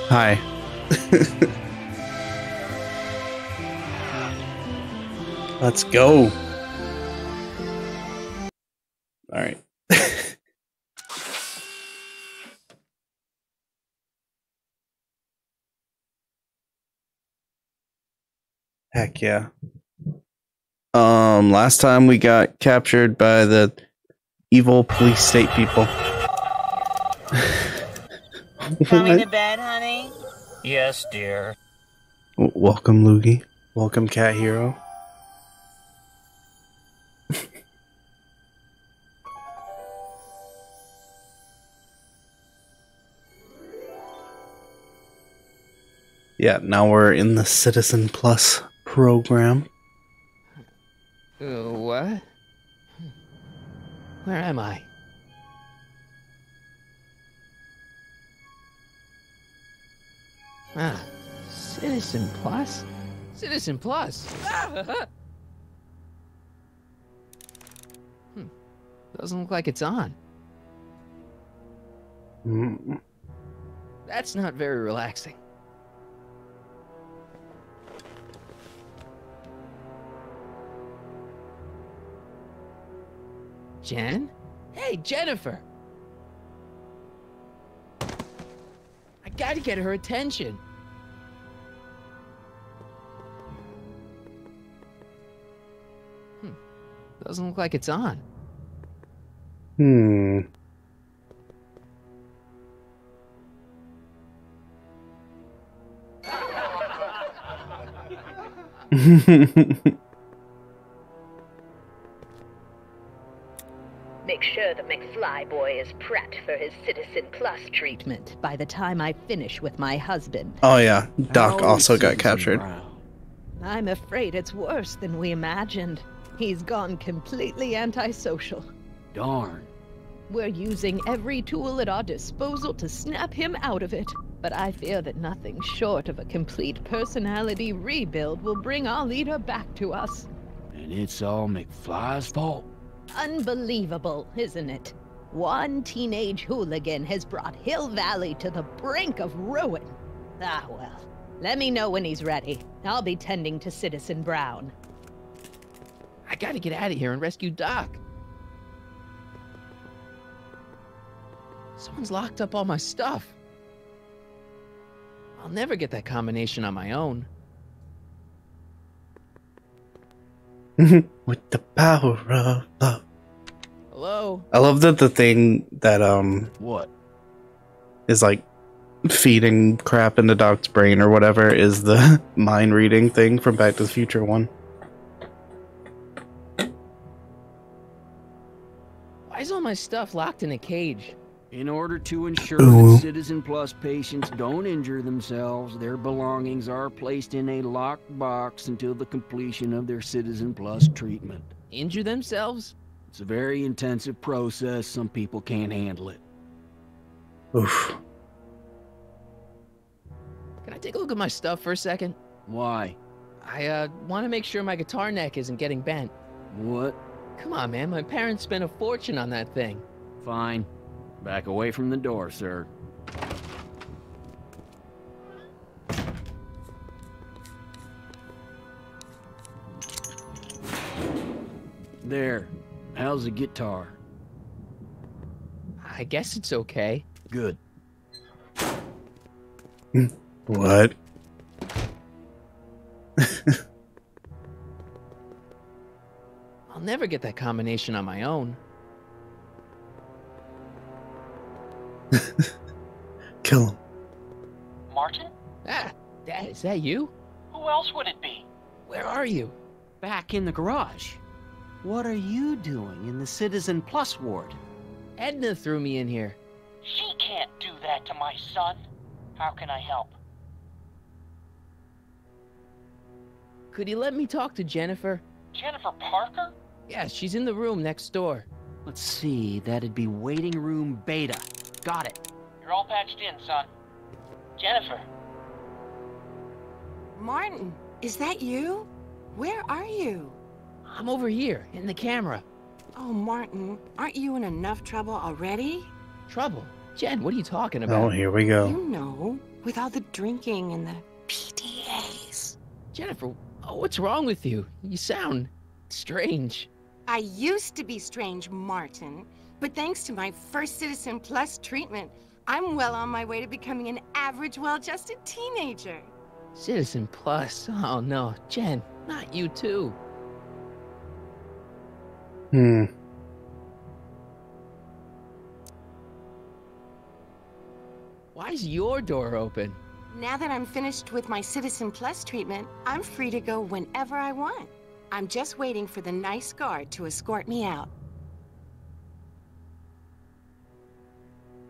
Hi. Let's go. All right. Heck yeah. Last time we got captured by the evil police state people. Coming to bed, honey? Yes, dear. Welcome, Loogie. Welcome, Cat Hero. Yeah, now we're in the Citizen Plus program. What? Where am I? Ah, Citizen Plus? Citizen Plus! Doesn't look like it's on. That's not very relaxing. Jen? Hey, Jennifer! I gotta get her attention. Doesn't look like it's on. Make sure the McFlyboy is prepped for his Citizen Plus treatment by the time I finish with my husband. Oh yeah, Doc also got captured. I'm afraid it's worse than we imagined. He's gone completely antisocial. Darn. We're using every tool at our disposal to snap him out of it. But I fear that nothing short of a complete personality rebuild will bring our leader back to us. And it's all McFly's fault. Unbelievable, isn't it? One teenage hooligan has brought Hill Valley to the brink of ruin. Ah, well. Let me know when he's ready. I'll be tending to Citizen Brown. I gotta get out of here and rescue Doc. Someone's locked up all my stuff. I'll never get that combination on my own. With the power of love. Hello? I love that the thing that What? is like feeding crap into Doc's brain or whatever is the mind reading thing from Back to the Future 1. Why is all my stuff locked in a cage? In order to ensure that Citizen Plus patients don't injure themselves, their belongings are placed in a locked box until the completion of their Citizen Plus treatment. Injure themselves? It's a very intensive process. Some people can't handle it. Oof. Can I take a look at my stuff for a second? Why? I want to make sure my guitar neck isn't getting bent. What? Come on, man. My parents spent a fortune on that thing. Fine. Back away from the door, sir. There. How's the guitar? I guess it's okay. Good. What? I'll never get that combination on my own. Kill him. Martin? Ah, Dad, is that you? Who else would it be? Where are you? Back in the garage. What are you doing in the Citizen Plus ward? Edna threw me in here. She can't do that to my son. How can I help? Could you let me talk to Jennifer? Jennifer Parker? Yeah, she's in the room next door. Let's see, that'd be waiting room beta. Got it. You're all patched in, son. Jennifer. Martin, is that you? Where are you? I'm over here, in the camera. Oh, Martin, aren't you in enough trouble already? Trouble? Jen, what are you talking Oh, about? here we go. You know, with all the drinking and the PDAs. Jennifer, oh, what's wrong with you? You sound strange. I used to be strange, Martin, but thanks to my first Citizen Plus treatment, I'm well on my way to becoming an average, well-adjusted teenager. Citizen Plus? Oh no, Jen, not you too. Hmm. Why's your door open? Now that I'm finished with my Citizen Plus treatment, I'm free to go whenever I want. I'm just waiting for the nice guard to escort me out.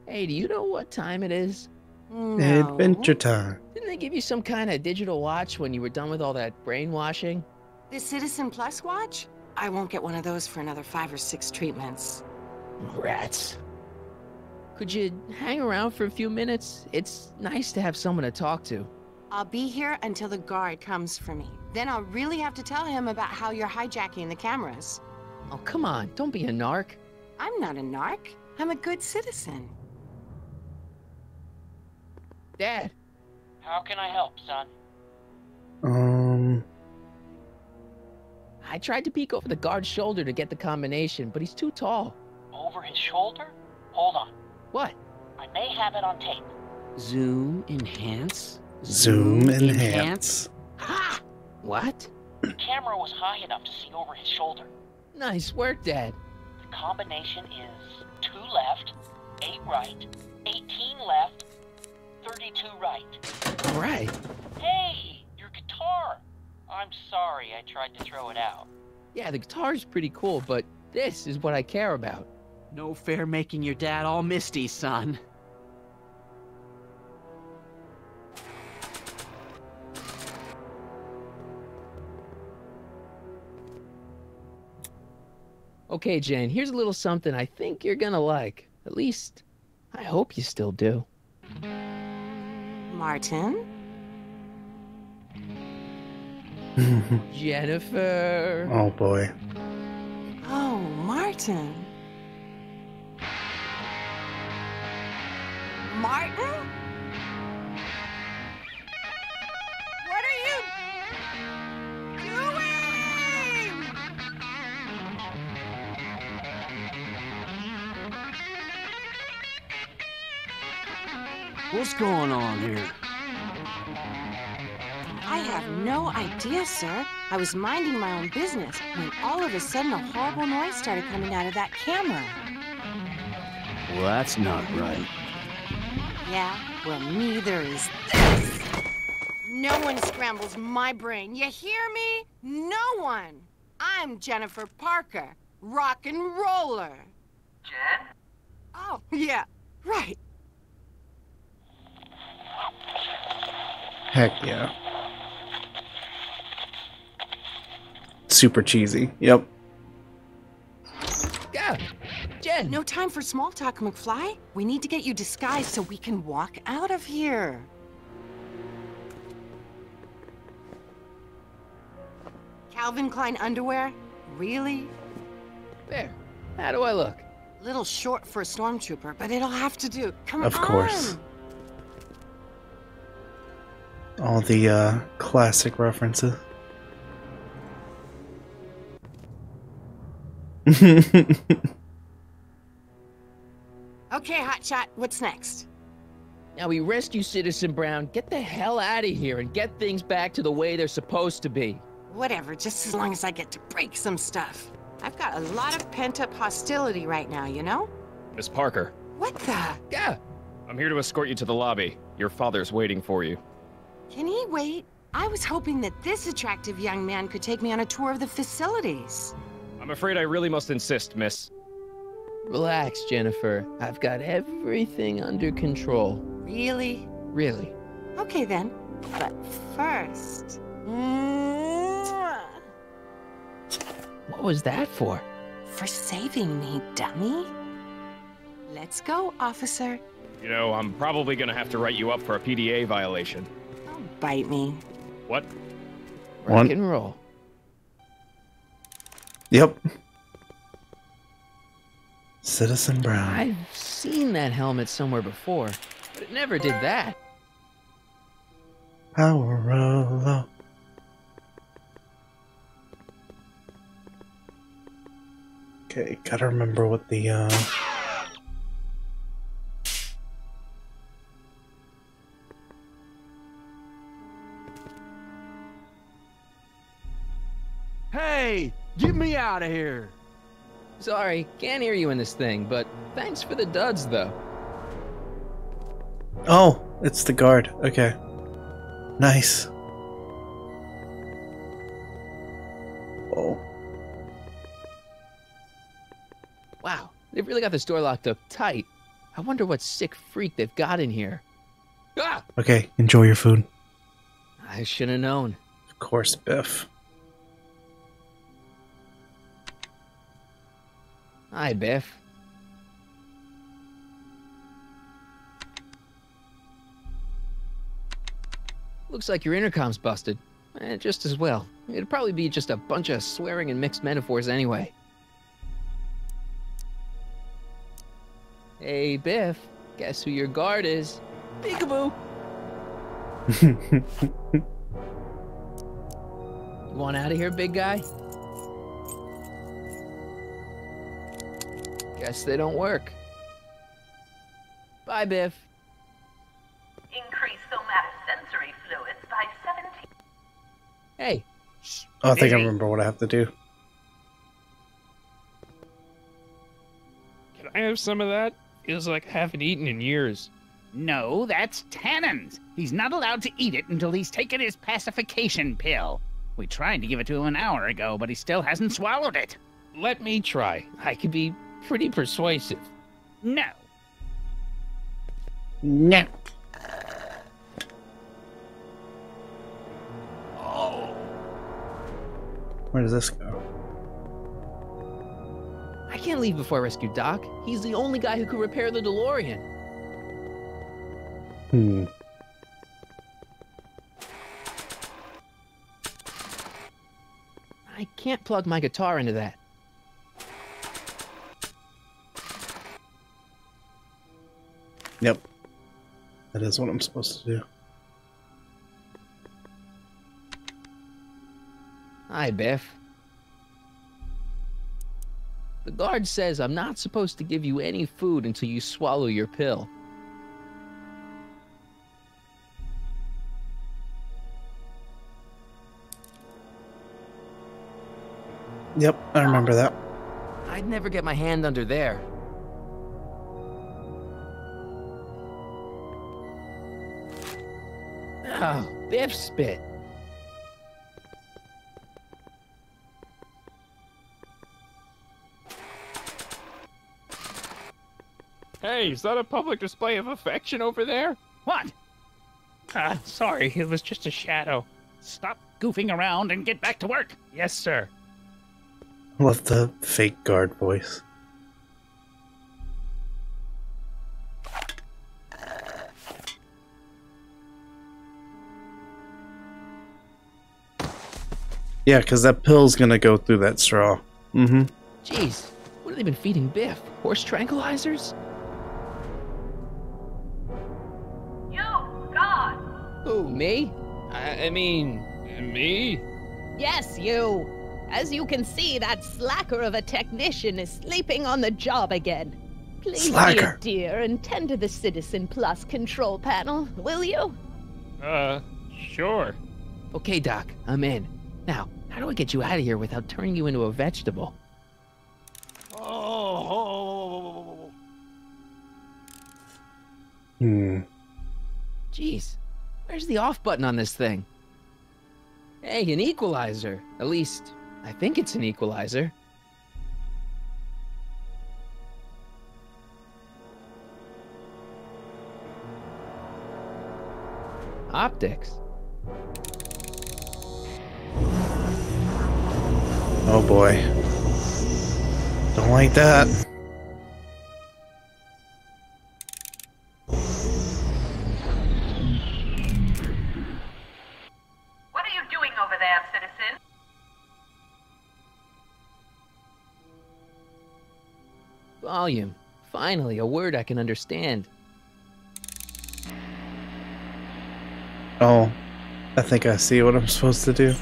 Hey, do you know what time it is? No. Adventure time. Didn't they give you some kind of digital watch when you were done with all that brainwashing? The Citizen Plus watch? I won't get one of those for another 5 or 6 treatments. Rats. Could you hang around for a few minutes? It's nice to have someone to talk to. I'll be here until the guard comes for me. Then I'll really have to tell him about how you're hijacking the cameras. Oh, come on, don't be a narc. I'm not a narc. I'm a good citizen. Dad, How can I help, son? I tried to peek over the guard's shoulder to get the combination, but he's too tall. Over his shoulder? Hold on. What? I may have it on tape. Zoom, enhance. Zoom enhance. Ha! What? The camera was high enough to see over his shoulder. Nice work, Dad. The combination is 2 left, 8 right, 18 left, 32 right. All right. Hey, your guitar! I'm sorry I tried to throw it out. Yeah, the guitar's pretty cool, but this is what I care about. No fair making your dad all misty, son. Okay, Jane, here's a little something I think you're gonna like. At least, I hope you still do. Martin? Jennifer. Oh boy. Oh, Martin. Martin? What are you doing? What's going on here? I have no idea, sir. I was minding my own business when all of a sudden a horrible noise started coming out of that camera. Well, that's not right. Yeah, well, neither is this. No one scrambles my brain. You hear me? No one. I'm Jennifer Parker, rock and roller. Jen? Oh, yeah, right. Heck yeah. Super cheesy. Yep. Yeah, Jen. No time for small talk, McFly. We need to get you disguised so we can walk out of here. Calvin Klein underwear? Really? There. How do I look? Little short for a stormtrooper, but it'll have to do. Come Of on. course. All the classic references. Okay, Hotshot, what's next? Now we rescue Citizen Brown, get the hell out of here, and get things back to the way they're supposed to be. Whatever, just as long as I get to break some stuff. I've got a lot of pent-up hostility right now, you know? Miss Parker, What the? Yeah. I'm here to escort you to the lobby. Your father's waiting for you. Can he wait? I was hoping that this attractive young man could take me on a tour of the facilities. I'm afraid I really must insist, miss. Relax, Jennifer. I've got everything under control. Really? Really. Okay then. But first... Mwah! What was that for? For saving me, dummy. Let's go, officer. You know, I'm probably gonna have to write you up for a PDA violation. Don't bite me. What? Rock and roll. Yep. Citizen Brown. I've seen that helmet somewhere before, but it never did that. Power roll. Okay, gotta remember what the Hey, get me out of here. Sorry, can't hear you in this thing, but thanks for the duds, though. Oh, it's the guard. Okay. Nice. Oh. Wow, they've really got this door locked up tight. I wonder what sick freak they've got in here. Ah! Okay, enjoy your food. I should have known. Of course, Biff. Hi, Biff. Looks like your intercom's busted. Just as well. It'd probably be just a bunch of swearing and mixed metaphors anyway. Hey, Biff. Guess who your guard is? Peekaboo! You want out of here, big guy? Guess they don't work. Bye, Biff. Increase somatosensory fluids by 17. Hey. Oh, I think I remember what I have to do. Can I have some of that? Feels like I haven't eaten in years. No, that's Tannen's. He's not allowed to eat it until he's taken his pacification pill. We tried to give it to him an hour ago, but he still hasn't swallowed it. Let me try. I could be pretty persuasive. No. No. Where does this go? I can't leave before I rescue Doc. He's the only guy who could repair the DeLorean. I can't plug my guitar into that. Yep. That is what I'm supposed to do. Hi, Biff. The guard says I'm not supposed to give you any food until you swallow your pill. Yep, I remember that. I'd never get my hand under there. Oh, Biff spit. Hey, is that a public display of affection over there? What? Sorry, it was just a shadow. Stop goofing around and get back to work. Yes, sir. I love the fake guard voice. Yeah, because that pill's gonna go through that straw. Mm-hmm. Jeez, what have they been feeding Biff? Horse tranquilizers? You, God! Who, me? I mean, me? Yes, you. As you can see, that slacker of a technician is sleeping on the job again. Please Slacker. be a dear and tend to the Citizen Plus control panel, will you? Sure. Okay, Doc, I'm in. Now, how do I get you out of here without turning you into a vegetable? Jeez, where's the off button on this thing? Hey, an equalizer. At least, I think it's an equalizer. Optics. Oh boy. Don't like that. What are you doing over there, citizen? Volume. Finally, a word I can understand. Oh, I think I see what I'm supposed to do.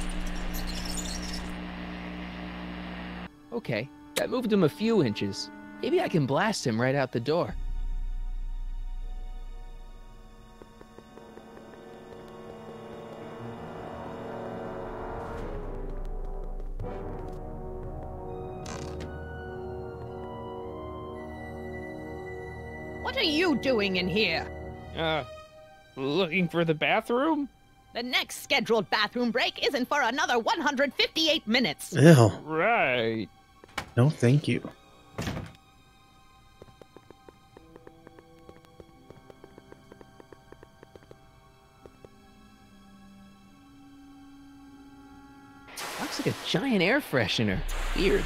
Okay, that moved him a few inches. Maybe I can blast him right out the door. What are you doing in here? Looking for the bathroom? The next scheduled bathroom break isn't for another 158 minutes. Ew. Right. No, thank you. Looks like a giant air freshener. Weird.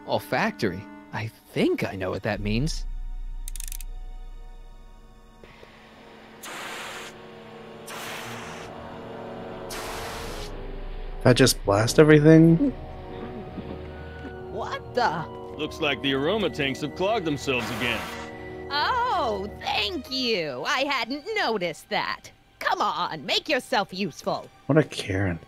Olfactory. I think I know what that means. If I just blast everything? What the? Looks like the aroma tanks have clogged themselves again. Oh, thank you. I hadn't noticed that. Come on, make yourself useful. What a Karen.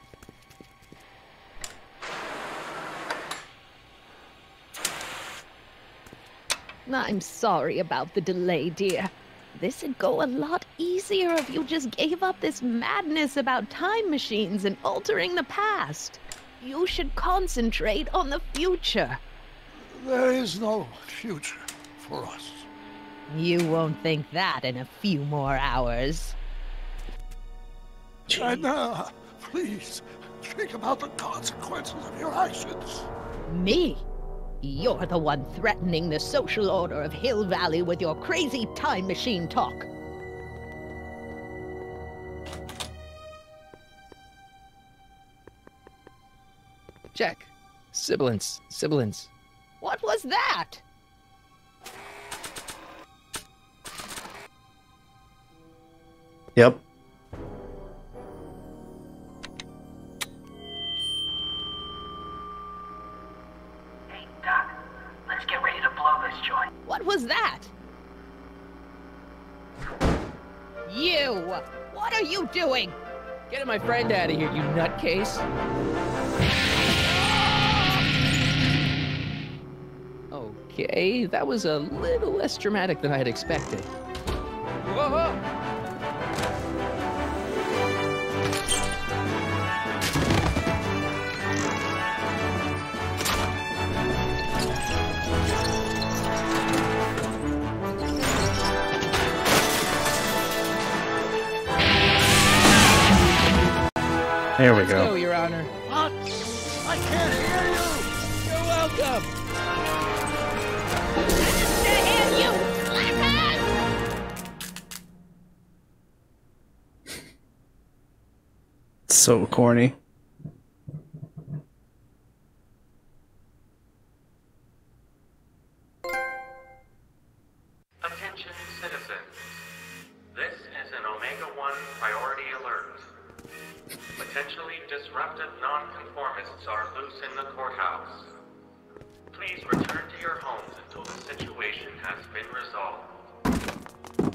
I'm sorry about the delay, dear. This'd go a lot easier if you just gave up this madness about time machines and altering the past. You should concentrate on the future. There is no future for us. You won't think that in a few more hours. Jenna, please, think about the consequences of your actions. Me? You're the one threatening the social order of Hill Valley with your crazy time machine talk. Check. Sibilance. Sibilance. What was that? Yep. Hey, Doc, let's get ready to blow this joint. What was that? You! What are you doing? Get my friend out of here, you nutcase. Okay, that was a little less dramatic than I had expected. Whoa! There we Let's go, go. Your Honor. What? I can't hear you! You're welcome. So corny. Attention citizens. This is an Omega-1 priority alert. Potentially disruptive nonconformists are loose in the courthouse. Please return to your homes until the situation has been resolved.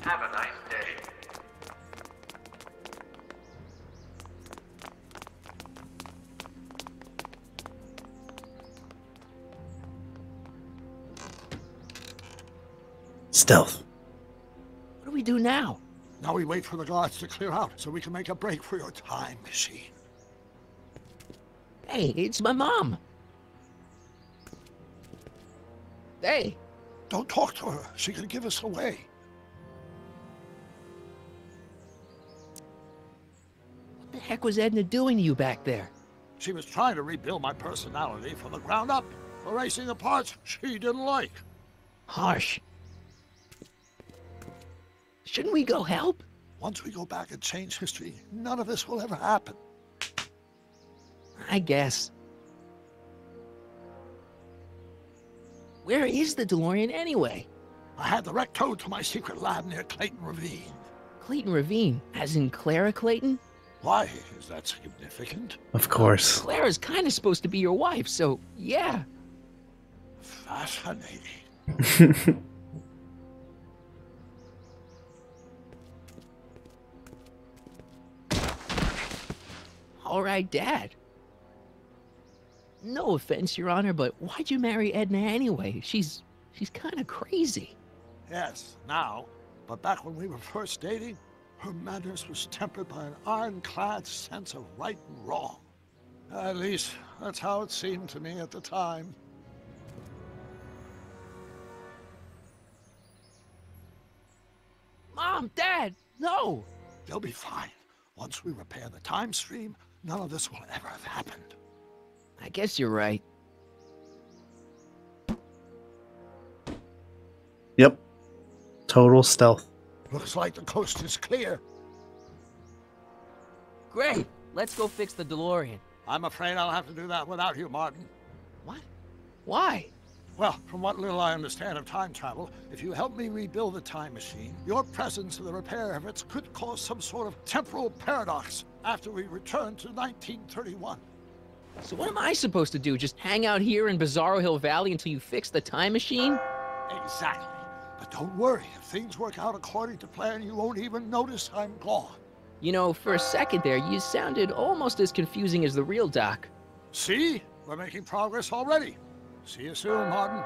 Have a nice day. Stealth. What do we do now? Now we wait for the guards to clear out so we can make a break for your time machine. Hey, it's my mom. Hey. Don't talk to her. She could give us away. What the heck was Edna doing to you back there? She was trying to rebuild my personality from the ground up, erasing the parts she didn't like. Harsh. Shouldn't we go help? Once we go back and change history, none of this will ever happen. I guess. Where is the DeLorean anyway? I had the wreck towed to my secret lab near Clayton Ravine. Clayton Ravine, as in Clara Clayton? Why? Is that significant? Of course. Clara's kind of supposed to be your wife, so yeah. Fascinating. All right, Dad. No offense, Your Honor, but why'd you marry Edna anyway? She's kind of crazy. Yes, now. But back when we were first dating, her madness was tempered by an ironclad sense of right and wrong. At least, that's how it seemed to me at the time. Mom, Dad, no! They'll be fine. Once we repair the time stream, none of this will ever have happened. I guess you're right. Yep. Total stealth. Looks like the coast is clear. Great. Let's go fix the DeLorean. I'm afraid I'll have to do that without you, Martin. What? Why? Well, from what little I understand of time travel, if you help me rebuild the time machine, your presence in the repair efforts could cause some sort of temporal paradox after we return to 1931. So what am I supposed to do? Just hang out here in Bizarro Hill Valley until you fix the time machine? Exactly. But don't worry, if things work out according to plan, you won't even notice I'm gone. You know, for a second there, you sounded almost as confusing as the real Doc. See? We're making progress already. See you soon, Martin.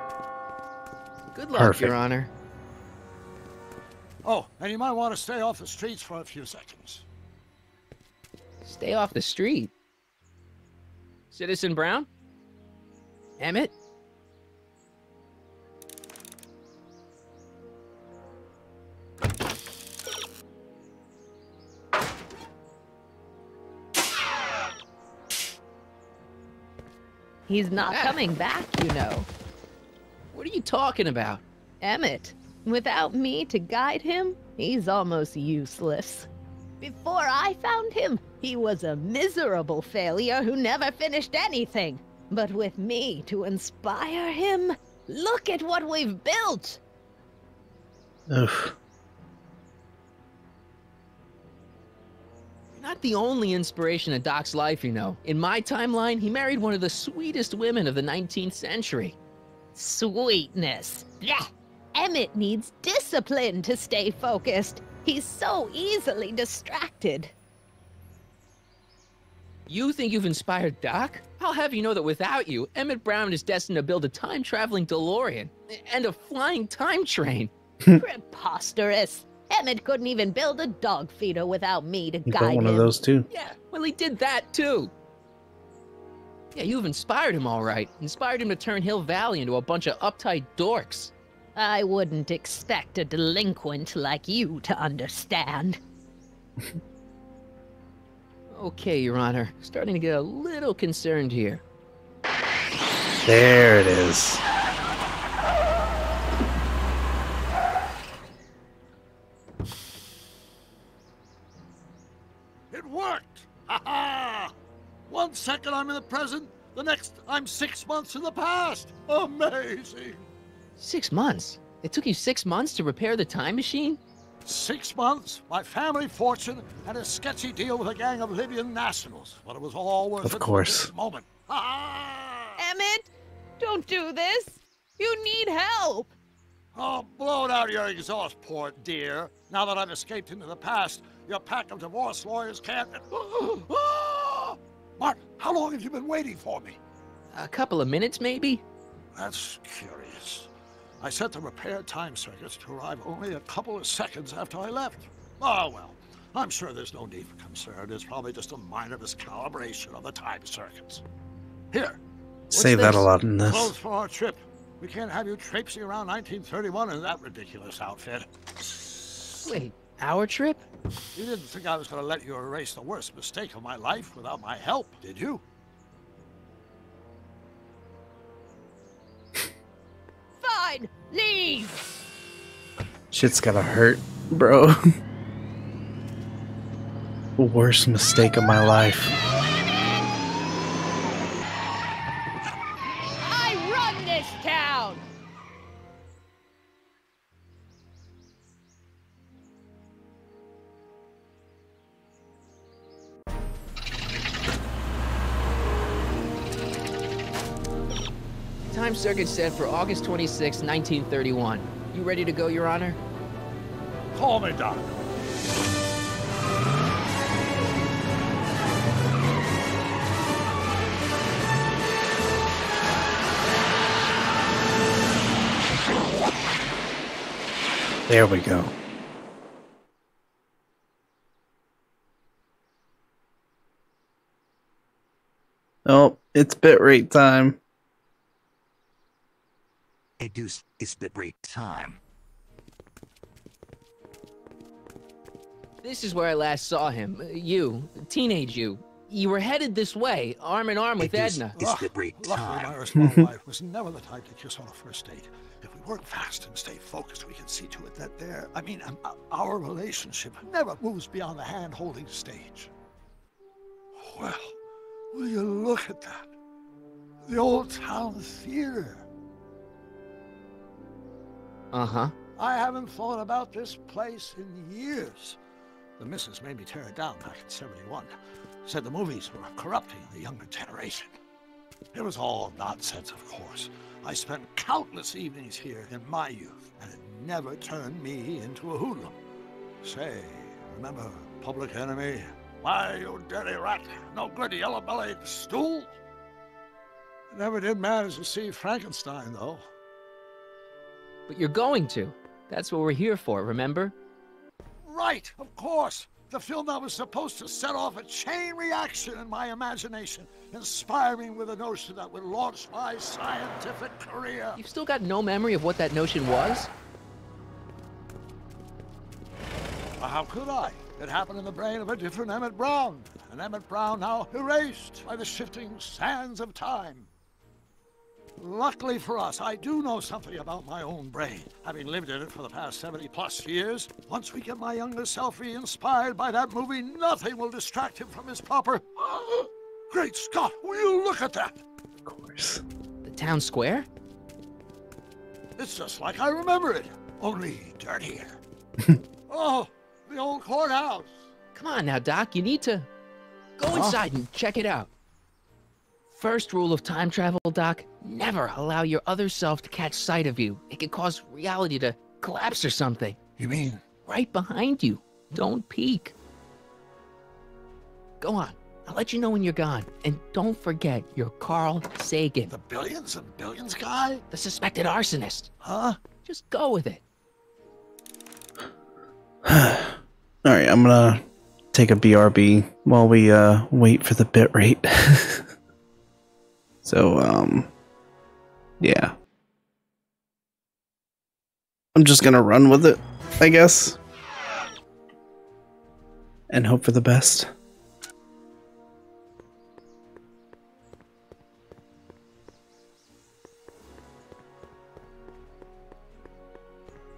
Good luck, Perfect. Your Honor. Oh, and you might want to stay off the streets for a few seconds. Stay off the street. Citizen Brown? Emmett? He's not coming back, you know. What are you talking about? Emmett, without me to guide him, he's almost useless. Before I found him, he was a miserable failure who never finished anything. But with me to inspire him, look at what we've built! Oof. You're not the only inspiration in Doc's life, you know. In my timeline, he married one of the sweetest women of the 19th century. Sweetness. Yeah. Emmett needs discipline to stay focused. He's so easily distracted. You think you've inspired Doc? I'll have you know that without you, Emmett Brown is destined to build a time-traveling DeLorean and a flying time train. Preposterous. Emmett couldn't even build a dog feeder without me to He guide built one him. of those too. Yeah, well, he did that too. Yeah, you've inspired him all right. Inspired him to turn Hill Valley into a bunch of uptight dorks. I wouldn't expect a delinquent like you to understand. Okay, Your Honor. Starting to get a little concerned here. There it is. It worked! Ha ha! 1 second I'm in the present, the next I'm 6 months in the past. Amazing! 6 months? It took you 6 months to repair the time machine? 6 months, my family fortune, and a sketchy deal with a gang of Libyan nationals. But it was all worth it. Of course. For this moment. Ha ha! Emmett, don't do this. You need help. Oh, blow it out of your exhaust port, dear. Now that I've escaped into the past, your pack of divorce lawyers can't... Martin, how long have you been waiting for me? A couple of minutes, maybe? That's curious. I set the repair time circuits to arrive only a couple of seconds after I left. Oh, well, I'm sure there's no need for concern. It's probably just a minor miscalibration of the time circuits. Here. Say that a lot in this. Clothes for our trip. We can't have you traipsing around 1931 in that ridiculous outfit. Wait, our trip? You didn't think I was going to let you erase the worst mistake of my life without my help, did you? Fine, leave. Shit's gotta hurt, bro. Worst mistake of my life. I run this town. Time circuit set for August 26, 1931. You ready to go, Your Honor? Call me, Doc. There we go. Oh, it's bitrate time. It's bitrate time. This is where I last saw him. You, teenage you. You were headed this way, arm in arm with Edna. Luckily, my erstwhile wife was never the type to kiss on a first date. If we work fast and stay focused, we can see to it that our relationship never moves beyond the hand-holding stage. Well, will you look at that? The old town theater. Uh-huh. I haven't thought about this place in years. The missus made me tear it down back in '71. Said the movies were corrupting the younger generation. It was all nonsense, of course. I spent countless evenings here in my youth, and it never turned me into a hoodlum. Say, remember Public Enemy? Why, you dirty rat, no good yellow-bellied stool? I never did manage to see Frankenstein, though. But you're going to. That's what we're here for, remember? Right, of course. The film that was supposed to set off a chain reaction in my imagination, inspiring with a notion that would launch my scientific career. You've still got no memory of what that notion was? How could I? It happened in the brain of a different Emmett Brown. An Emmett Brown now erased by the shifting sands of time. Luckily for us, I do know something about my own brain, having lived in it for the past 70+ years. Once we get my younger self re-inspired by that movie, nothing will distract him from his proper... Great Scott, will you look at that? Of course. The town square? It's just like I remember it, only dirtier. Oh, the old courthouse. Come on now, Doc, you need to... Go inside and check it out. First rule of time travel, Doc, never allow your other self to catch sight of you. It could cause reality to collapse or something. You mean? Right behind you. Don't peek. Go on. I'll let you know when you're gone. And don't forget, you're Carl Sagan. The billions and billions guy? The suspected arsonist. Huh? Just go with it. Alright, I'm gonna take a BRB while we wait for the bitrate. So, yeah. I'm just gonna run with it, I guess. And hope for the best.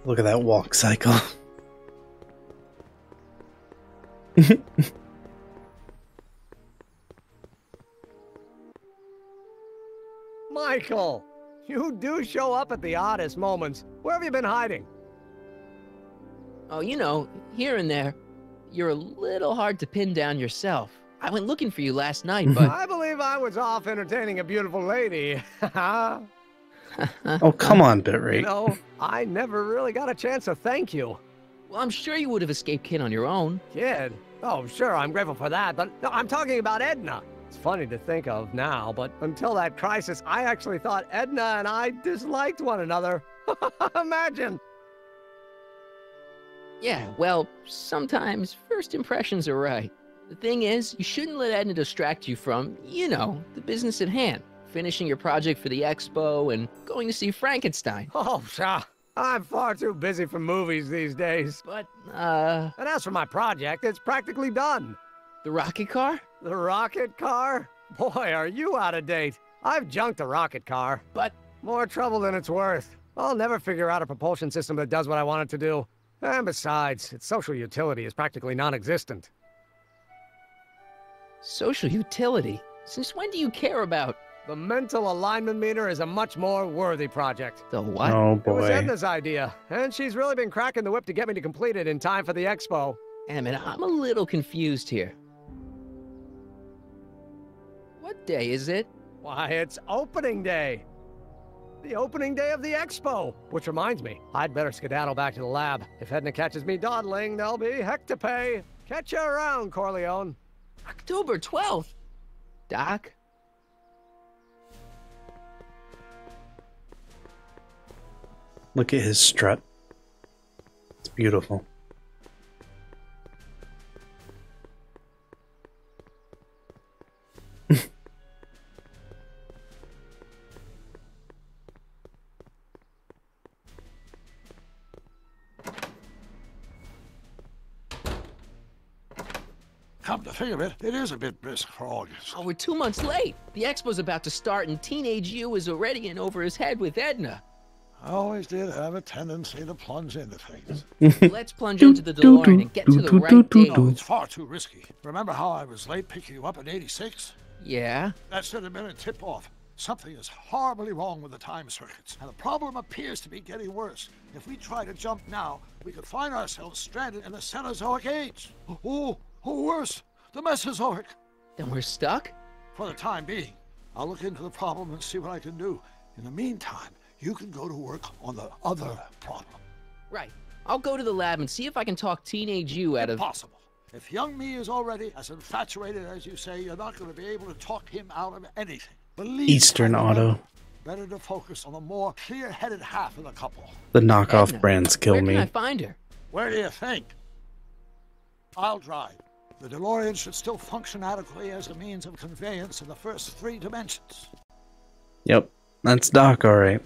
Look at that walk cycle. Michael, you do show up at the oddest moments. Where have you been hiding? Oh, you know, here and there. You're a little hard to pin down yourself. I went looking for you last night, but... I believe I was off entertaining a beautiful lady. Oh, come on, bitrate. You know, I never really got a chance to thank you. Well, I'm sure you would have escaped Kid on your own. Kid? Oh, sure, I'm grateful for that, but no, I'm talking about Edna. It's funny to think of now, but until that crisis, I actually thought Edna and I disliked one another. Imagine! Yeah, well, sometimes first impressions are right. The thing is, you shouldn't let Edna distract you from, you know, the business at hand. Finishing your project for the expo and going to see Frankenstein. Oh, sure. I'm far too busy for movies these days. But, And as for my project, it's practically done. The rocket car? The rocket car? Boy, are you out of date. I've junked the rocket car. But... More trouble than it's worth. I'll never figure out a propulsion system that does what I want it to do. And besides, its social utility is practically non-existent. Social utility? Since when do you care about... The mental alignment meter is a much more worthy project. The what? Oh, It was boy. Edna's idea, and she's really been cracking the whip to get me to complete it in time for the expo. Damn it, I'm a little confused here. What day is it? Why, it's opening day. The opening day of the expo. Which reminds me, I'd better skedaddle back to the lab. If Edna catches me dawdling, there'll be heck to pay. Catch you around, Corleone. October 12th? Doc? Look at his strut. It's beautiful. Come to think of it, it is a bit brisk for August. Oh, we're 2 months late. The expo's about to start and Teenage You is already in over his head with Edna. I always did have a tendency to plunge into things. Let's plunge into the DeLorean and get to the right date. Oh, it's far too risky. Remember how I was late picking you up in '86? Yeah? That should have been a tip-off. Something is horribly wrong with the time circuits, and the problem appears to be getting worse. If we try to jump now, we could find ourselves stranded in the Cenozoic Age. Oh, worse, the Mesozoic. Then we're stuck? For the time being. I'll look into the problem and see what I can do. In the meantime, you can go to work on the other problem. Right. I'll go to the lab and see if I can talk Teenage You out of... Impossible. If young me is already as infatuated as you say, you're not going to be able to talk him out of anything. Believe Eastern me, Auto. Better to focus on the more clear-headed half of the couple. The knockoff Edna, brands kill where me. can I find her? Where do you think? I'll drive. The DeLorean should still function adequately as a means of conveyance in the first 3 dimensions. Yep, that's Doc, alright.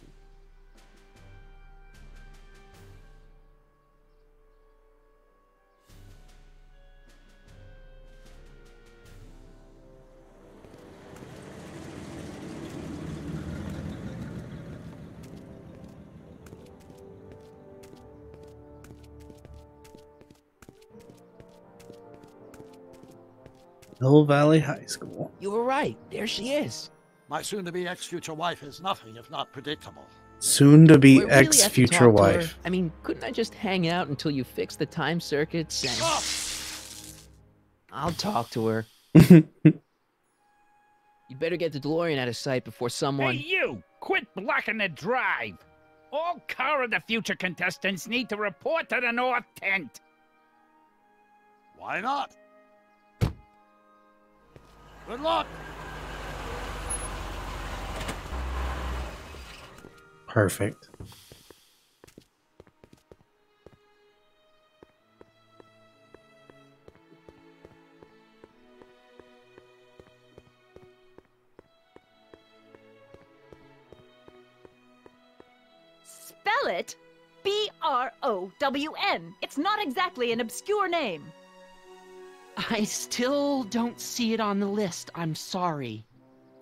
Hill Valley High School. You were right. There she is. My soon-to-be ex-future wife is nothing if not predictable. Soon to be We're really have to ex-future talk to her. wife. I mean, couldn't I just hang out until you fix the time circuits and... I'll talk to her. You better get the DeLorean out of sight before someone... Hey, you! Quit blocking the drive! All Car of the Future contestants need to report to the North Tent. Why not? Good luck! Perfect. Spell it B-R-O-W-N. It's not exactly an obscure name. I still don't see it on the list. I'm sorry.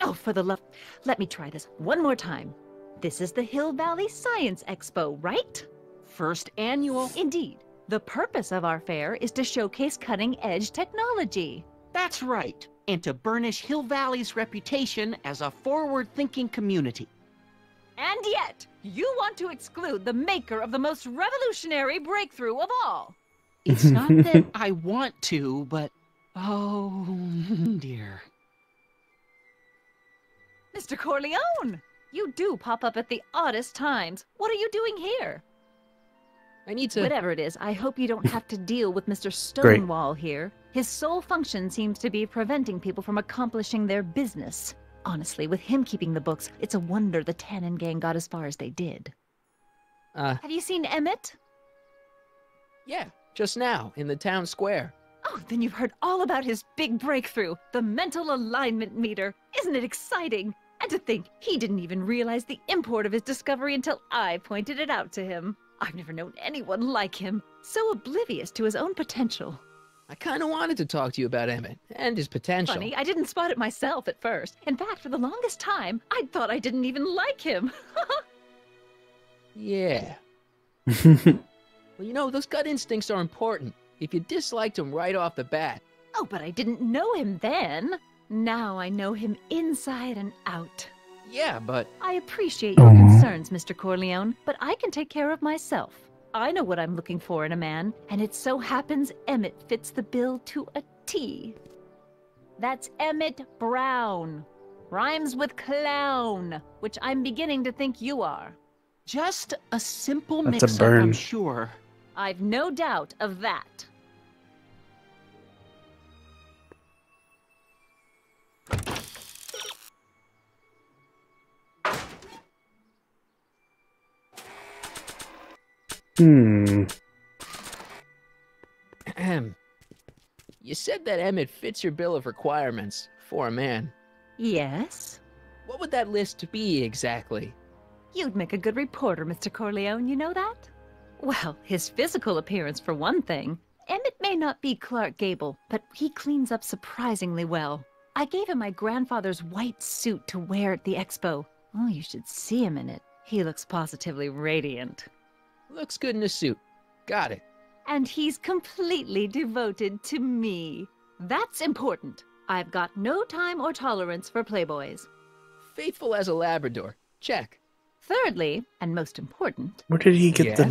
Oh, for the love... Let me try this one more time. This is the Hill Valley Science Expo, right? First annual. Indeed. The purpose of our fair is to showcase cutting-edge technology. That's right. And to burnish Hill Valley's reputation as a forward-thinking community. And yet, you want to exclude the maker of the most revolutionary breakthrough of all. It's not that I want to, but... Oh, dear. Mr. Corleone! You do pop up at the oddest times. What are you doing here? I need to... Whatever it is, I hope you don't have to deal with Mr. Stonewall here. His sole function seems to be preventing people from accomplishing their business. Honestly, with him keeping the books, it's a wonder the Tannen gang got as far as they did. Have you seen Emmett? Yeah, just now, in the town square. Oh, then you've heard all about his big breakthrough, the mental alignment meter. Isn't it exciting? And to think, he didn't even realize the import of his discovery until I pointed it out to him. I've never known anyone like him, so oblivious to his own potential. I kind of wanted to talk to you about Emmett and his potential. Funny, I didn't spot it myself at first. In fact, for the longest time, I thought I didn't even like him. Yeah. Well, you know, those gut instincts are important. If you disliked him right off the bat. Oh, but I didn't know him then. Now I know him inside and out. Yeah, but... I appreciate your concerns, Mr. Corleone, but I can take care of myself. I know what I'm looking for in a man, and it so happens Emmett fits the bill to a T. That's Emmett Brown. Rhymes with clown, which I'm beginning to think you are. Just a simple That's a mix-up, burn. I'm sure. I've no doubt of that. Ahem. You said that Emmett fits your bill of requirements for a man. Yes? What would that list be exactly? You'd make a good reporter, Mr. Corleone, you know that? Well, his physical appearance for one thing. Emmett may not be Clark Gable, but he cleans up surprisingly well. I gave him my grandfather's white suit to wear at the expo. Oh, you should see him in it. He looks positively radiant. Looks good in a suit. Got it. And he's completely devoted to me. That's important. I've got no time or tolerance for playboys. Faithful as a Labrador. Check. Thirdly, and most important... Where did he get the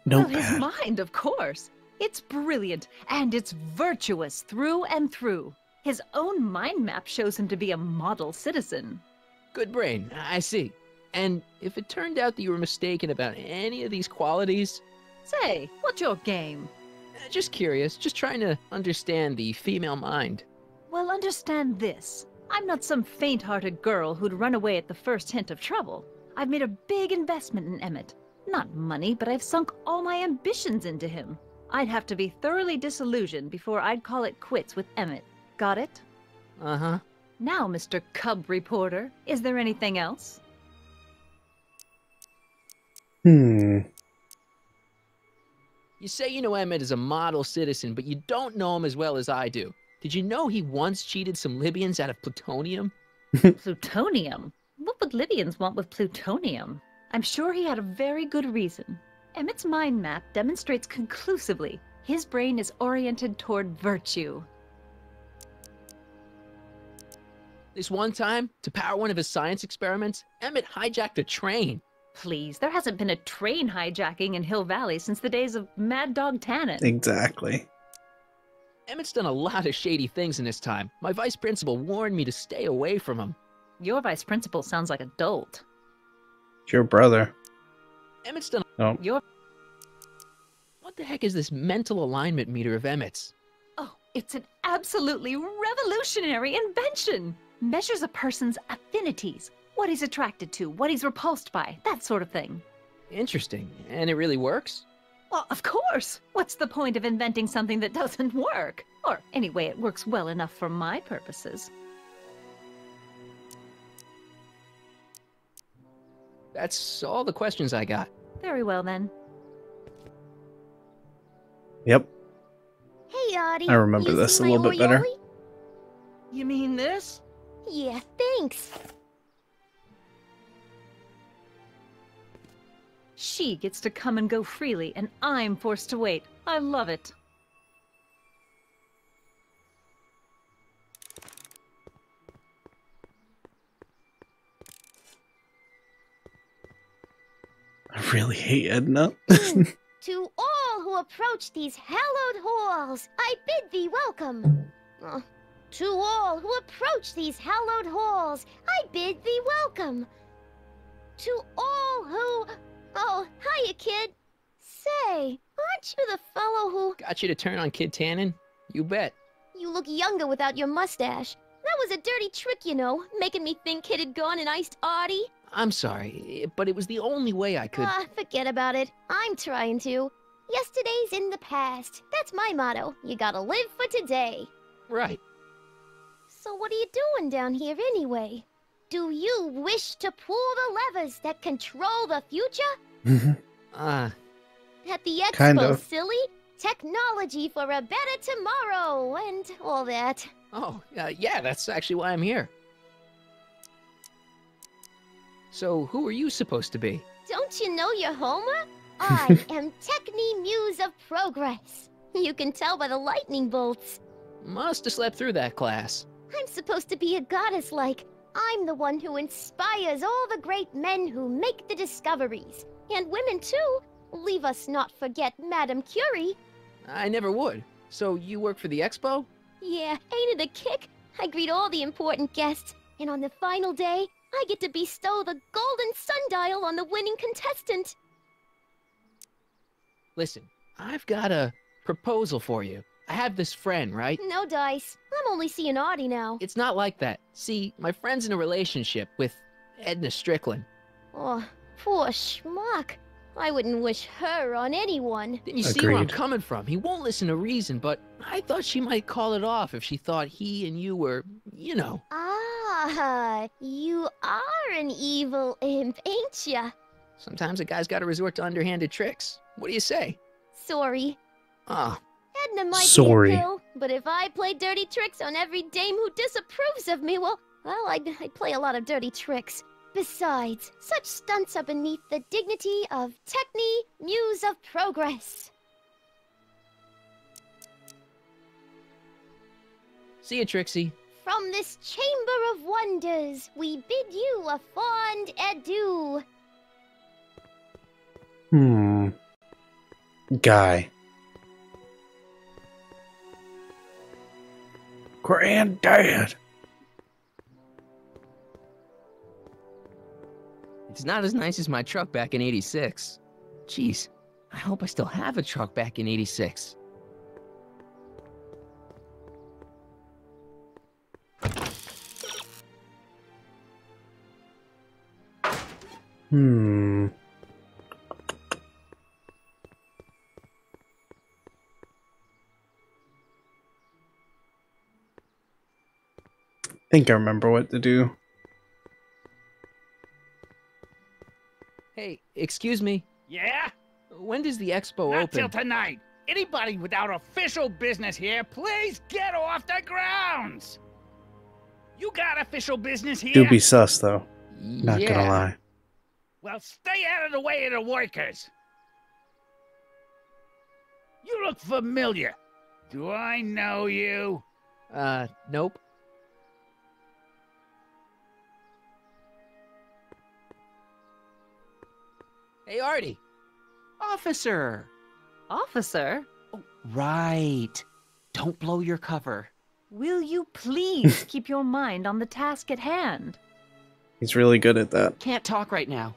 Well, notepad? his mind, of course. It's brilliant, and it's virtuous through and through. His own mind map shows him to be a model citizen. Good brain, I see. And if it turned out that you were mistaken about any of these qualities... Say, what's your game? Just curious, just trying to understand the female mind. Well, understand this. I'm not some faint-hearted girl who'd run away at the first hint of trouble. I've made a big investment in Emmett. Not money, but I've sunk all my ambitions into him. I'd have to be thoroughly disillusioned before I'd call it quits with Emmett. Got it? Uh-huh. Now, Mr. Cub Reporter, is there anything else? You say you know Emmett is a model citizen, but you don't know him as well as I do. Did you know he once cheated some Libyans out of plutonium? Plutonium? What would Libyans want with plutonium? I'm sure he had a very good reason. Emmett's mind map demonstrates conclusively his brain is oriented toward virtue. This one time, to power one of his science experiments, Emmett hijacked a train. Please, there hasn't been a train hijacking in Hill Valley since the days of Mad Dog Tannen. Exactly. Emmett's done a lot of shady things in his time. My vice principal warned me to stay away from him. Your vice principal sounds like a dolt. It's your brother. Emmett's done... Oh. What the heck is this mental alignment meter of Emmett's? Oh, it's an absolutely revolutionary invention! Measures a person's affinities, what he's attracted to, what he's repulsed by, that sort of thing. Interesting. And it really works? Well, of course! What's the point of inventing something that doesn't work? Or, anyway, it works well enough for my purposes. That's all the questions I got. Very well, then. Yep. Hey, Audie. I remember this a little bit better. You mean this? Yeah, thanks. She gets to come and go freely, and I'm forced to wait. I love it. I really hate Edna. To all who approach these hallowed halls, I bid thee welcome. To all who approach these hallowed halls, I bid thee welcome. To all who... Oh, hiya, kid. Say, aren't you the fellow who... Got you to turn on Kid Tannen? You bet. You look younger without your mustache. That was a dirty trick, you know, making me think Kid had gone and iced Audie. I'm sorry, but it was the only way I could... Forget about it. I'm trying to. Yesterday's in the past. That's my motto. You gotta live for today. Right. So what are you doing down here anyway? Do you wish to pull the levers that control the future? At the expo, Kind of. silly. Technology for a better tomorrow and all that. Oh, yeah, that's actually why I'm here. So, who are you supposed to be? Don't you know your Homer? I am Techni Muse of Progress. You can tell by the lightning bolts. Must have slept through that class. I'm supposed to be a goddess-like. I'm the one who inspires all the great men who make the discoveries. And women, too. Leave us not forget Madame Curie. I never would. So, you work for the expo? Yeah, ain't it a kick? I greet all the important guests. And on the final day, I get to bestow the golden sundial on the winning contestant. Listen, I've got a proposal for you. I have this friend, right? No dice. I'm only seeing Audie now. It's not like that. See, my friend's in a relationship with Edna Strickland. Oh, poor schmuck. I wouldn't wish her on anyone. Then you see where I'm coming from. He won't listen to reason, but I thought she might call it off if she thought he and you were, you know. Ah, you are an evil imp, ain't ya? Sometimes a guy's got to resort to underhanded tricks. What do you say? Sorry. Ah. Edna might be a pill, but if I play dirty tricks on every dame who disapproves of me, well, I'd play a lot of dirty tricks. Besides, such stunts are beneath the dignity of Techne, Muse of Progress. See you, Trixie. From this chamber of wonders, we bid you a fond adieu. Guy. Granddad. It's not as nice as my truck back in '86. Jeez, I hope I still have a truck back in '86. Think I remember what to do. Hey, excuse me. Yeah? When does the expo Not open? till tonight. Anybody without official business here, please get off the grounds! You got official business here? Do be sus, though. Not gonna Yeah. lie. Well, stay out of the way of the workers. You look familiar. Do I know you? Nope. Hey, Artie. Officer. Officer? Oh, right. Don't blow your cover. Will you please keep your mind on the task at hand? He's really good at that. Can't talk right now.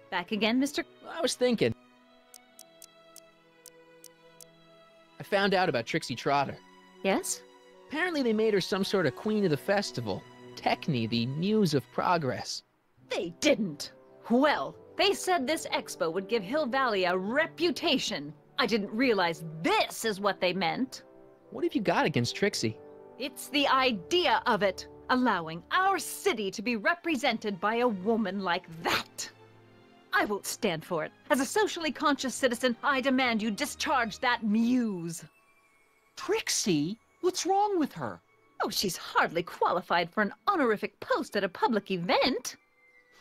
Back again, Mr. I was thinking. I found out about Trixie Trotter. Yes? Apparently they made her some sort of queen of the festival. Techne, the Muse of Progress. They didn't. Well, they said this expo would give Hill Valley a reputation. I didn't realize this is what they meant. What have you got against Trixie? It's the idea of it, allowing our city to be represented by a woman like that. I won't stand for it. As a socially conscious citizen, I demand you discharge that muse. Trixie? What's wrong with her? Oh, she's hardly qualified for an honorific post at a public event.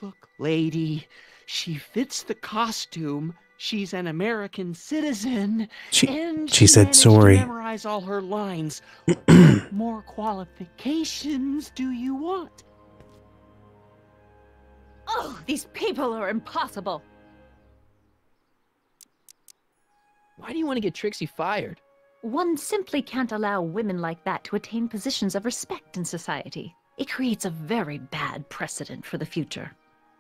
Look, lady, she fits the costume. She's an American citizen. And she said managed sorry. to memorize all her lines. What more qualifications do you want? Oh, these people are impossible. Why do you want to get Trixie fired? One simply can't allow women like that to attain positions of respect in society. It creates a very bad precedent for the future.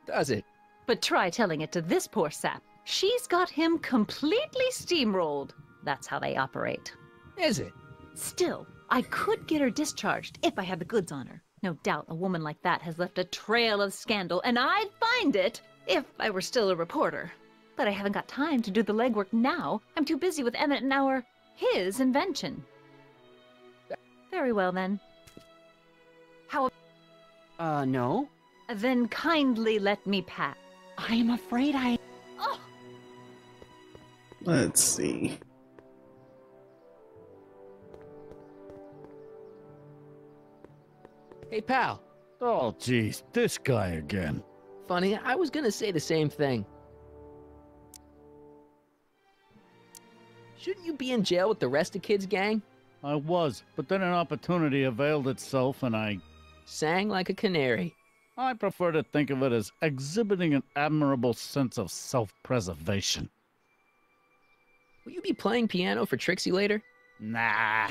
Does it? But try telling it to this poor sap. She's got him completely steamrolled. That's how they operate. Is it? Still, I could get her discharged if I had the goods on her. No doubt a woman like that has left a trail of scandal, and I'd find it if I were still a reporter. But I haven't got time to do the legwork now. I'm too busy with Emmett and his invention. Very well, then. How... No? Then kindly let me pass. I am afraid I... Oh! Let's see. Hey, pal. Oh, jeez, this guy again. Funny, I was gonna say the same thing. Shouldn't you be in jail with the rest of kids' gang? I was, but then an opportunity availed itself and I... Sang like a canary. I prefer to think of it as exhibiting an admirable sense of self-preservation. Will you be playing piano for Trixie later? Nah.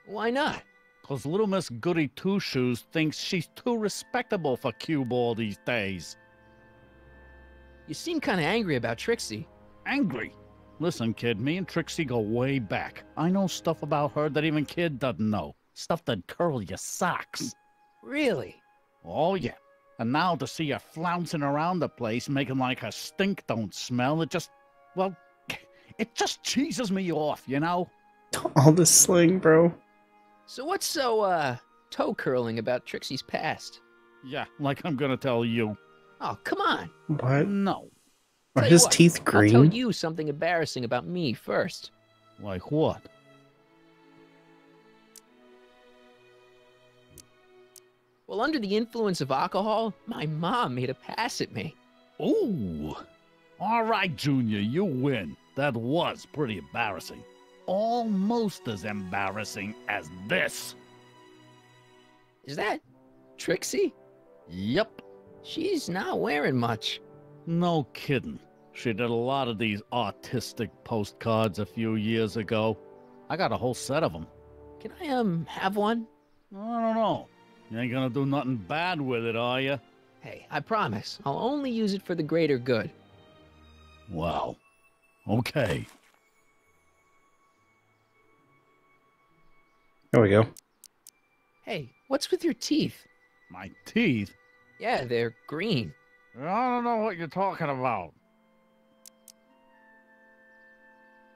Why not? 'Cause little Miss Goody Two-Shoes thinks she's too respectable for cue ball these days. You seem kind of angry about Trixie. Angry? Listen, kid, me and Trixie go way back. I know stuff about her that even kid doesn't know. Stuff that'd curl your socks. Really? Oh, yeah. And now to see her flouncing around the place, making like her stink don't smell, it just, well, it just cheeses me off, you know? All this slang, bro. So what's so, toe curling about Trixie's past? Yeah, like I'm gonna tell you. Oh, come on. What? No. Are Tell his you what, teeth I'll green? tell you something embarrassing about me first. Like what? Well, under the influence of alcohol, my mom made a pass at me. Ooh. All right, Junior, you win. That was pretty embarrassing. Almost as embarrassing as this. Is that Trixie? Yep. She's not wearing much. No kidding. She did a lot of these artistic postcards a few years ago. I got a whole set of them. Can I, have one? I don't know. You ain't gonna do nothing bad with it, are you? Hey, I promise. I'll only use it for the greater good. Well, okay. There we go. Hey, what's with your teeth? My teeth? Yeah, they're green. I don't know what you're talking about.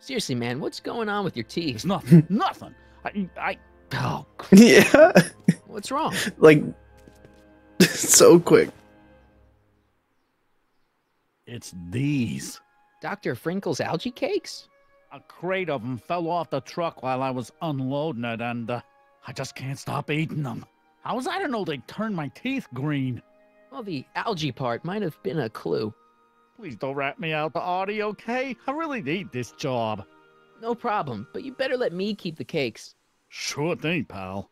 Seriously, man, what's going on with your teeth? It's nothing. Nothing. Oh, Yeah. what's wrong? Like, so quick. It's these. Dr. Frinkle's algae cakes? A crate of them fell off the truck while I was unloading it, and I just can't stop eating them. How was I to know they'd turn my teeth green? Well, the algae part might have been a clue. Please don't rat me out to Artie, okay? I really need this job. No problem, but you better let me keep the cakes. Sure thing, pal.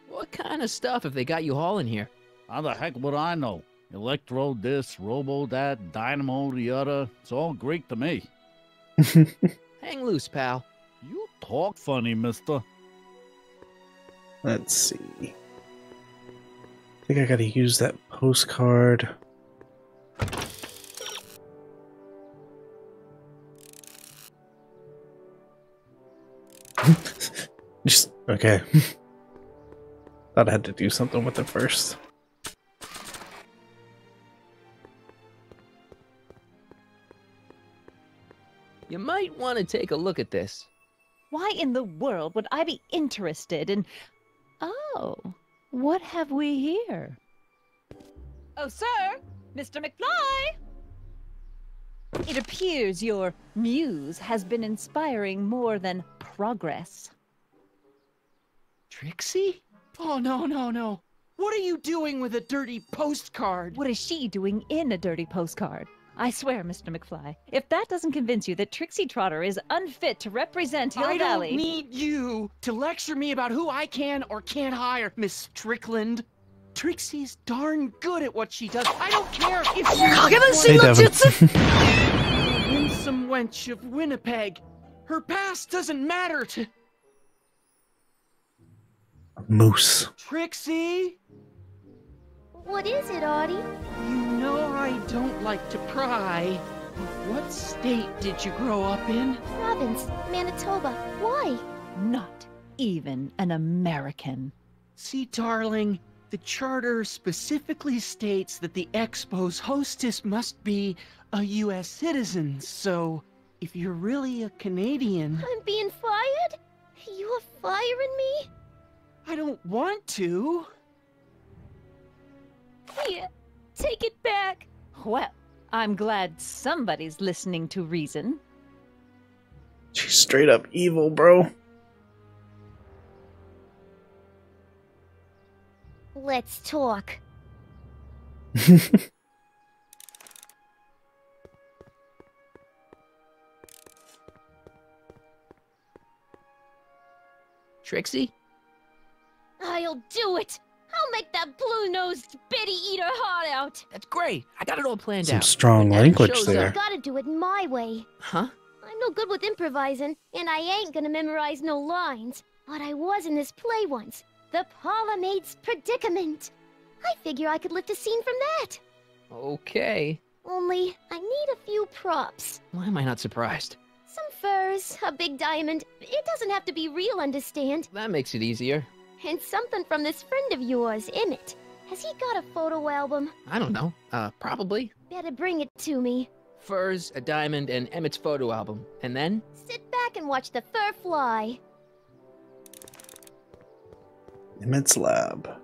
What kind of stuff have they got you hauling here? How the heck would I know? Electro this, robo that, dynamo the other. It's all Greek to me. Hang loose, pal. You talk funny, mister. Let's see. I think I gotta use that postcard. Just, okay. Thought I had to do something with it first. You might want to take a look at this. Why in the world would I be interested in... Oh, what have we here? Oh, sir! Mr. McFly! It appears your muse has been inspiring more than progress. Trixie? Oh, no, no, no. What are you doing with a dirty postcard? What is she doing in a dirty postcard? I swear, Mr. McFly, if that doesn't convince you that Trixie Trotter is unfit to represent Hill I Valley... don't need you to lecture me about who I can or can't hire, Miss Strickland. Trixie's darn good at what she does. I don't care if Hey, Devin. winsome wench of Winnipeg. Her past doesn't matter to... Moose. Trixie? What is it, Audie? You know I don't like to pry. But what state did you grow up in? Province, Manitoba. Why? Not even an American. See, darling, the charter specifically states that the Expo's hostess must be a U.S. citizen, so if you're really a Canadian... I'm being fired? You're firing me? I don't want to. Here, take it back. Well, I'm glad somebody's listening to reason. She's straight up evil, bro. Let's talk. Trixie? I'll do it! I'll make that blue-nosed bitty eat her heart out! That's great. I got it all planned Some out. strong When Evan language shows there. I gotta do it my way. Huh? I I'm no good with improvising, and I ain't gonna memorize no lines. But I was in this play once, The Parlourmaid's Predicament. I figure I could lift a scene from that. Okay. Only, I need a few props. Why am I not surprised? Some furs, a big diamond. It doesn't have to be real, understand? That makes it easier. And something from this friend of yours, Emmett. Has he got a photo album? I don't know. Probably. Better bring it to me. Furs, a diamond, and Emmett's photo album. And then? Sit back and watch the fur fly. Emmett's lab.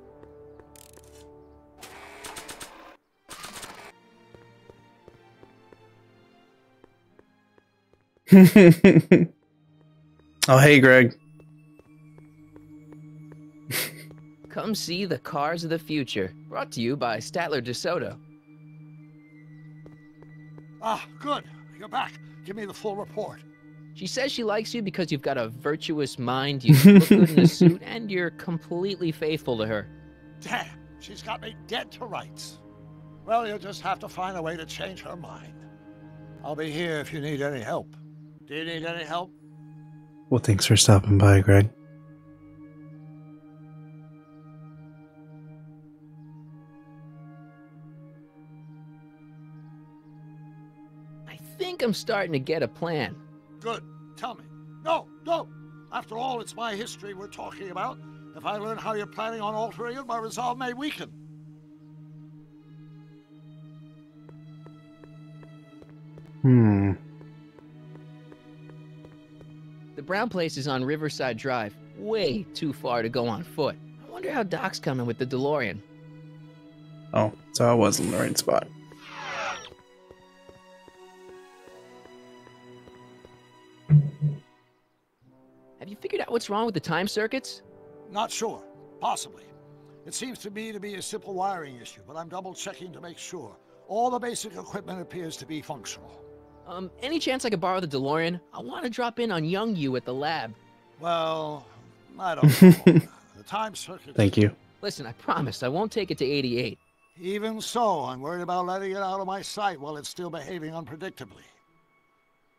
Oh, hey, Greg. Come see the cars of the future. Brought to you by Statler DeSoto. Ah, good. You're back. Give me the full report. She says she likes you because you've got a virtuous mind, you look good in a suit, and you're completely faithful to her. Damn, she's got me dead to rights. Well, you'll just have to find a way to change her mind. I'll be here if you need any help. Do you need any help? Well, thanks for stopping by, Greg. I think I'm starting to get a plan. Good. Tell me. No, no. After all, it's my history we're talking about. If I learn how you're planning on altering it, my resolve may weaken. The brown place is on Riverside Drive. Way too far to go on foot. I wonder how Doc's coming with the DeLorean. Oh, so I was in the right spot. Have you figured out what's wrong with the time circuits? Not sure. Possibly. It seems to me to be a simple wiring issue, but I'm double-checking to make sure. All the basic equipment appears to be functional. Any chance I could borrow the DeLorean? I want to drop in on young you at the lab. Well, I don't know. The time circuit... Thank you. Listen, I promise I won't take it to 88. Even so, I'm worried about letting it out of my sight while it's still behaving unpredictably.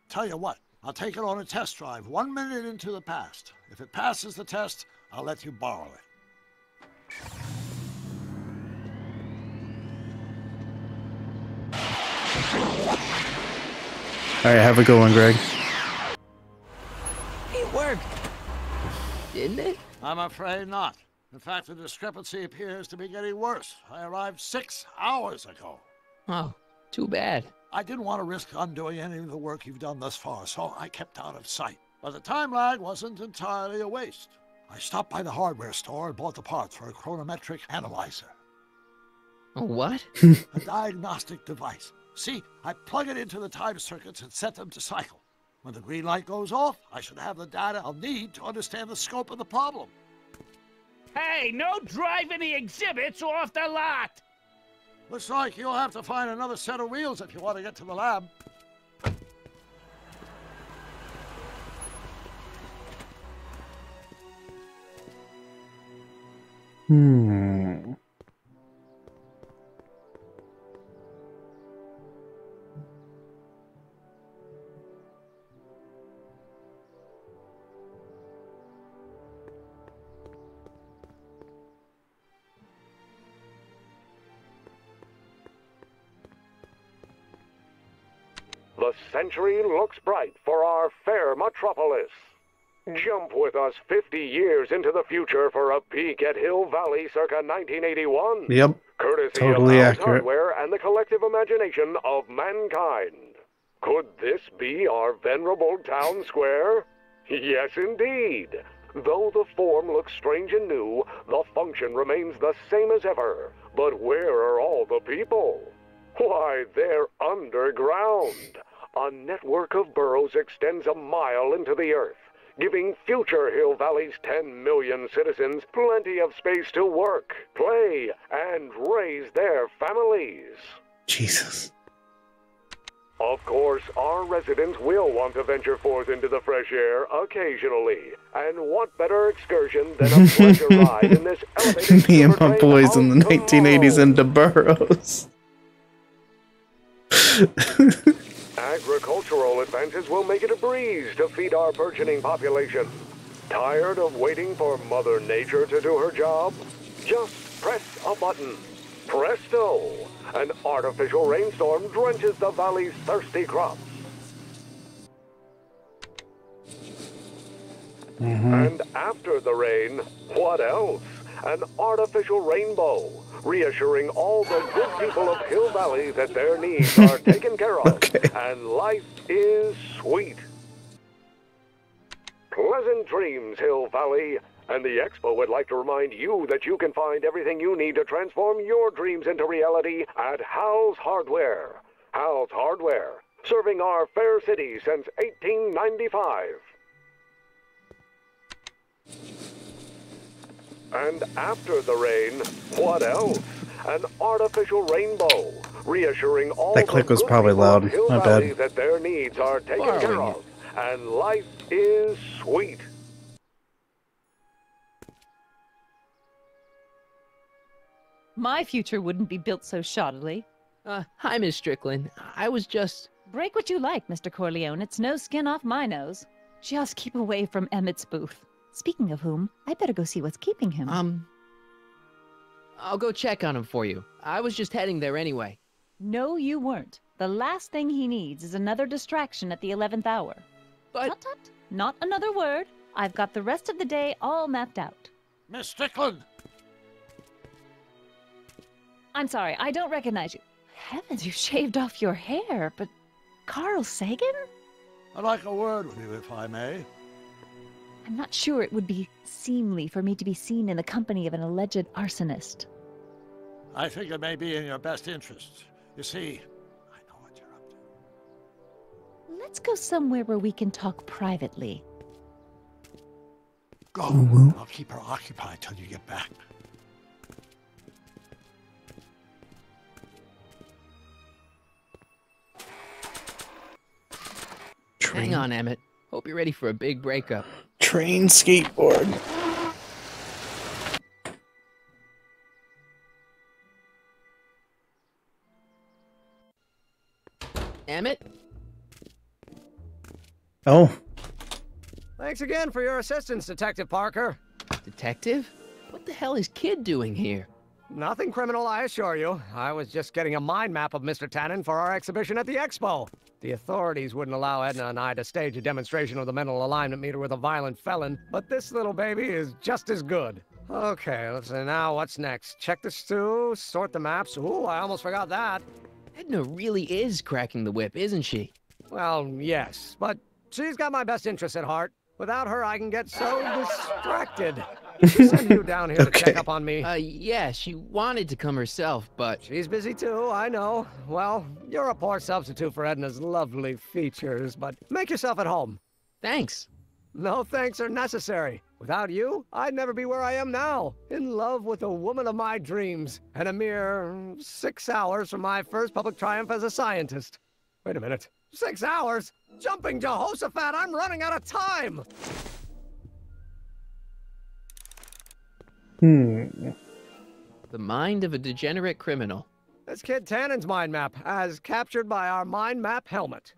Tell you what, I'll take it on a test drive 1 minute into the past. If it passes the test, I'll let you borrow it. Alright, have a good one, Greg. It worked. Didn't it? I'm afraid not. In fact, the discrepancy appears to be getting worse. I arrived 6 hours ago. Oh, too bad. I didn't want to risk undoing any of the work you've done thus far, so I kept out of sight. But the time lag wasn't entirely a waste. I stopped by the hardware store and bought the parts for a chronometric analyzer. A what? A diagnostic device. See, I plug it into the time circuits and set them to cycle. When the green light goes off, I should have the data I'll need to understand the scope of the problem. Hey, no driving the exhibits off the lot! Looks like you'll have to find another set of wheels if you want to get to the lab. The century looks bright for our fair metropolis. Jump with us 50 years into the future for a peek at Hill Valley circa 1981. Yep. Courtesy Totally of accurate. hardware and the collective imagination of mankind. Could this be our venerable town square? Yes, indeed. Though the form looks strange and new, the function remains the same as ever. But where are all the people? Why, they're underground. A network of burrows extends a mile into the earth, giving future Hill Valley's 10 million citizens plenty of space to work, play, and raise their families. Jesus. Of course, our residents will want to venture forth into the fresh air occasionally. And what better excursion than a pleasure ride in this elevated Me and my supertrain boys in the of 1980s into burrows. Agricultural advances will make it a breeze to feed our burgeoning population. Tired of waiting for Mother Nature to do her job? Just press a button. Presto! An artificial rainstorm drenches the valley's thirsty crops. And after the rain, what else? An artificial rainbow, reassuring all the good people of Hill Valley that their needs are taken care of, and life is sweet. Pleasant dreams, Hill Valley. And the Expo would like to remind you that you can find everything you need to transform your dreams into reality at Hal's Hardware. Hal's Hardware, serving our fair city since 1895. And after the rain, what else? An artificial rainbow, reassuring all That click the was good probably people loud. of Hill My Valley bad. that their needs are taken care of, and life is sweet. My future wouldn't be built so shoddily. Hi, Miss Strickland. I was just... Break what you like, Mr. Corleone. It's no skin off my nose. Just keep away from Emmett's booth. Speaking of whom, I better go see what's keeping him. I'll go check on him for you. I was just heading there anyway. No, you weren't. The last thing he needs is another distraction at the 11th hour. But... Tut, tut. Not another word. I've got the rest of the day all mapped out. Miss Strickland! I'm sorry, I don't recognize you. Heavens, you shaved off your hair, but... Carl Sagan? I'd like a word with you, if I may. I'm not sure it would be seemly for me to be seen in the company of an alleged arsonist. I think it may be in your best interest. You see, I know what you're up to. Let's go somewhere where we can talk privately. Go. I'll keep her occupied till you get back. Hang on, Emmett. Hope you're ready for a big breakup. Train skateboard. Emmett? Oh. Thanks again for your assistance, Detective Parker. Detective? What the hell is Kid doing here? Nothing criminal, I assure you. I was just getting a mind map of Mr. Tannen for our exhibition at the Expo. The authorities wouldn't allow Edna and I to stage a demonstration of the mental alignment meter with a violent felon, but this little baby is just as good. Okay, let's see now, what's next? Check the stew, sort the maps. Ooh, I almost forgot that. Edna really is cracking the whip, isn't she? Well, yes, but she's got my best interests at heart. Without her, I can get so distracted. She sent you down here to check up on me. Yeah, she wanted to come herself, but... She's busy too, I know. Well, you're a poor substitute for Edna's lovely features, but make yourself at home. Thanks. No thanks are necessary. Without you, I'd never be where I am now, in love with the woman of my dreams, and a mere 6 hours from my first public triumph as a scientist. Wait a minute. 6 hours? Jumping Jehoshaphat, I'm running out of time! The mind of a degenerate criminal. That's Kid Tannen's mind map, as captured by our mind map helmet.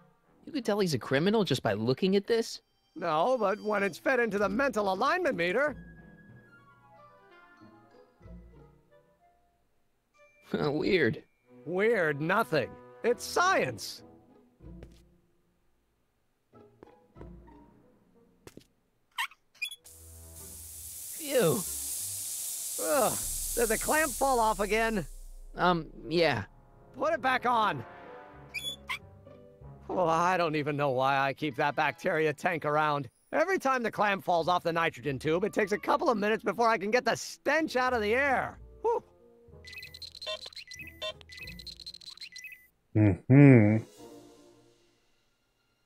You could tell he's a criminal just by looking at this? No, but when it's fed into the mental alignment meter... Weird. Weird nothing. It's science. Phew. Ugh. Did the clamp fall off again? Yeah. Put it back on. Oh, I don't even know why I keep that bacteria tank around. Every time the clamp falls off the nitrogen tube, it takes a couple of minutes before I can get the stench out of the air. Whew.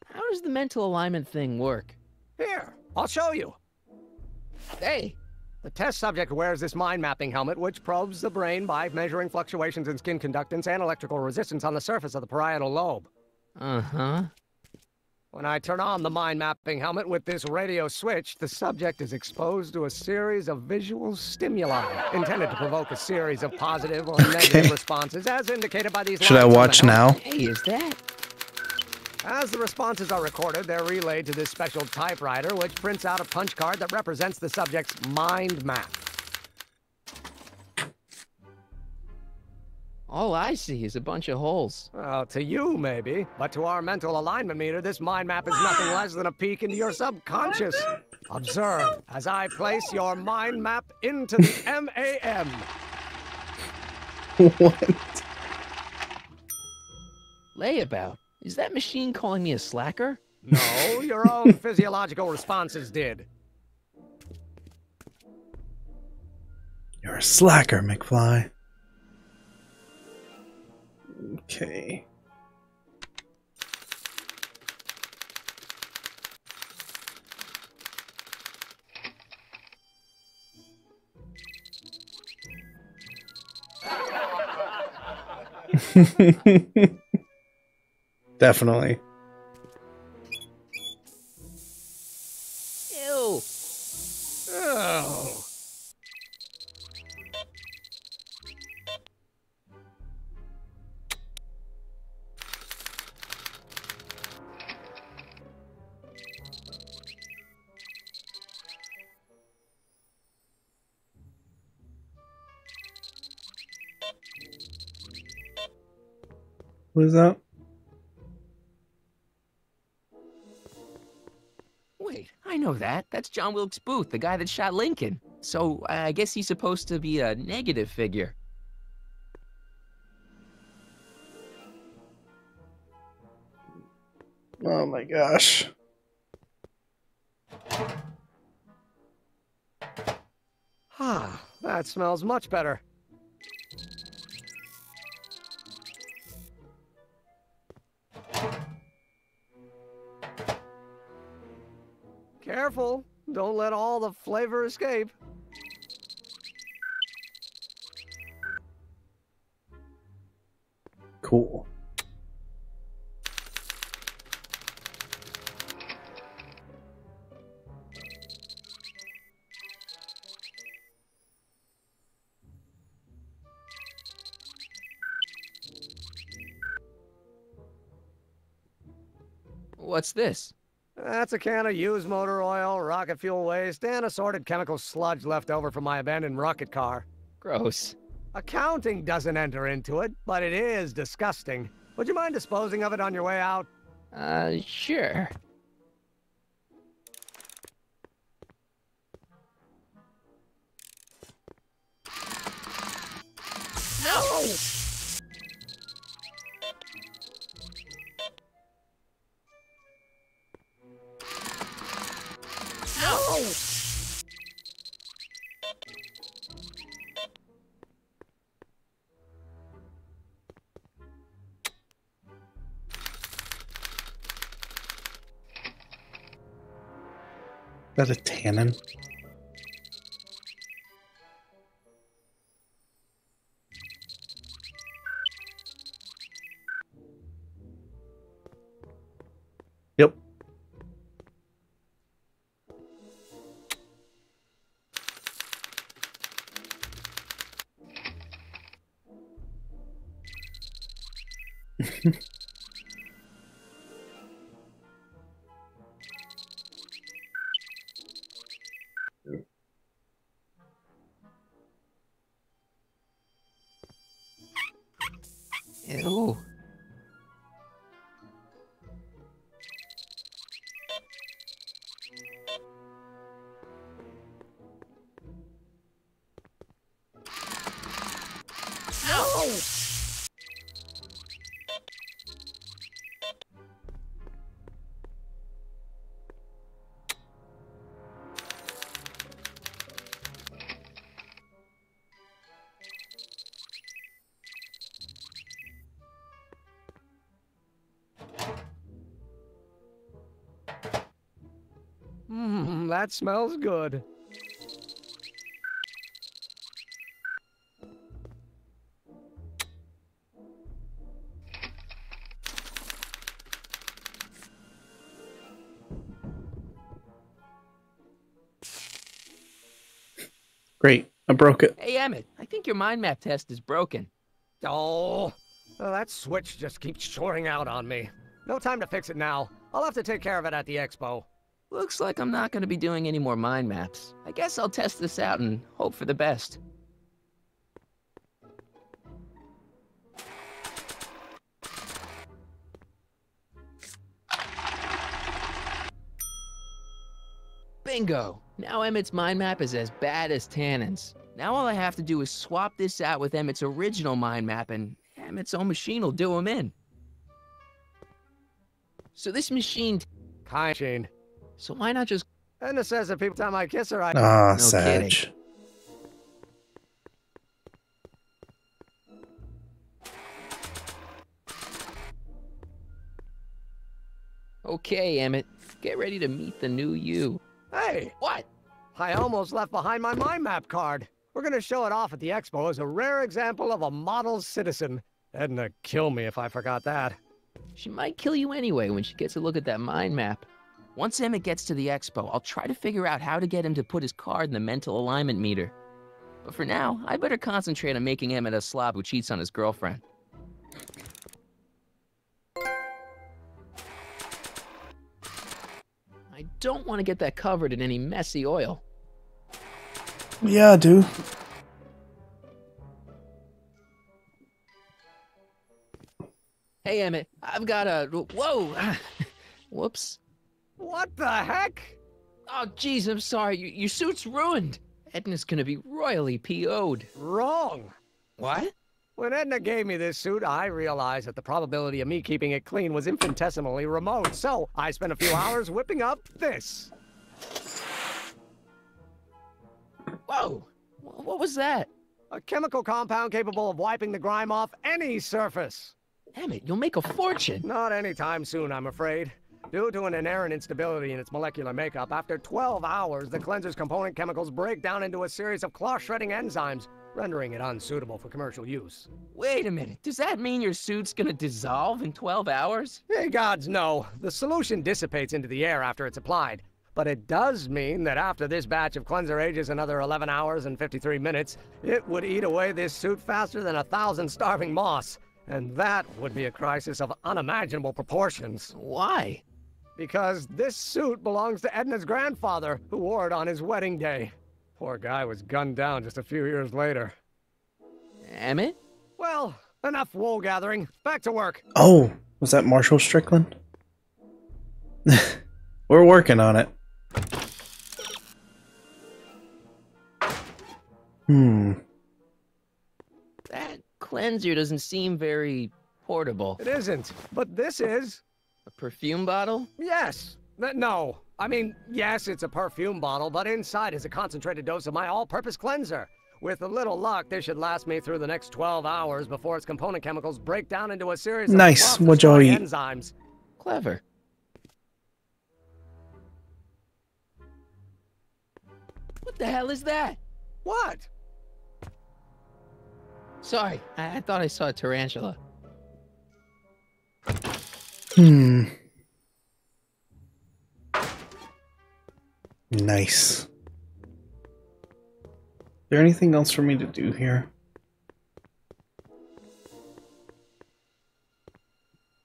How does the mental alignment thing work? Here, I'll show you. Hey! The test subject wears this mind mapping helmet, which probes the brain by measuring fluctuations in skin conductance and electrical resistance on the surface of the parietal lobe. Uh-huh. When I turn on the mind mapping helmet with this radio switch, the subject is exposed to a series of visual stimuli intended to provoke a series of positive or negative responses, as indicated by these Should I lines on the watch helmet. now? Hey, is that? As the responses are recorded, they're relayed to this special typewriter, which prints out a punch card that represents the subject's mind map. All I see is a bunch of holes. Well, to you, maybe. But to our mental alignment meter, this mind map is nothing less than a peek into your subconscious. Observe as I place your mind map into the MAM. What? Layabout. Is that machine calling me a slacker? No, your own physiological responses did. You're a slacker, McFly. Okay. Definitely. Ew. Oh. What is that? Wait, I know that. That's John Wilkes Booth, the guy that shot Lincoln. So I guess he's supposed to be a negative figure. Oh my gosh. Ah, that smells much better. Careful, don't let all the flavor escape. Cool. What's this? That's a can of used motor oil, rocket fuel waste, and assorted chemical sludge left over from my abandoned rocket car. Gross. Accounting doesn't enter into it, but it is disgusting. Would you mind disposing of it on your way out? Sure. No! No! Is that a tannin? Yep. Ew. No! That smells good. Great. I broke it. Hey, Emmett, I think your mind map test is broken. Oh, that switch just keeps shorting out on me. No time to fix it now. I'll have to take care of it at the expo. Looks like I'm not going to be doing any more mind maps. I guess I'll test this out and hope for the best. Bingo! Now Emmett's mind map is as bad as Tannen's. Now all I have to do is swap this out with Emmett's original mind map and Emmett's own machine will do him in. So this machine... Machine. So why not just... Edna says that people time I kiss her, I... Ah, No Sag. kidding. Okay, Emmett. Get ready to meet the new you. Hey! What? I almost left behind my mind map card. We're gonna show it off at the expo as a rare example of a model citizen. Edna kill me if I forgot that. She might kill you anyway when she gets a look at that mind map. Once Emmett gets to the expo, I'll try to figure out how to get him to put his card in the mental alignment meter. But for now, I better concentrate on making Emmett a slob who cheats on his girlfriend. I don't want to get that covered in any messy oil. Yeah, I do. Hey, Emmett, I've got a... Whoa! Whoops. What the heck? Oh, jeez, I'm sorry. Your suit's ruined. Edna's gonna be royally PO'd. Wrong. What? When Edna gave me this suit, I realized that the probability of me keeping it clean was infinitesimally remote, so I spent a few hours whipping up this. Whoa! What was that? A chemical compound capable of wiping the grime off any surface. Emmett, you'll make a fortune. Not anytime soon, I'm afraid. Due to an inherent instability in its molecular makeup, after 12 hours, the cleanser's component chemicals break down into a series of cloth-shredding enzymes, rendering it unsuitable for commercial use. Wait a minute, does that mean your suit's gonna dissolve in 12 hours? Hey, gods, no. The solution dissipates into the air after it's applied. But it does mean that after this batch of cleanser ages another 11 hours and 53 minutes, it would eat away this suit faster than 1,000 starving moths. And that would be a crisis of unimaginable proportions. Why? Because this suit belongs to Edna's grandfather, who wore it on his wedding day. Poor guy was gunned down just a few years later. Emmett? Well, enough wool gathering. Back to work. Oh, was that Marshall Strickland? We're working on it. That cleanser doesn't seem very portable. It isn't, but this is. A perfume bottle? Yes. No. I mean, yes, it's a perfume bottle, but inside is a concentrated dose of my all-purpose cleanser. With a little luck, this should last me through the next 12 hours before its component chemicals break down into a series of What'd y'all eat? enzymes. Clever. What the hell is that? What? Sorry, I thought I saw a tarantula. Nice. Is there anything else for me to do here?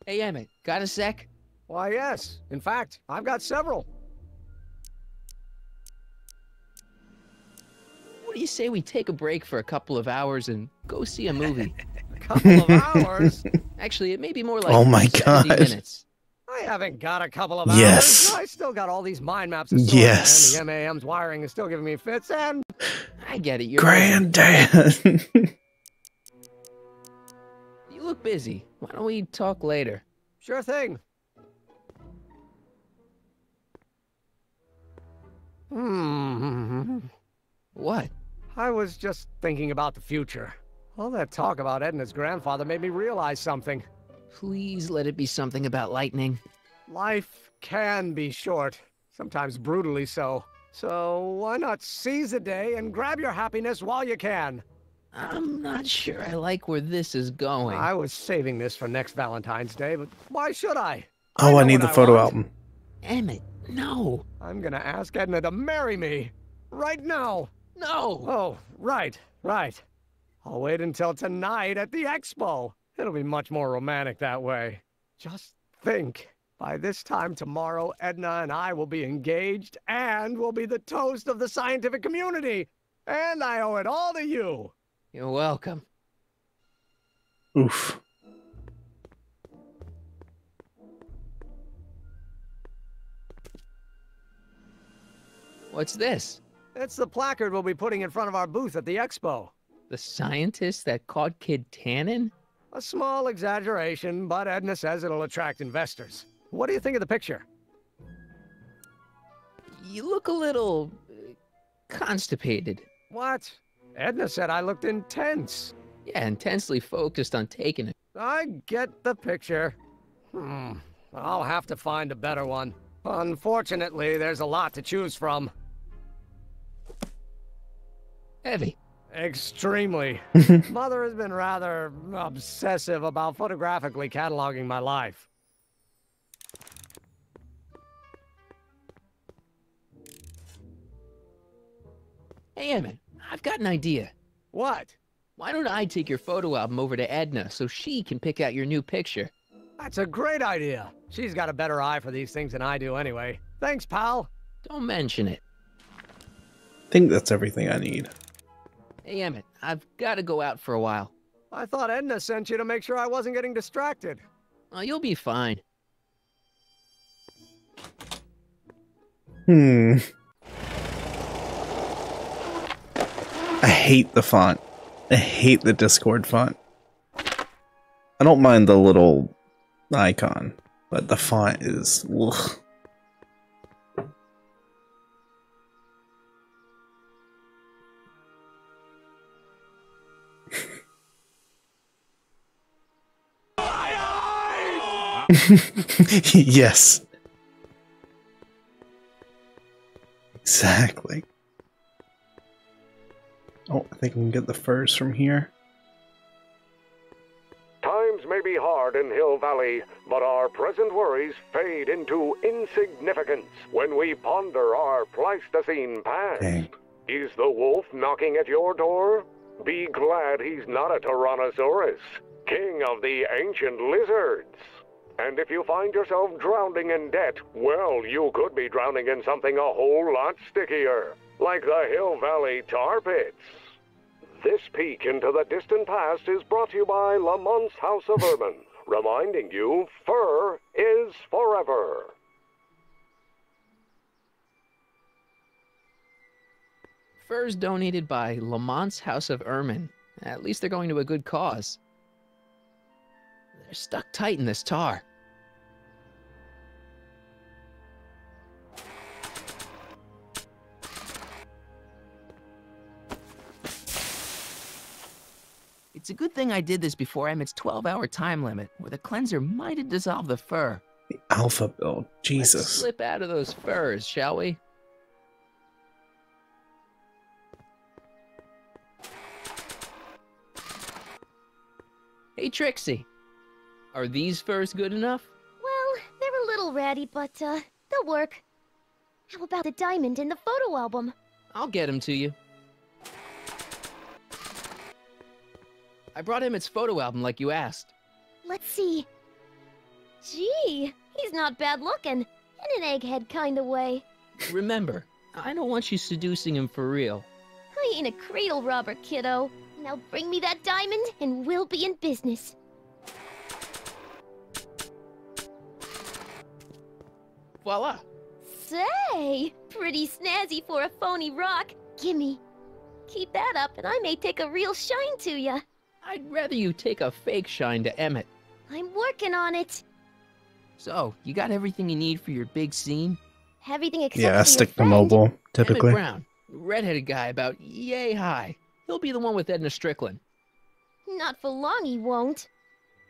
Hey, Emmett, got a sec? Why, yes. In fact, I've got several. What do you say we take a break for a couple of hours and go see a movie? A couple of hours? Actually, it may be more like Oh my 70 God. minutes. I haven't got a couple of hours. Yes. I still got all these mind maps to sort, Yes. and the MAM's wiring is still giving me fits, and... I get it, you're Granddad! You look busy. Why don't we talk later? Sure thing. What? I was just thinking about the future. All that talk about Edna's grandfather made me realize something. Please let it be something about lightning. Life can be short, sometimes brutally so. So why not seize the day and grab your happiness while you can? I'm not sure I like where this is going. I was saving this for next Valentine's Day, but why should I? Oh, I know need what the photo want. album. Emmett, no. I'm gonna ask Edna to marry me. Right now. No. Oh, right. I'll wait until tonight at the expo. It'll be much more romantic that way. Just think by this time tomorrow, Edna and I will be engaged and will be the toast of the scientific community. And I owe it all to you. You're welcome. Oof. What's this? It's the placard we'll be putting in front of our booth at the expo. The scientist that caught Kid Tannen? A small exaggeration, but Edna says it'll attract investors. What do you think of the picture? You look a little constipated. What? Edna said I looked intense. Yeah, intensely focused on taking it. I get the picture. I'll have to find a better one. Unfortunately, there's a lot to choose from. Heavy. Extremely. Mother has been rather obsessive about photographically cataloging my life. Hey, Emmett, I've got an idea. What? Why don't I take your photo album over to Edna so she can pick out your new picture? That's a great idea. She's got a better eye for these things than I do anyway. Thanks, pal. Don't mention it. I think that's everything I need. Hey, Emmett, I've got to go out for a while. I thought Edna sent you to make sure I wasn't getting distracted. Oh, you'll be fine. I hate the font. I hate the Discord font. I don't mind the little icon, but the font is... Ugh. Yes. Exactly. Oh, I think we can get the furs from here. Times may be hard in Hill Valley, but our present worries fade into insignificance when we ponder our Pleistocene past. Dang. Is the wolf knocking at your door? Be glad he's not a Tyrannosaurus, king of the ancient lizards. And if you find yourself drowning in debt, well, you could be drowning in something a whole lot stickier, like the Hill Valley tar pits. This peek into the distant past is brought to you by Lamont's House of Urban, reminding you fur is forever. Furs donated by Lamont's House of Ermine. At least they're going to a good cause. They're stuck tight in this tar. It's a good thing I did this before Emmett's 12-hour time limit, where the cleanser might have dissolved the fur. The alpha build. Jesus. Let's slip out of those furs, shall we? Hey, Trixie. Are these furs good enough? Well, they're a little ratty, but, they'll work. How about the diamond in the photo album? I'll get him to you. I brought Emmett's photo album like you asked. Let's see. Gee, he's not bad looking. In an egghead kind of way. Remember, I don't want you seducing him for real. I ain't a cradle robber, kiddo. Now bring me that diamond, and we'll be in business. Voila! Say, pretty snazzy for a phony rock. Gimme. Keep that up, and I may take a real shine to ya. I'd rather you take a fake shine to Emmett. I'm working on it. So, you got everything you need for your big scene? Everything except Yeah, for stick your to friend. mobile, typically. Emmett Brown, redheaded guy about yay high. He'll be the one with Edna Strickland. Not for long, he won't.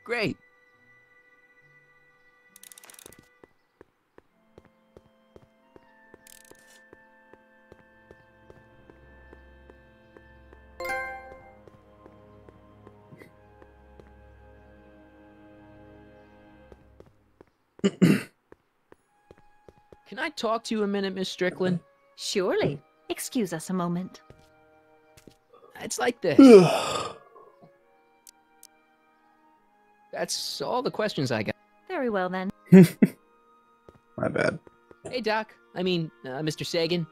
Great. Can I talk to you a minute, Miss Strickland? Surely. Excuse us a moment. It's like this. That's all the questions I got. Very well then. My bad. Hey, Doc. I mean, Mr. Sagan.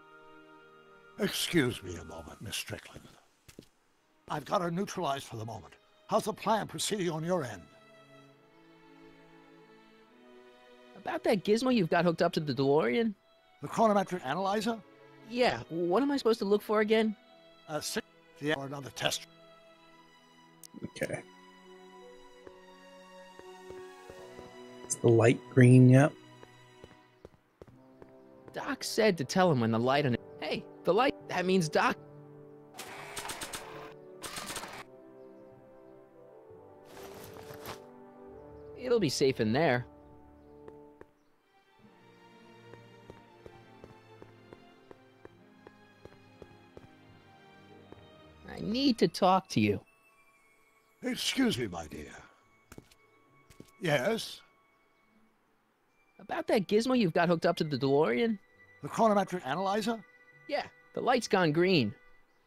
Excuse me a moment, Miss Strickland. I've got her neutralized for the moment. How's the plan proceeding on your end? About that gizmo you've got hooked up to the DeLorean? The chronometric analyzer? Yeah, what am I supposed to look for again? Or another test. Okay. Is the light green yet? Doc said to tell him when the light on it. Hey, the light, that means Doc. It'll be safe in there. I need to talk to you. Excuse me, my dear. Yes? About that gizmo you've got hooked up to the DeLorean? The chronometric analyzer? Yeah, the light's gone green.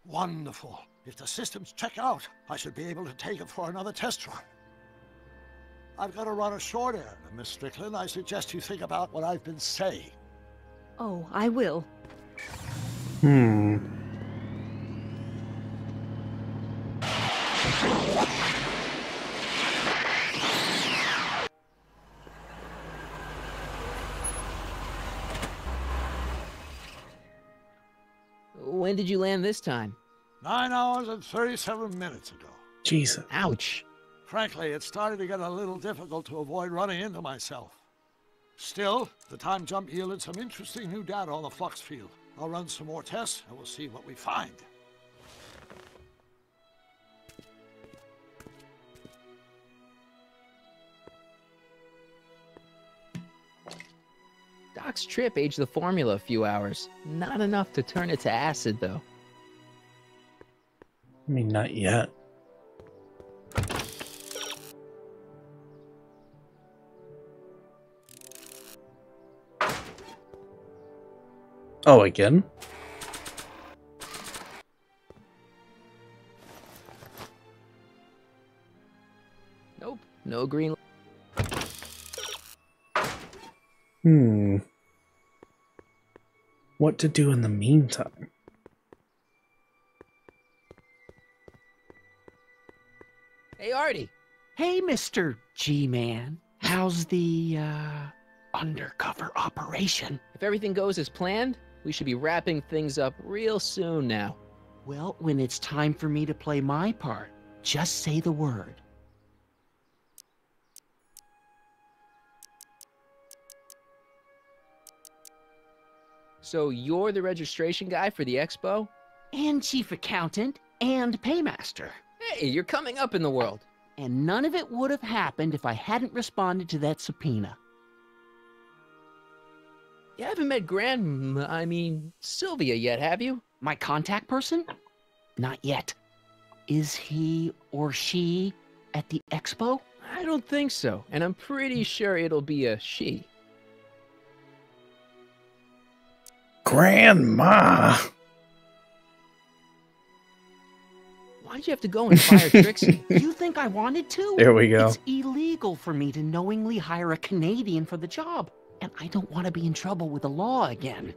Wonderful. If the systems check out, I should be able to take it for another test run. I've got to run a short errand, Miss Strickland. I suggest you think about what I've been saying. Oh, I will. When did you land this time? 9 hours and 37 minutes ago. Jesus. Ouch. Frankly, it started to get a little difficult to avoid running into myself. Still, the time jump yielded some interesting new data on the flux field. I'll run some more tests and we'll see what we find. Doc's trip aged the formula a few hours. Not enough to turn it to acid, though. I mean, not yet. Oh, again? Nope, no green. What to do in the meantime? Hey, Artie. Hey, Mr. G-Man. How's the, undercover operation? If everything goes as planned, we should be wrapping things up real soon now. Well, when it's time for me to play my part, just say the word. So you're the registration guy for the expo? And chief accountant and paymaster. Hey, you're coming up in the world. And none of it would have happened if I hadn't responded to that subpoena. You haven't met Sylvia yet, have you? My contact person? Not yet. Is he or she at the expo? I don't think so, and I'm pretty sure it'll be a she. Grandma! Why'd you have to go and fire Trixie? You think I wanted to? There we go. It's illegal for me to knowingly hire a Canadian for the job, and I don't want to be in trouble with the law again.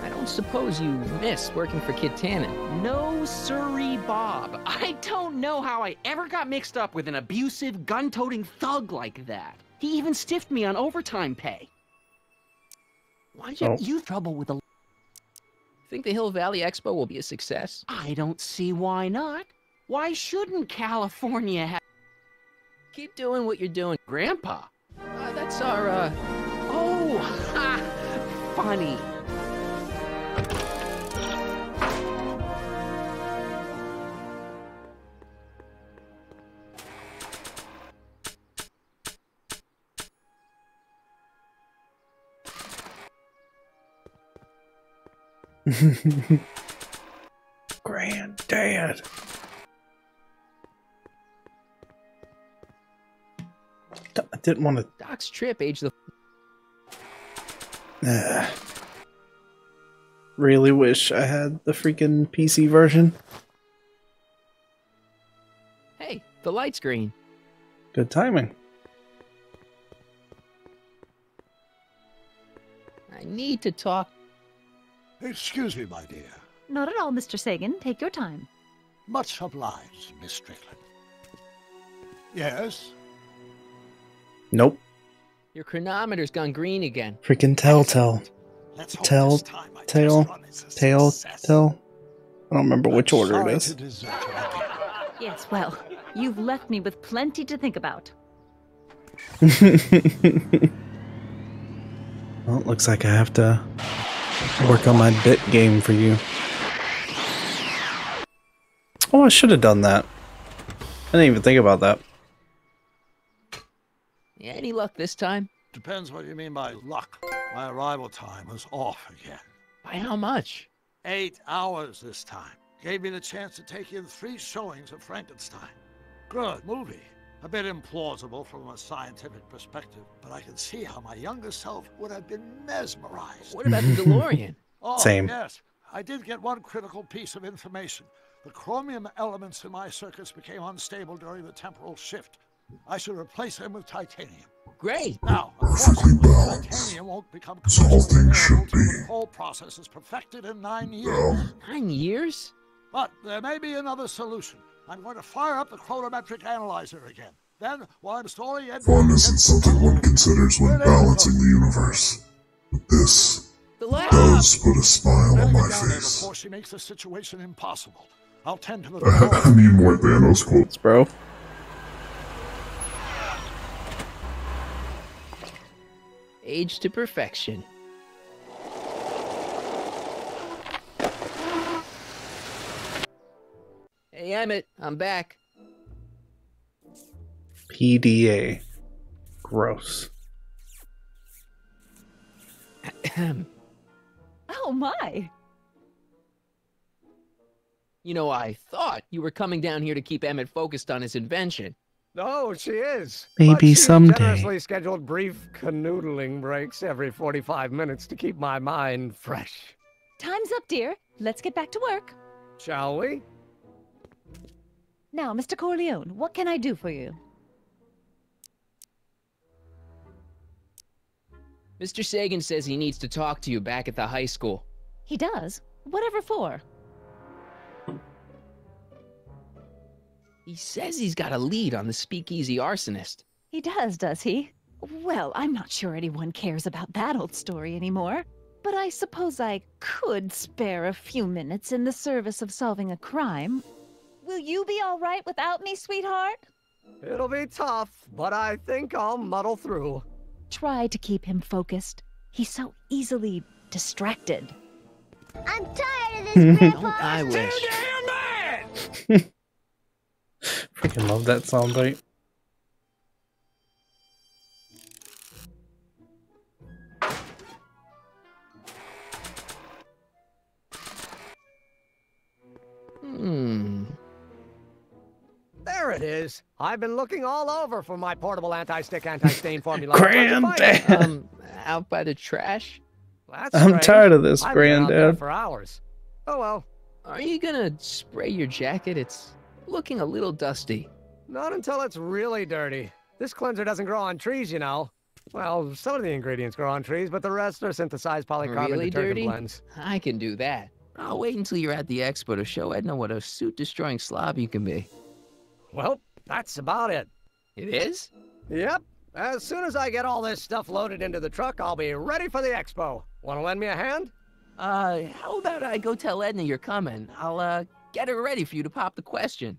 I don't suppose you miss working for Kid Tannen. No siree, Bob. I don't know how I ever got mixed up with an abusive, gun-toting thug like that. He even stiffed me on overtime pay. Why'd you trouble with the... Think the Hill Valley Expo will be a success? I don't see why not. Why shouldn't California have... Keep doing what you're doing, Grandpa. That's our, Oh, ha! Funny. Granddad. I didn't want to. Doc's trip aged the. Really wish I had the freaking PC version. Hey, The light's green. Good timing. I need to talk. Excuse me, my dear. Not at all, Mr. Sagan. Take your time. Much obliged, Miss Strickland. Yes? Nope. Your chronometer's gone green again. Freaking telltale. Tell. I don't remember which order it is. Yes, well, you've left me with plenty to think about. Well, it looks like I have to work on my bit game for you. Oh, I should have done that. I didn't even think about that. Yeah, any luck this time? Depends what you mean by luck. My arrival time was off again. By how much? 8 hours this time. Gave me the chance to take in 3 showings of Frankenstein. Good movie. A bit implausible from a scientific perspective, but I can see how my younger self would have been mesmerized. What about the DeLorean? Oh, Same. Yes. I did get one critical piece of information. The chromium elements in my circuits became unstable during the temporal shift. I should replace them with titanium. Great. Now, unfortunately, titanium won't become commercially available until the whole process is perfected in 9 years. 9 years? But there may be another solution. I'm going to fire up the chronometric analyzer again. Then, while I'm storing it... Fun isn't something one considers when balancing the universe. But this does put a smile on my face. Before she makes the situation impossible. I'll tend to the... I mean what Thanos quotes, bro. Age to perfection. Hey, Emmett, I'm back. PDA. Gross. Oh my! You know, I thought you were coming down here to keep Emmett focused on his invention. No, she is. Maybe But she's someday. generously scheduled brief canoodling breaks every 45 minutes to keep my mind fresh. Time's up, dear. Let's get back to work. Shall we? Now, Mr. Corleone, what can I do for you? Mr. Sagan says he needs to talk to you back at the high school. He does? Whatever for? He says he's got a lead on the speakeasy arsonist. He does he? Well, I'm not sure anyone cares about that old story anymore. But I suppose I could spare a few minutes in the service of solving a crime. Will you be all right without me, sweetheart? It'll be tough, but I think I'll muddle through. Try to keep him focused. He's so easily distracted. I'm tired of this, Grandpa. Don't I wish. Freaking love that soundbite. There it is. I've been looking all over for my portable anti-stick, anti-stain formula. Granddad! Out by the trash? That's I'm strange. tired of this, I've been out there Granddad. for hours. Oh well. Are you gonna spray your jacket? It's looking a little dusty. Not until it's really dirty. This cleanser doesn't grow on trees, you know. Well, some of the ingredients grow on trees, but the rest are synthesized polycarbonate Really detergent dirty? blends. I can do that. I'll wait until you're at the expo to show Edna what a suit-destroying slob you can be. Well, that's about it. It is? Yep. As soon as I get all this stuff loaded into the truck, I'll be ready for the expo. Want to lend me a hand? How about I go tell Edna you're coming? I'll, get her ready for you to pop the question.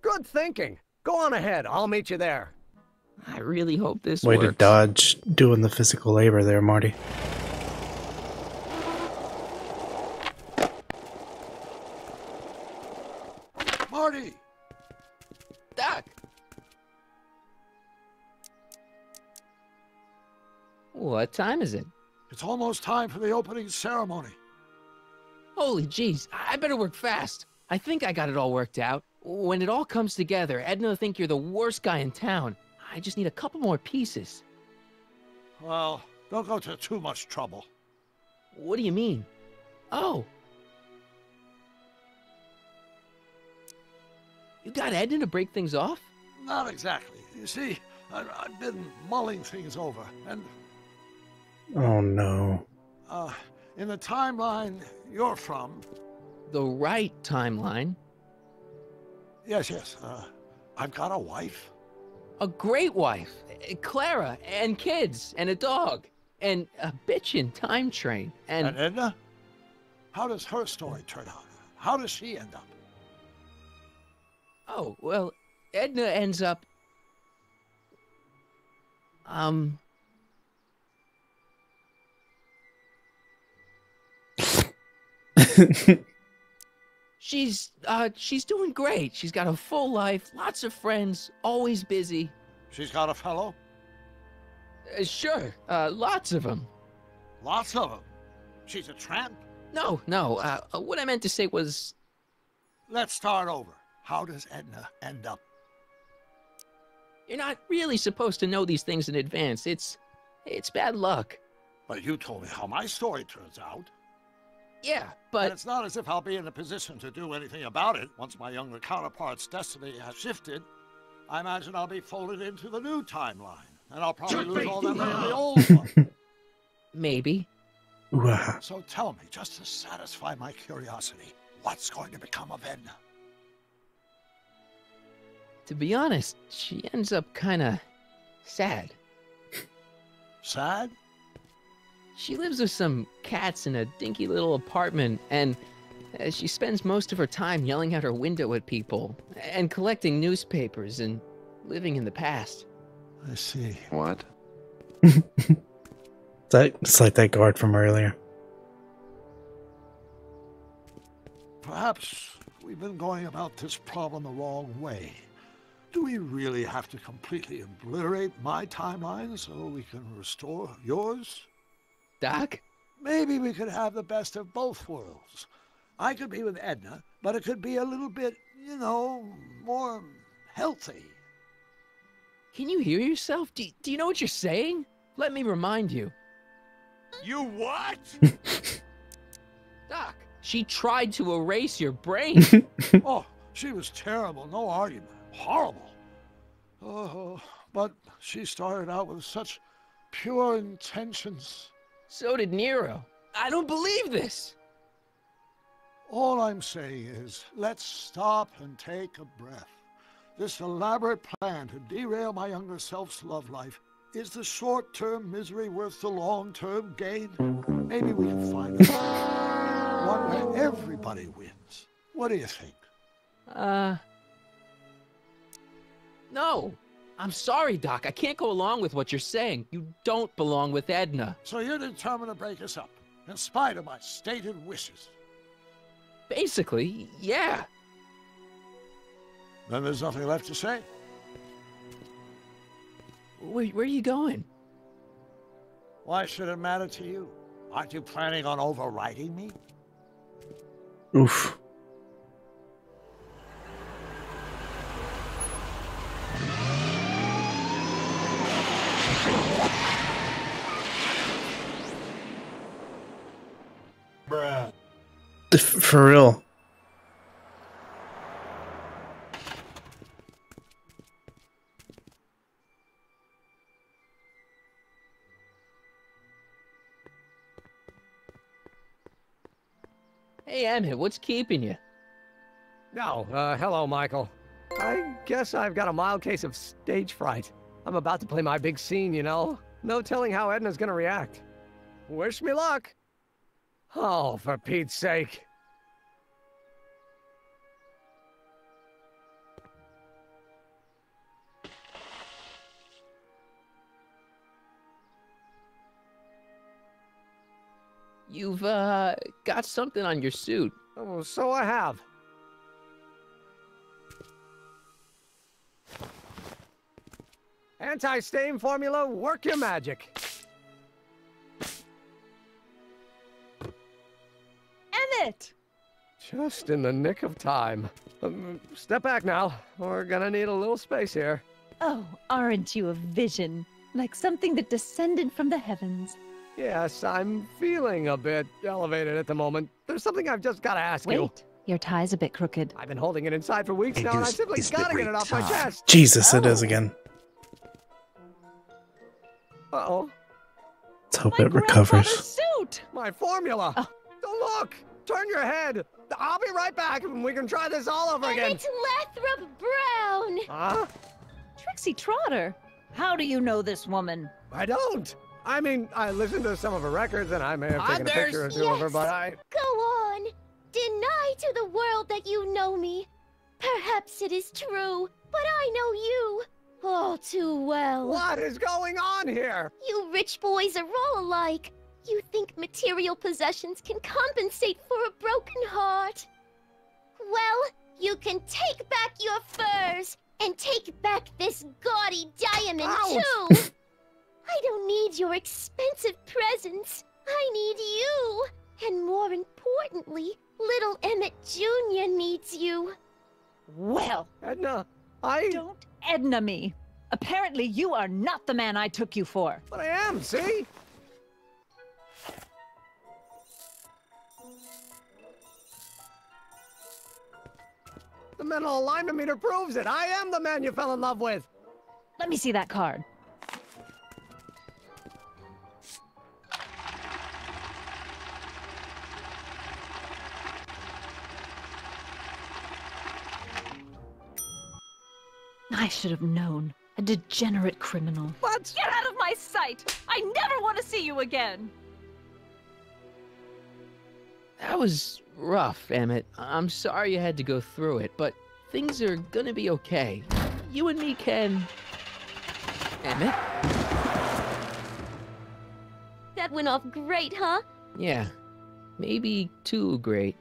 Good thinking. Go on ahead. I'll meet you there. I really hope this Way works. to dodge doing the physical labor there, Marty. Marty! Doc! What time is it? It's almost time for the opening ceremony. Holy jeez, I better work fast. I think I got it all worked out. When it all comes together, Edna will think you're the worst guy in town. I just need a couple more pieces. Well, don't go to too much trouble. What do you mean? Oh. You got Edna to break things off? Not exactly. You see, I've been mulling things over, and Oh no. in the timeline you're from... The right timeline? Yes. I've got a wife. A great wife. Clara, and kids, and a dog, and a bitchin' time train, And Edna? How does her story turn out? How does she end up? Oh, well, Edna ends up... She's doing great. She's got a full life, lots of friends, always busy. She's got a fellow? Sure, lots of them. Lots of them? She's a tramp? No, what I meant to say was... Let's start over. How does Edna end up? You're not really supposed to know these things in advance. It's bad luck. But you told me how my story turns out. Yeah, but... And it's not as if I'll be in a position to do anything about it once my younger counterpart's destiny has shifted. I imagine I'll be folded into the new timeline, and I'll probably lose all that money in the old one. Maybe. So tell me, just to satisfy my curiosity, what's going to become of Edna? To be honest, she ends up kinda sad. Sad? She lives with some cats in a dinky little apartment, and she spends most of her time yelling out her window at people, and collecting newspapers, and living in the past. I see. What? It's like that guard from earlier. Perhaps we've been going about this problem the wrong way. Do we really have to completely obliterate my timeline so we can restore yours? Doc? Maybe we could have the best of both worlds. I could be with Edna, but it could be a little bit, you know, more healthy. Can you hear yourself? Do you know what you're saying? Let me remind you. You what? Doc, she tried to erase your brain. Oh, she was terrible, no argument. Horrible. Oh, but she started out with such pure intentions. So did Nero. I don't believe this. All I'm saying is, let's stop and take a breath. This elaborate plan to derail my younger self's love life, is the short-term misery worth the long-term gain? Maybe we can find one where everybody wins. What do you think? No. I'm sorry, Doc. I can't go along with what you're saying. You don't belong with Edna. So you're determined to break us up, in spite of my stated wishes? Basically, yeah. Then there's nothing left to say. Where are you going? Why should it matter to you? Aren't you planning on overriding me? Oof. Bruh. For real. Hey, Emmett, what's keeping you? No, hello, Michael. I guess I've got a mild case of stage fright. I'm about to play my big scene, you know? No telling how Edna's gonna react. Wish me luck. Oh, for Pete's sake. You've, got something on your suit. Oh, so I have. Anti-stain formula, work your magic. Emmett! Just in the nick of time. Step back now. We're gonna need a little space here. Oh, aren't you a vision? Like something that descended from the heavens. Yes, I'm feeling a bit elevated at the moment. There's something I've just got to ask you. Wait, Your tie's a bit crooked. I've been holding it inside for weeks now, and I simply gotta get it off my chest. Jesus, it is again. Uh-oh. Let's hope it recovers. Suit! My formula! Oh. Don't look! Turn your head! I'll be right back and we can try this all over again. It's Lathrop Brown! Huh? Trixie Trotter, how do you know this woman? I don't! I mean, I listened to some of her records and I may have taken a picture or two of her, but I... Go on! Deny to the world that you know me. Perhaps it is true, but I know you all too well. What is going on here? You rich boys are all alike. You think material possessions can compensate for a broken heart. Well, you can take back your furs and take back this gaudy diamond too. I don't need your expensive presents. I need you. And more importantly, little Emmett Jr. needs you. Well, Edna, Don't Edna me. Apparently you are not the man I took you for. But I am, see? The mental alignment meter proves it. I am the man you fell in love with. Let me see that card. I should have known. A degenerate criminal. What? Get out of my sight! I never want to see you again! That was rough, Emmett. I'm sorry you had to go through it, but things are gonna be okay. You and me can... Emmett? That went off great, huh? Yeah. Maybe too great.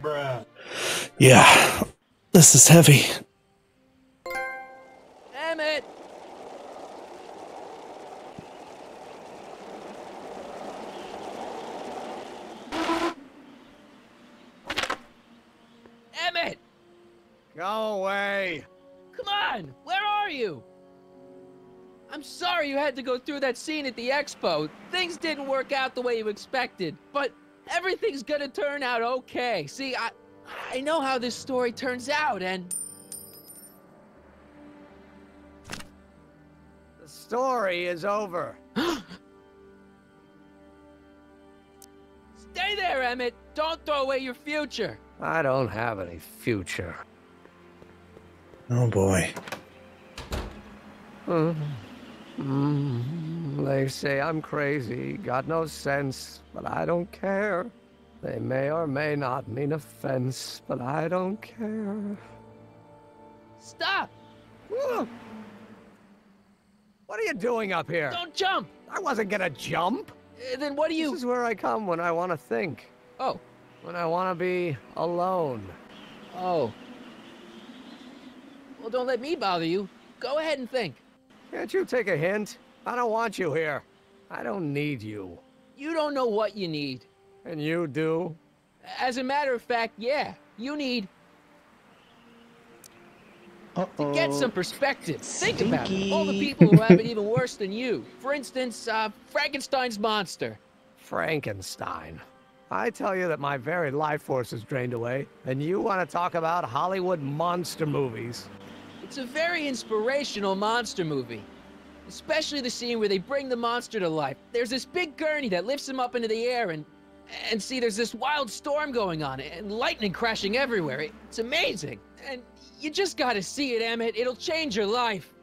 Bruh. Yeah, this is heavy. Emmett! Emmett! Go away. Come on! Where are you? I'm sorry you had to go through that scene at the expo. Things didn't work out the way you expected, but everything's gonna turn out okay. See, I know how this story turns out, and... The story is over. Stay there, Emmett! Don't throw away your future! I don't have any future. Oh boy. They say I'm crazy, got no sense, but I don't care. They may or may not mean offense, but I don't care. Stop! What are you doing up here? Don't jump! I wasn't gonna jump. Then what do you... This is where I come when I want to think. Oh. When I want to be alone. Oh. Well, don't let me bother you. Go ahead and think. Can't you take a hint? I don't want you here. I don't need you. You don't know what you need. And you do? As a matter of fact, yeah. You need... To get some perspective. Think about it. All the people who have it even worse than you. For instance, Frankenstein's monster. Frankenstein. I tell you that my very life force is drained away, and you want to talk about Hollywood monster movies. It's a very inspirational monster movie. Especially the scene where they bring the monster to life. There's this big gurney that lifts him up into the air, and see, there's this wild storm going on, and lightning crashing everywhere. It's amazing. And you just gotta see it, Emmett. It'll change your life.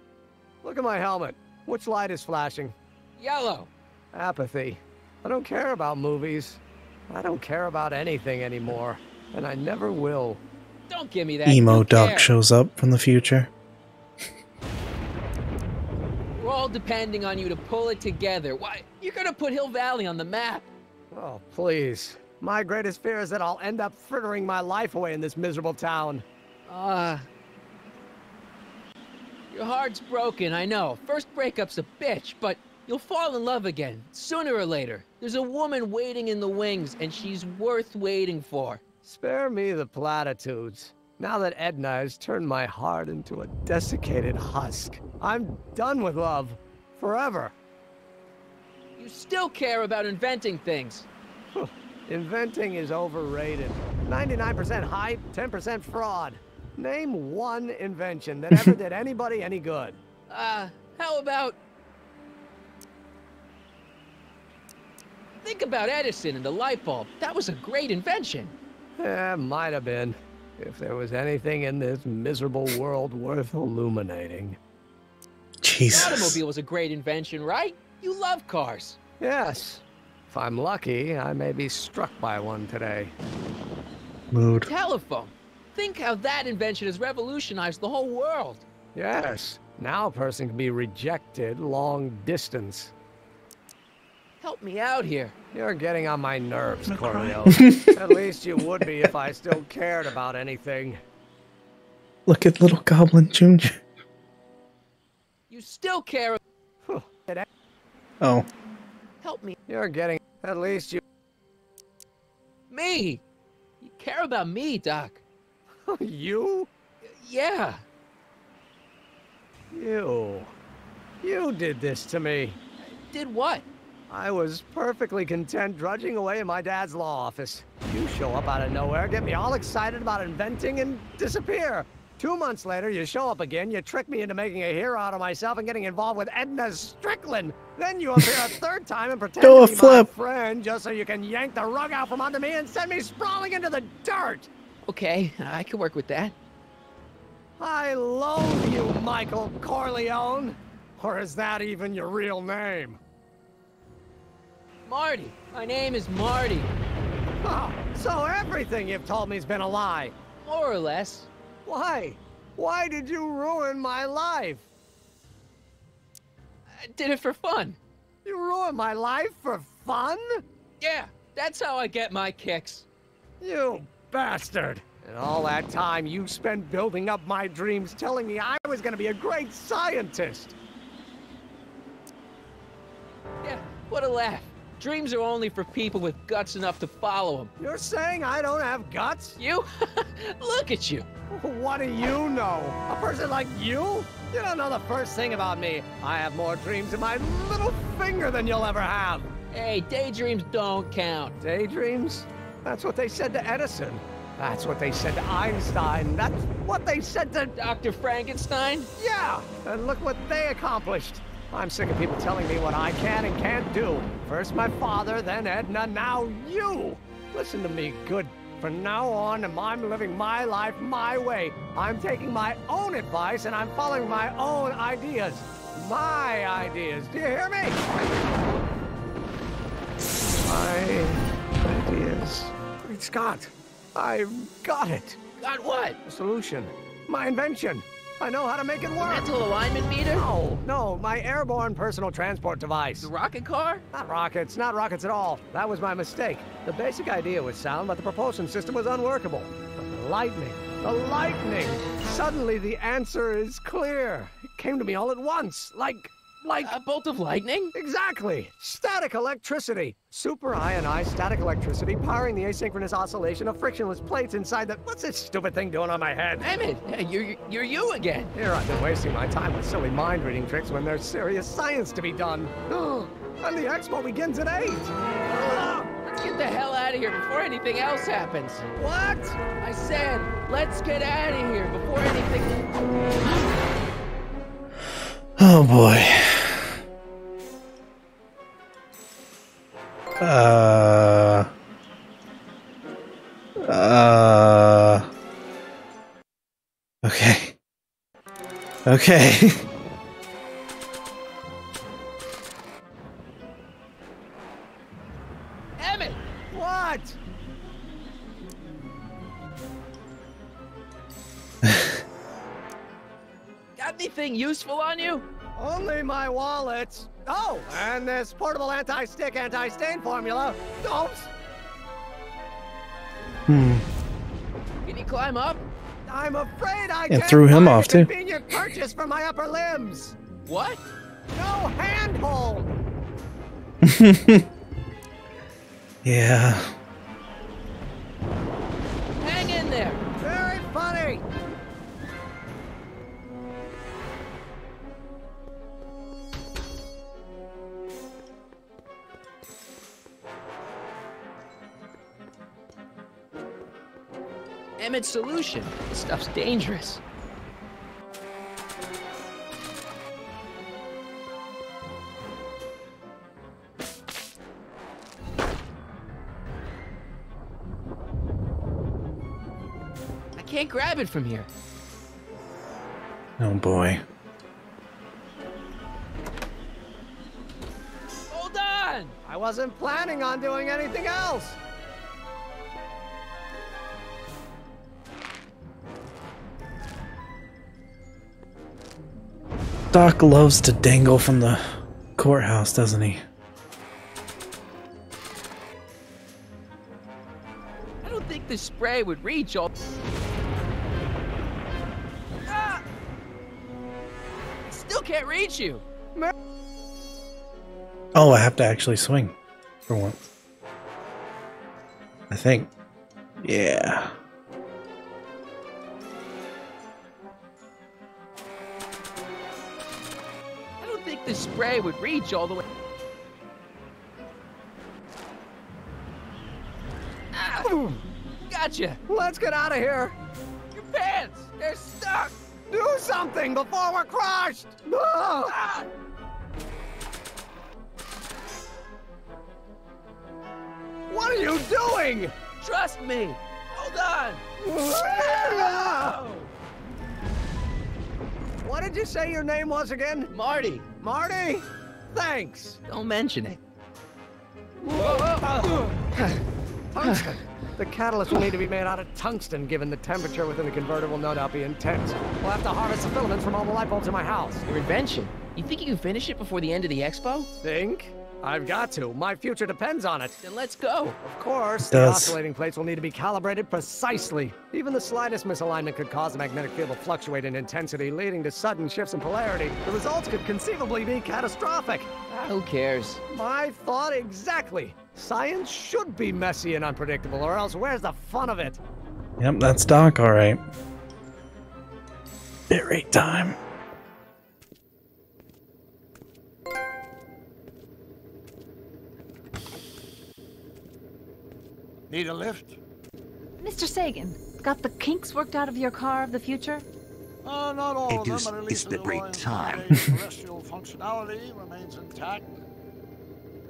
Look at my helmet. Which light is flashing? Yellow. Apathy. I don't care about movies. I don't care about anything anymore. And I never will. Don't give me that. Emo You Doc care. shows up from the future. We're all depending on you to pull it together. Why? You're gonna put Hill Valley on the map. Oh, please. My greatest fear is that I'll end up frittering my life away in this miserable town. Your heart's broken, I know. First breakup's a bitch, but you'll fall in love again, sooner or later. There's a woman waiting in the wings, and she's worth waiting for. Spare me the platitudes. Now that Edna has turned my heart into a desiccated husk, I'm done with love. Forever. You still care about inventing things. Inventing is overrated. 99% hype, 10% fraud. Name one invention that ever did anybody any good. How about... Think about Edison and the light bulb. That was a great invention. Yeah, might have been. If there was anything in this miserable world worth illuminating. Jesus. The automobile was a great invention, right? You love cars. Yes. If I'm lucky, I may be struck by one today. Mood. Telephone. Think how that invention has revolutionized the whole world. Yes. Now a person can be rejected long distance. Help me out here. You're getting on my nerves, Corleo. At least you would be if I still cared about anything. Look at little Goblin Jr. You still care. Oh. Help me. You're getting... At least you... Me! You care about me, Doc. You? Yeah. You did this to me. Did what? I was perfectly content drudging away in my dad's law office. You show up out of nowhere, get me all excited about inventing, and disappear. 2 months later, you show up again, you trick me into making a hero out of myself and getting involved with Edna Strickland. Then you appear a third time and pretend to be my friend just so you can yank the rug out from under me and send me sprawling into the dirt. Okay, I can work with that. I loathe you, Michael Corleone. Or is that even your real name? Marty. My name is Marty. Oh, so everything you've told me's been a lie. More or less. Why? Why did you ruin my life? I did it for fun. You ruined my life for fun? Yeah, that's how I get my kicks. You bastard. And all that time you spent building up my dreams, telling me I was gonna be a great scientist. Yeah, what a laugh. Dreams are only for people with guts enough to follow them. You're saying I don't have guts? You? Look at you. What do you know? A person like you? You don't know the first thing about me. I have more dreams in my little finger than you'll ever have. Hey, daydreams don't count. Daydreams? That's what they said to Edison. That's what they said to Einstein. That's what they said to... Dr. Frankenstein? Yeah, and look what they accomplished. I'm sick of people telling me what I can and can't do. First my father, then Edna, now you. Listen to me, good. From now on, I'm living my life my way. I'm taking my own advice and I'm following my own ideas. My ideas. Do you hear me? My ideas. Great Scott. I've got it. Got what? A solution. My invention. I know how to make it work. Mental alignment meter? No, my airborne personal transport device. The rocket car? Not rockets at all. That was my mistake. The basic idea was sound, but the propulsion system was unworkable. But the lightning. Suddenly the answer is clear. It came to me all at once, like... A bolt of lightning? Exactly. Static electricity. Super ionized static electricity powering the asynchronous oscillation of frictionless plates inside the... What's this stupid thing doing on my head? Emmett, you're you again. Here I've been wasting my time with silly mind-reading tricks when there's serious science to be done. And the expo begins at 8. Let's get the hell out of here before anything else happens. What? I said, let's get out of here before anything... Oh boy. Okay. Okay. Emmett! What? Got anything useful on you? Only my wallet. Oh, and this portable anti-stick, anti-stain formula. Oops. Hmm. Can you climb up? I'm afraid I And can't threw him find off, a too. Convenient purchase for my upper limbs. What? No handhold. Yeah. Hang in there. Very funny. Emmett's solution. This stuff's dangerous. I can't grab it from here. Oh boy. Hold on! I wasn't planning on doing anything else. Doc loves to dangle from the courthouse, doesn't he? I don't think this spray would reach all... Ah! I still can't reach you. Oh, I have to actually swing for once. I think. Yeah. I don't think this spray would reach all the way. Ah! Gotcha. Let's get out of here. Your pants, they're stuck. Do something before we're crushed. Ah! What are you doing? Trust me. Hold on. What did you say your name was again? Marty. Marty? Thanks. Don't mention it. Tungsten. The catalyst will need to be made out of tungsten, given the temperature within the converter will no doubt be intense. We'll have to harvest the filaments from all the light bulbs in my house. Your invention? You think you can finish it before the end of the expo? Think? I've got to. My future depends on it. Then let's go. Of course, the oscillating plates will need to be calibrated precisely. Even the slightest misalignment could cause the magnetic field to fluctuate in intensity, leading to sudden shifts in polarity. The results could conceivably be catastrophic. Who cares? My thought exactly. Science should be messy and unpredictable, or else where's the fun of it? Yep, that's Doc, alright. Bitrate time. Need a lift? Mr. Sagan, got the kinks worked out of your car of the future? Not all of them, but at least the great time. Terrestrial functionality remains intact.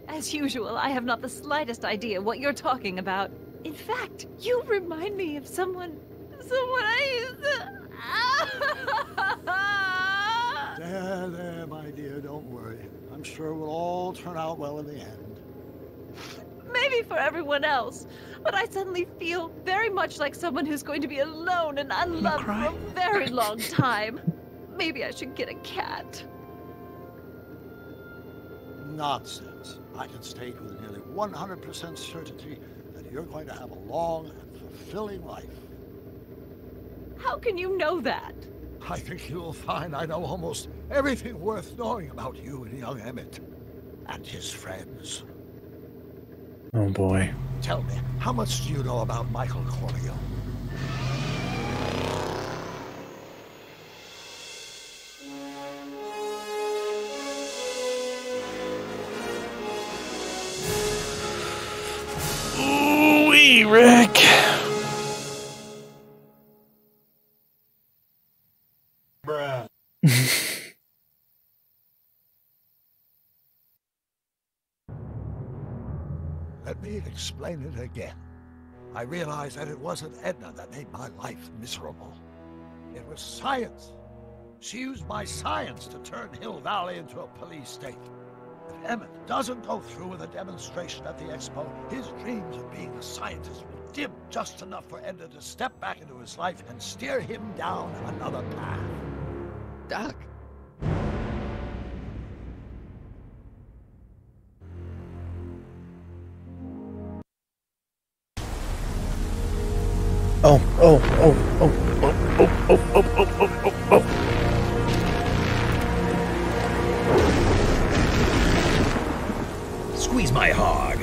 As usual, I have not the slightest idea what you're talking about. In fact, you remind me of someone I used to... There, my dear, don't worry. I'm sure we'll all turn out well in the end. Maybe for everyone else, but I suddenly feel very much like someone who's going to be alone and unloved for a very long time. Maybe I should get a cat. Nonsense. I can state with nearly 100% certainty that you're going to have a long and fulfilling life. How can you know that? I think you'll find I know almost everything worth knowing about you and young Emmett and his friends. Oh boy. Tell me, how much do you know about Michael Corleone? Ooh-wee, Rick. Bruh. Let me explain it again. I realized that it wasn't Edna that made my life miserable. It was science. She used my science to turn Hill Valley into a police state. If Emmett doesn't go through with a demonstration at the expo, his dreams of being a scientist will dim just enough for Edna to step back into his life and steer him down another path. Doc. Oh. Squeeze my hog.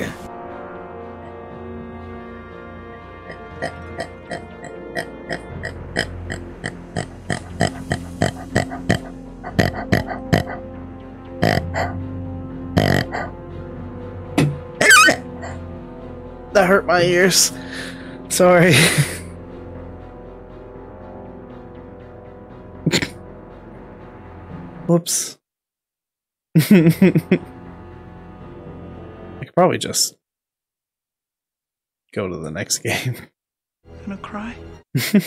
That hurt my ears. Sorry. Whoops. I could probably just go to the next game. I'm gonna cry. I'm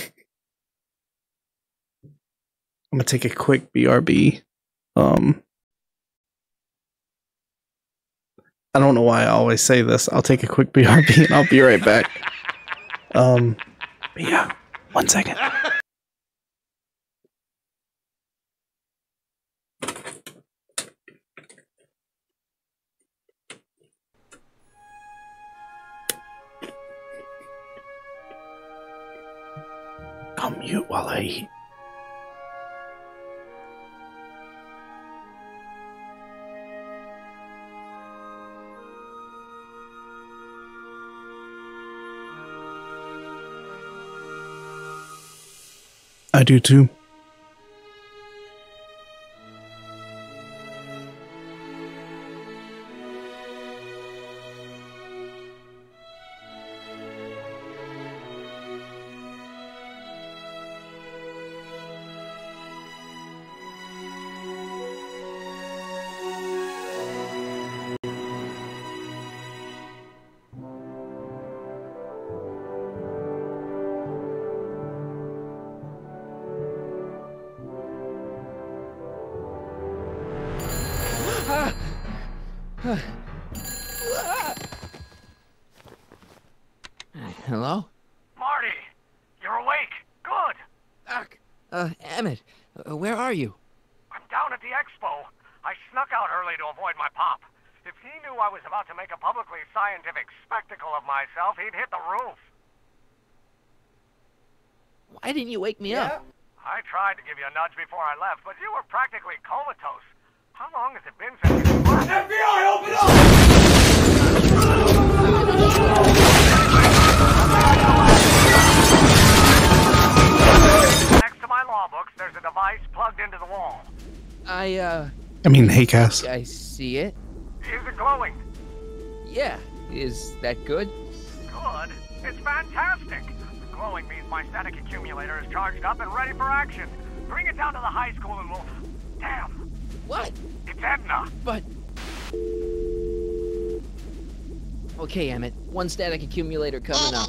gonna take a quick BRB. I don't know why I always say this. I'll take a quick BRB and I'll be right back. But yeah, 1 second. I'll mute while I eat. I do too. Hello? Marty! You're awake! Good! Doc! Emmett, where are you? I'm down at the expo. I snuck out early to avoid my pop. If he knew I was about to make a publicly scientific spectacle of myself, he'd hit the roof. Why didn't you wake me up? I tried to give you a nudge before I left, but you were practically comatose. How long has it been since you... FBI, open up! Next to my law books, there's a device plugged into the wall. I mean, hey, Cass. I see it. Is it glowing? Yeah. Is that good? Good? It's fantastic. Glowing means my static accumulator is charged up and ready for action. Bring it down to the high school and we'll... Damn. What? It's Edna. But... Okay, Emmett. One static accumulator coming up.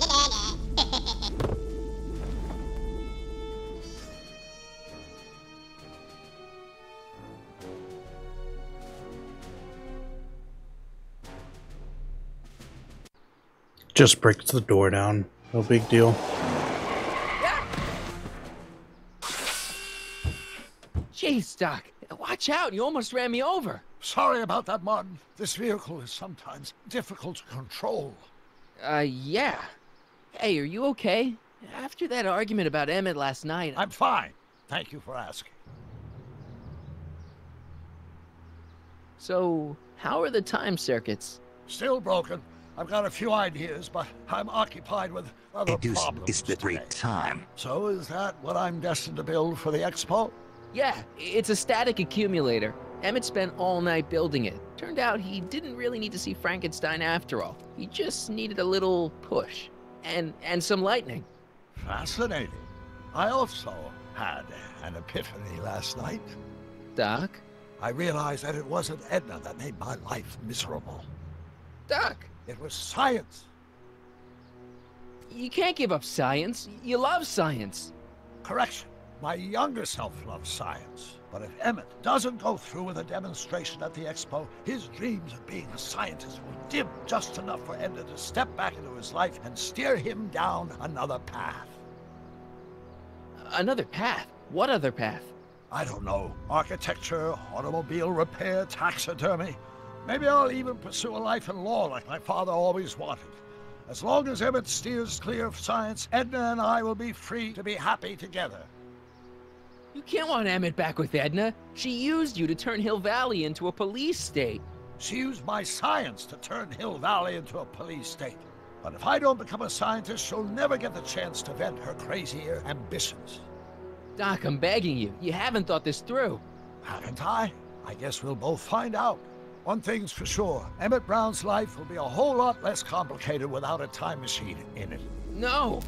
Just breaks the door down. No big deal. Jeez, Doc. Watch out. You almost ran me over. Sorry about that, Martin. This vehicle is sometimes difficult to control. Yeah. Hey, are you okay? After that argument about Emmett last night... I'm fine. Thank you for asking. So, how are the time circuits? Still broken. I've got a few ideas, but I'm occupied with other problems. It's the great time. So is that what I'm destined to build for the expo? Yeah, it's a static accumulator. Emmett spent all night building it. Turned out he didn't really need to see Frankenstein after all. He just needed a little push. And some lightning. Fascinating. I also had an epiphany last night. Doc? I realized that it wasn't Edna that made my life miserable. Doc? It was science. You can't give up science. You love science. Correction. My younger self loves science. But if Emmett doesn't go through with a demonstration at the expo, his dreams of being a scientist will dim just enough for Edna to step back into his life and steer him down another path. Another path? What other path? I don't know. Architecture, automobile repair, taxidermy. Maybe I'll even pursue a life in law like my father always wanted. As long as Emmett steers clear of science, Edna and I will be free to be happy together. You can't want Emmett back with Edna. She used you to turn Hill Valley into a police state. She used my science to turn Hill Valley into a police state. But if I don't become a scientist, she'll never get the chance to vent her crazier ambitions. Doc, I'm begging you. You haven't thought this through. Haven't I? I guess we'll both find out. One thing's for sure, Emmett Brown's life will be a whole lot less complicated without a time machine in it. No!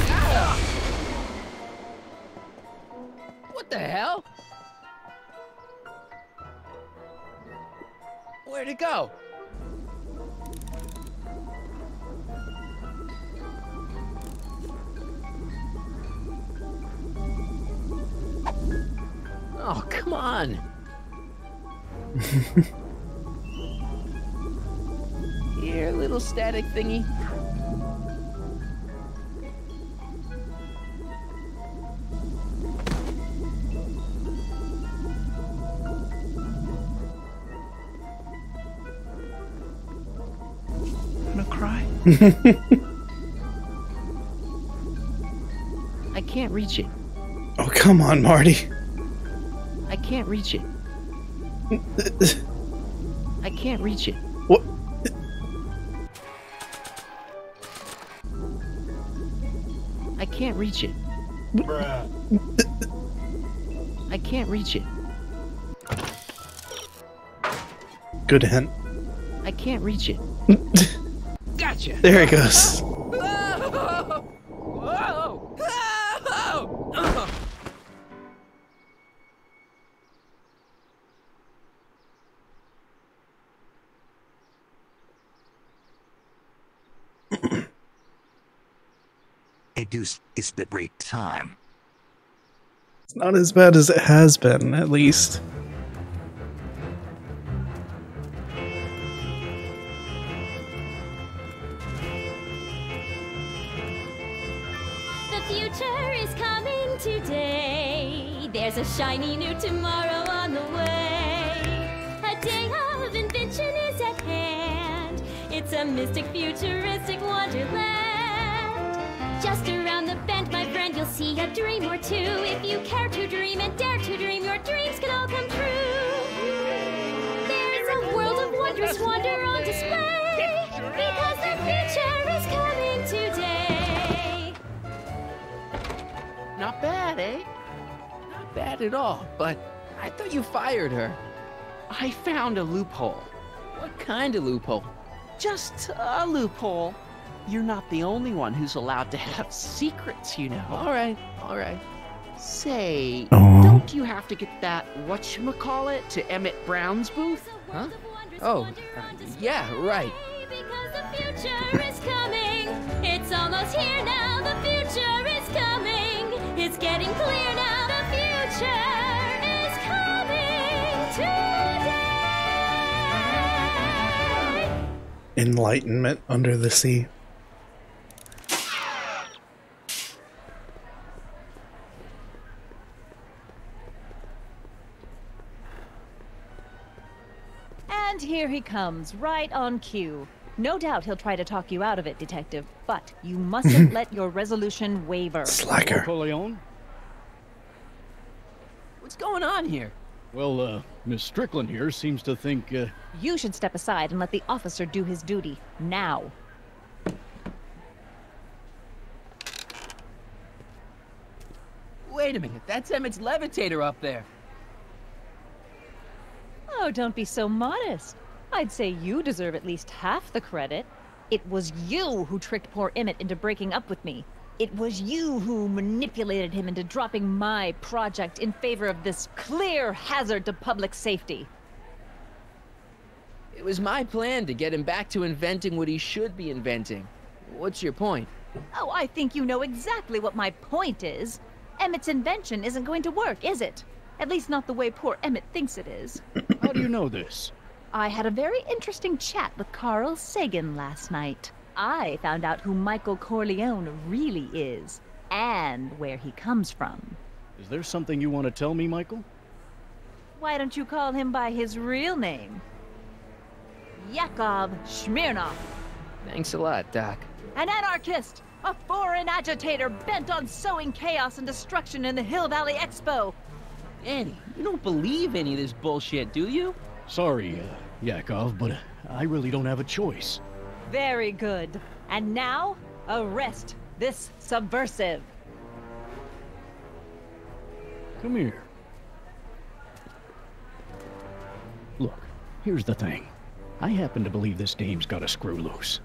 Ah! What the hell? Where'd it go? Oh, come on. Here, little static thingy. Gonna cry? I can't reach it. Oh, come on, Marty. I can't reach it. I can't reach it. What? I can't reach it. I can't reach it. Good hint. I can't reach it. Gotcha. There it goes. Whoa! Whoa! Whoa! It's the break time. It's not as bad as it has been, at least. The future is coming today. There's a shiny new tomorrow on the way. A day of invention is at hand. It's a mystic, futuristic wonderland. Just around the bend, my friend, you'll see a dream or two. If you care to dream and dare to dream, your dreams can all come true. There's a world of wondrous wonder on display, because the future is coming today. Not bad, eh? Not bad at all, but I thought you fired her. I found a loophole. What kind of loophole? Just a loophole. You're not the only one who's allowed to have secrets, you know. All right, all right. Say, don't you have to get that whatchamacallit to Emmett Brown's booth? Huh? Oh, yeah, right. Because the future is coming. It's almost here now. The future is coming. It's getting clear now. The future is coming today. Enlightenment under the sea. And here he comes, right on cue. No doubt he'll try to talk you out of it, Detective, but you mustn't let your resolution waver. Slacker. Napoleon? What's going on here? Well, Miss Strickland here seems to think, You should step aside and let the officer do his duty, now. Wait a minute, that's Emmett's levitator up there. Oh, don't be so modest. I'd say you deserve at least half the credit. It was you who tricked poor Emmett into breaking up with me. It was you who manipulated him into dropping my project in favor of this clear hazard to public safety. It was my plan to get him back to inventing what he should be inventing. What's your point? Oh, I think you know exactly what my point is. Emmett's invention isn't going to work, is it? At least not the way poor Emmett thinks it is. how do you know this? I had a very interesting chat with Carl Sagan last night. I found out who Michael Corleone really is, and where he comes from. Is there something you want to tell me, Michael? Why don't you call him by his real name? Yakov Smirnov. Thanks a lot, Doc. An anarchist! A foreign agitator bent on sowing chaos and destruction in the Hill Valley Expo! Annie, you don't believe any of this bullshit, do you? Sorry, Yakov, but I really don't have a choice. Very good. And now, arrest this subversive. Come here. Look, here's the thing. I happen to believe this dame's got a screw loose.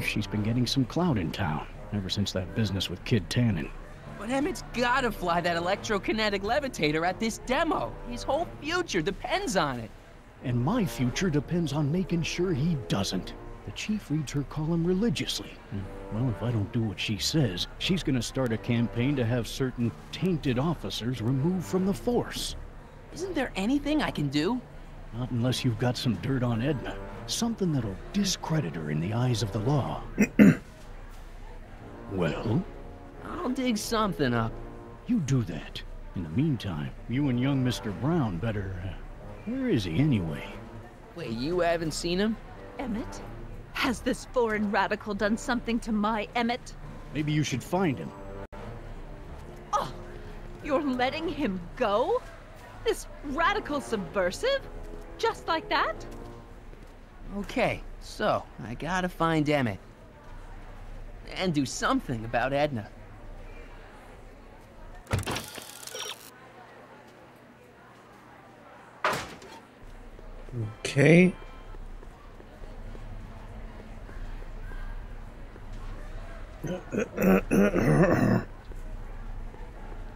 She's been getting some clout in town, ever since that business with Kid Tannen. But Emmett's gotta fly that electrokinetic levitator at this demo. His whole future depends on it. And my future depends on making sure he doesn't. The chief reads her column religiously. Well, if I don't do what she says, she's gonna start a campaign to have certain tainted officers removed from the force. Isn't there anything I can do? Not unless you've got some dirt on Edna. Something that'll discredit her in the eyes of the law. Well? I'll dig something up. You do that. In the meantime, you and young Mr. Brown better... where is he anyway? Wait, you haven't seen him? Emmett? Has this foreign radical done something to my Emmett? Maybe you should find him. Oh, you're letting him go? This radical subversive? Just like that? Okay, so I gotta find Emmett. And do something about Edna. Okay.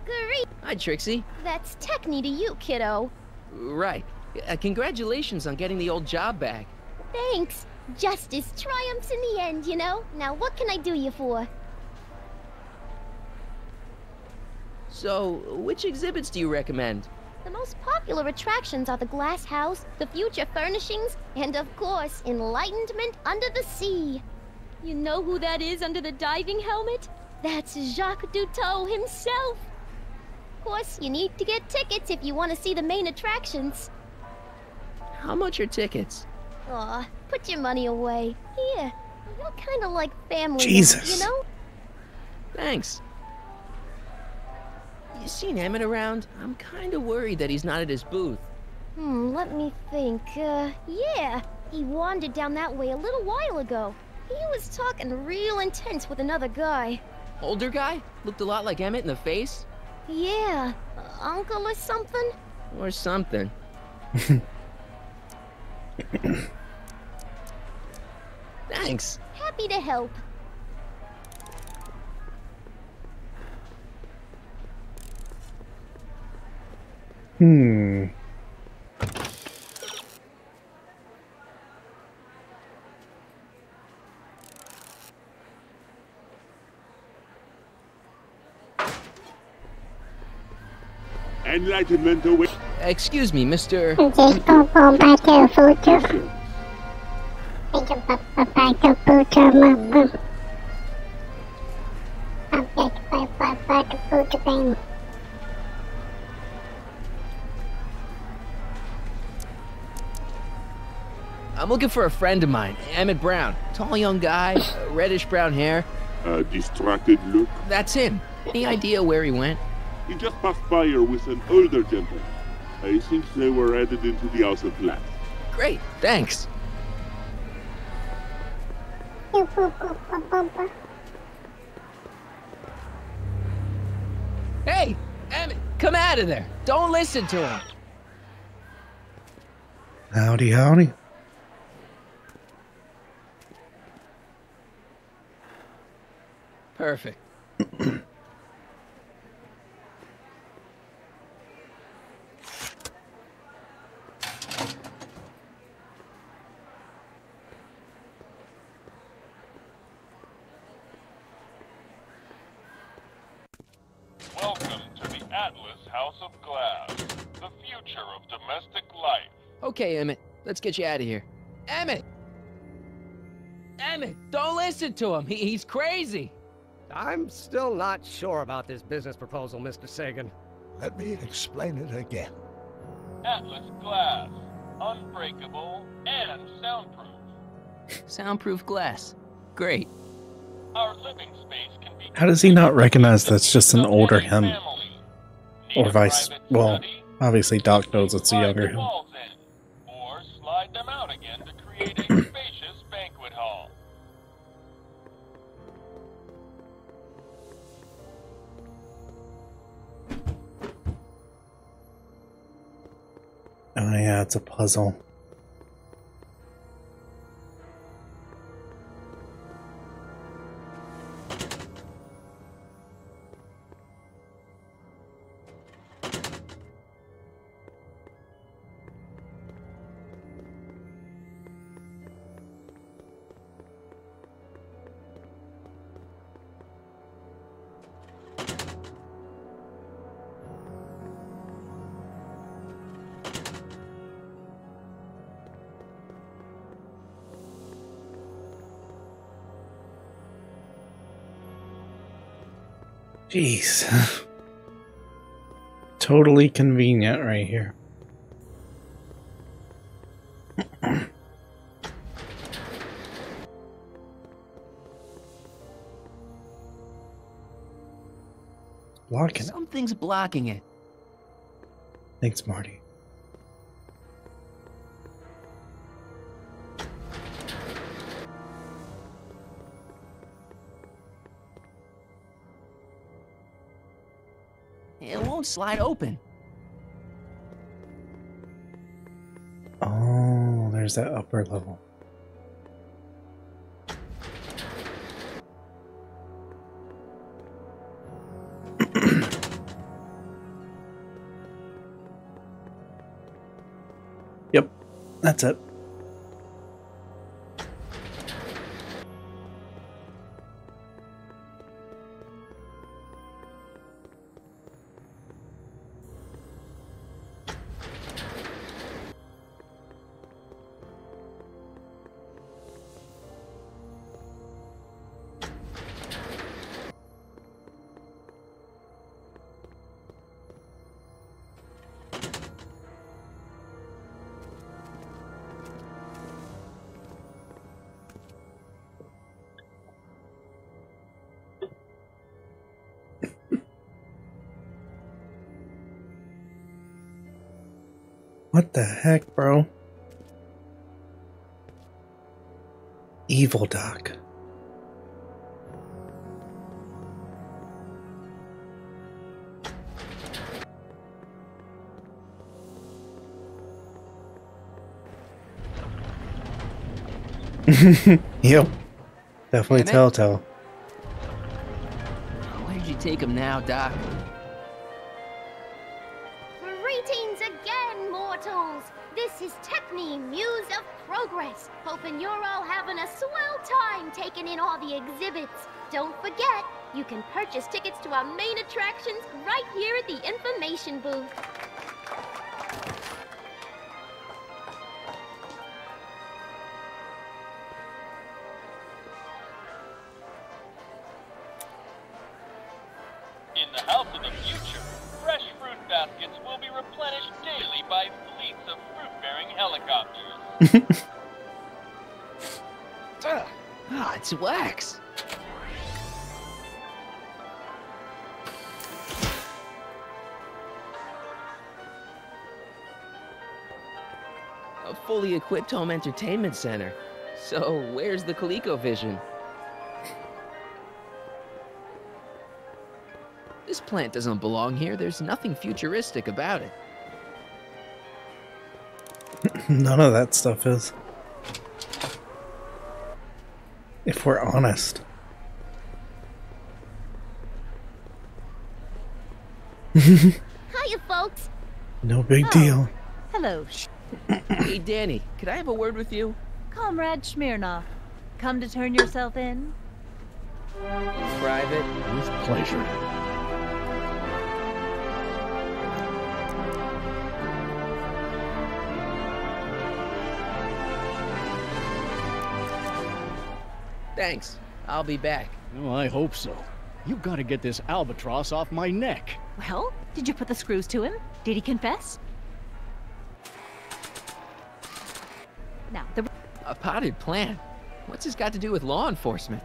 Great. Hi, Trixie. That's techni to you, kiddo. Right. Congratulations on getting the old job back. Thanks. Justice triumphs in the end, you know? Now what can I do you for? So, which exhibits do you recommend? The most popular attractions are the Glass House, the Future Furnishings, and of course, Enlightenment Under the Sea. You know who that is under the diving helmet? That's Jacques Cousteau himself. Of course, you need to get tickets if you want to see the main attractions. How much are tickets? Aw, put your money away. Here, you're kind of like family Jesus. now, you know? Thanks. You seen Emmett around? I'm kind of worried that he's not at his booth. Let me think. Yeah. He wandered down that way a little while ago. He was talking real intense with another guy. Older guy? Looked a lot like Emmett in the face? Yeah. Uncle or something? Or something. Thanks. Happy to help. Enlightenment away. Excuse me, Mr. I'm looking for a friend of mine, Emmett Brown. Tall young guy, reddish brown hair. A distracted look. That's him. Any idea where he went? He just passed by here with an older gentleman. I think they were headed into the House of Glass. Great, thanks. Hey, Emmett, come out of there. Don't listen to him. Howdy, howdy. Perfect. Welcome to the Atlas House of Glass, the future of domestic life. Okay, Emmett, let's get you out of here. Emmett! Emmett, don't listen to him. He's crazy. I'm still not sure about this business proposal, Mr. Sagan. Let me explain it again. Atlas Glass, unbreakable and soundproof. Soundproof glass. Great. Our living space can be... How does he not recognize that's just an older him? Or vice... Well, obviously Doc knows it's a younger him. Or slide them out again to create a spacious banquet hall. Oh yeah, it's a puzzle. Jeez. Totally convenient right here. Blocking it. Something's blocking it. Thanks, Marty. It won't slide open. Oh, there's that upper level. Yep, that's it. What the heck, bro? Evil Doc. Yep. Definitely telltale. Where'd you take him now, Doc? Greetings again, mortals! This is Techne, Muse of Progress. Hoping you're all having a swell time taking in all the exhibits. Don't forget, you can purchase tickets to our main attractions right here at the information booth. In the house of the future, fresh fruit baskets will be replenished daily by fleets of fruit-bearing helicopters. It's wax. A fully equipped home entertainment center. So, where's the ColecoVision? This plant doesn't belong here. There's nothing futuristic about it. None of that stuff is. If we're honest. Hiya, folks. No big deal. Hello. Hey, Danny, could I have a word with you? Comrade Smirnoff, come to turn yourself in? In private? With pleasure. Thanks. I'll be back. Oh, I hope so. You've got to get this albatross off my neck. Well, did you put the screws to him? Did he confess? Now, A potted plant? What's this got to do with law enforcement?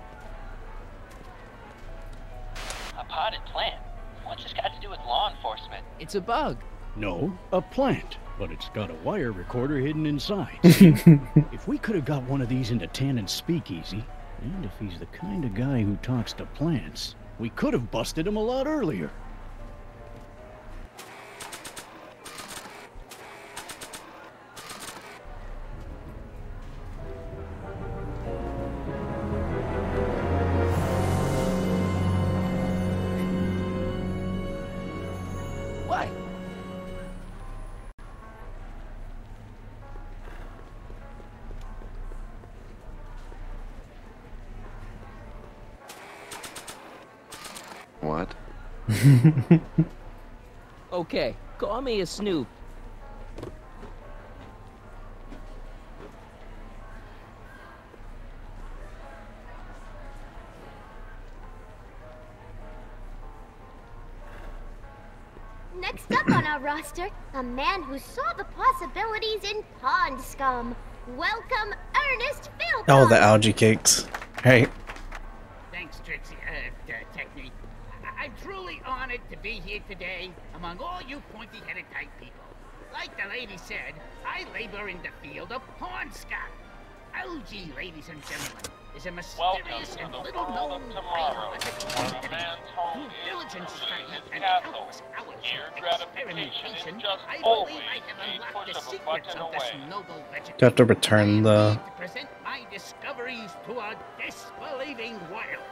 A potted plant? What's this got to do with law enforcement? It's a bug. No, a plant. But it's got a wire recorder hidden inside. If we could have got one of these into Tannen's speakeasy, and if he's the kind of guy who talks to plants, we could have busted him a lot earlier. What? What? Okay, call me a snoop. Next up on our roster, a man who saw the possibilities in pond scum. Welcome, Ernest Philpott. Oh, the algae cakes. Hey. Thanks, Trixie, Technique. I'm truly honored to be here today among all you pointy-headed type people. Like the lady said, I labor in the field of pond scum. Algae, ladies and gentlemen, is a mysterious and little-known biological entity whose diligent study and countless hours of experimentation, I believe I have unlocked the secrets of this noble vegetation. You have to return the... To present my discoveries to a disbelieving world.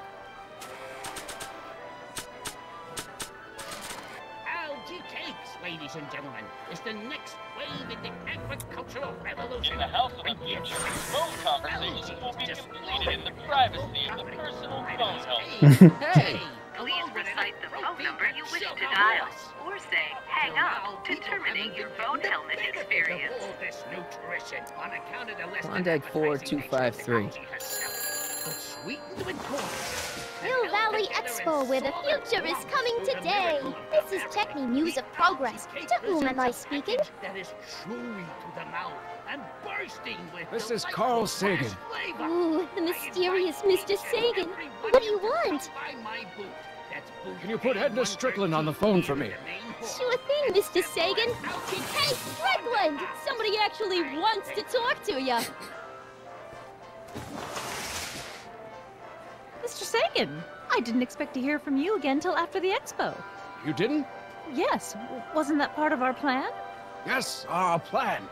Algae cakes, ladies and gentlemen, is the next wave in the agricultural revolution. In the House of the Future, phone conversations will be completed in the privacy of the personal phone holder. Hey! Please recite the phone number you wish to dial, or say hang up to terminate your phone helmet experience. Klondike 4253. Sweetened with corn. Hill Valley Expo, where the future is coming today. This is Techni News of Progress. To whom am I speaking? That is chewy to the mouth and bursting with This is Carl Sagan. Ooh, the mysterious Mr. Sagan. What do you want? Can you put Edna Strickland on the phone for me? Sure thing, Mr. Sagan. Hey, Strickland! Somebody actually wants to talk to you. Mr. Sagan, I didn't expect to hear from you again till after the expo. You didn't? Yes, wasn't that part of our plan? Yes, our plan.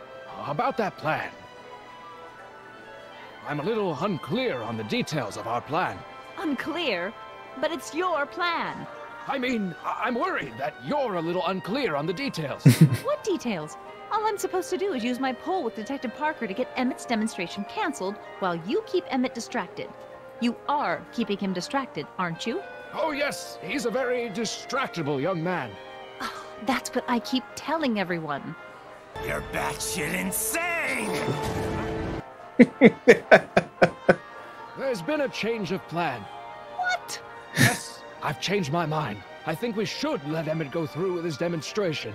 About that plan. I'm a little unclear on the details of our plan. Unclear? But it's your plan. I mean, I'm worried that you're a little unclear on the details. What details? All I'm supposed to do is use my poll with Detective Parker to get Emmett's demonstration canceled while you keep Emmett distracted. You are keeping him distracted, aren't you? Oh, yes. He's a very distractible young man. Oh, that's what I keep telling everyone. You're batshit insane! There's been a change of plan. What? Yes, I've changed my mind. I think we should let Emmett go through with his demonstration.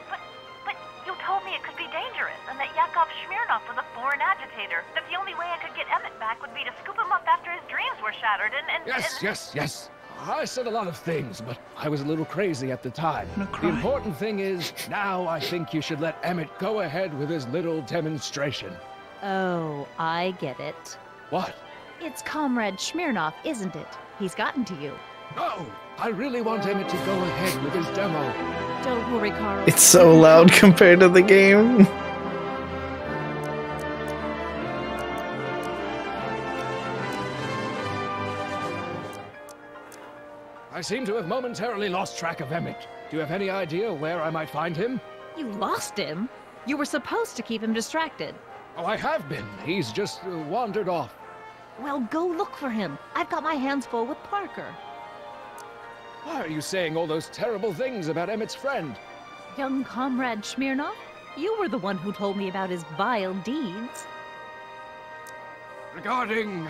But you told me it could be dangerous, and that Yakov Smirnov was a foreign agitator. That the only way I could get Emmett back would be to scoop him up after his dreams were shattered and Yes. I said a lot of things, but I was a little crazy at the time. The important thing is, now I think you should let Emmett go ahead with his little demonstration. Oh, I get it. What? It's Comrade Smirnov, isn't it? He's gotten to you. No! I really want Emmett to go ahead with his demo. Don't worry, Carl. It's so loud compared to the game. I seem to have momentarily lost track of Emmett. Do you have any idea where I might find him? You lost him? You were supposed to keep him distracted. Oh, I have been. He's just wandered off. Well, go look for him. I've got my hands full with Parker. Why are you saying all those terrible things about Emmett's friend? Young Comrade Smirnov, you were the one who told me about his vile deeds. Regarding,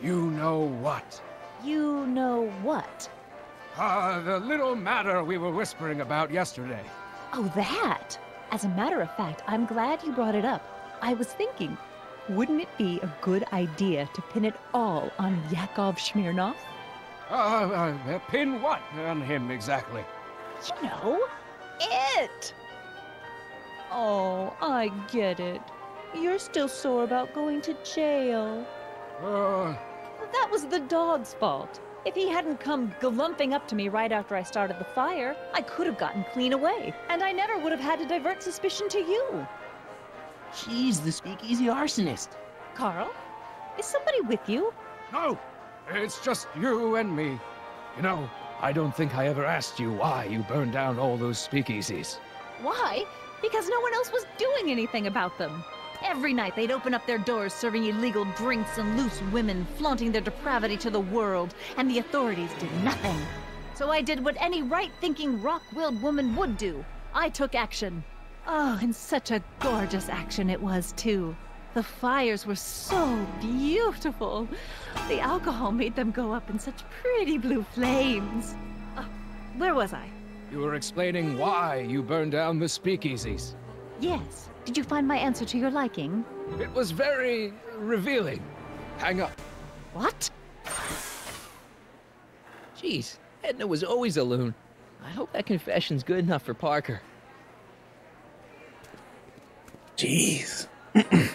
you know what? You know what? The little matter we were whispering about yesterday. Oh, that! As a matter of fact, I'm glad you brought it up. I was thinking, wouldn't it be a good idea to pin it all on Yakov Smirnov? Pin what on him exactly? You know, it! Oh, I get it. You're still sore about going to jail. That was the dog's fault. If he hadn't come glumping up to me right after I started the fire, I could have gotten clean away, and I never would have had to divert suspicion to you. She's the speakeasy arsonist. Carl, is somebody with you? No, it's just you and me. You know, I don't think I ever asked you why you burned down all those speakeasies. Why? Because no one else was doing anything about them. Every night they'd open up their doors serving illegal drinks and loose women, flaunting their depravity to the world, and the authorities did nothing. So I did what any right-thinking, rock-willed woman would do. I took action. Oh, and such a gorgeous action it was, too. The fires were so beautiful. The alcohol made them go up in such pretty blue flames. Where was I? You were explaining why you burned down the speakeasies. Yes. Did you find my answer to your liking? It was very revealing. Hang up. What? Jeez, Edna was always a loon. I hope that confession's good enough for Parker. Jeez. It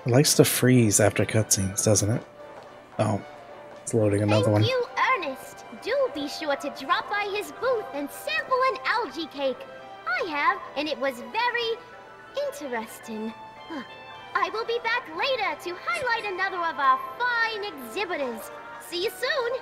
likes to freeze after cutscenes, doesn't it? Oh, it's loading another one. Thank you, Ernest. Do be sure to drop by his booth and sample an algae cake. I have, and it was very interesting. I will be back later to highlight another of our fine exhibitors. See you soon.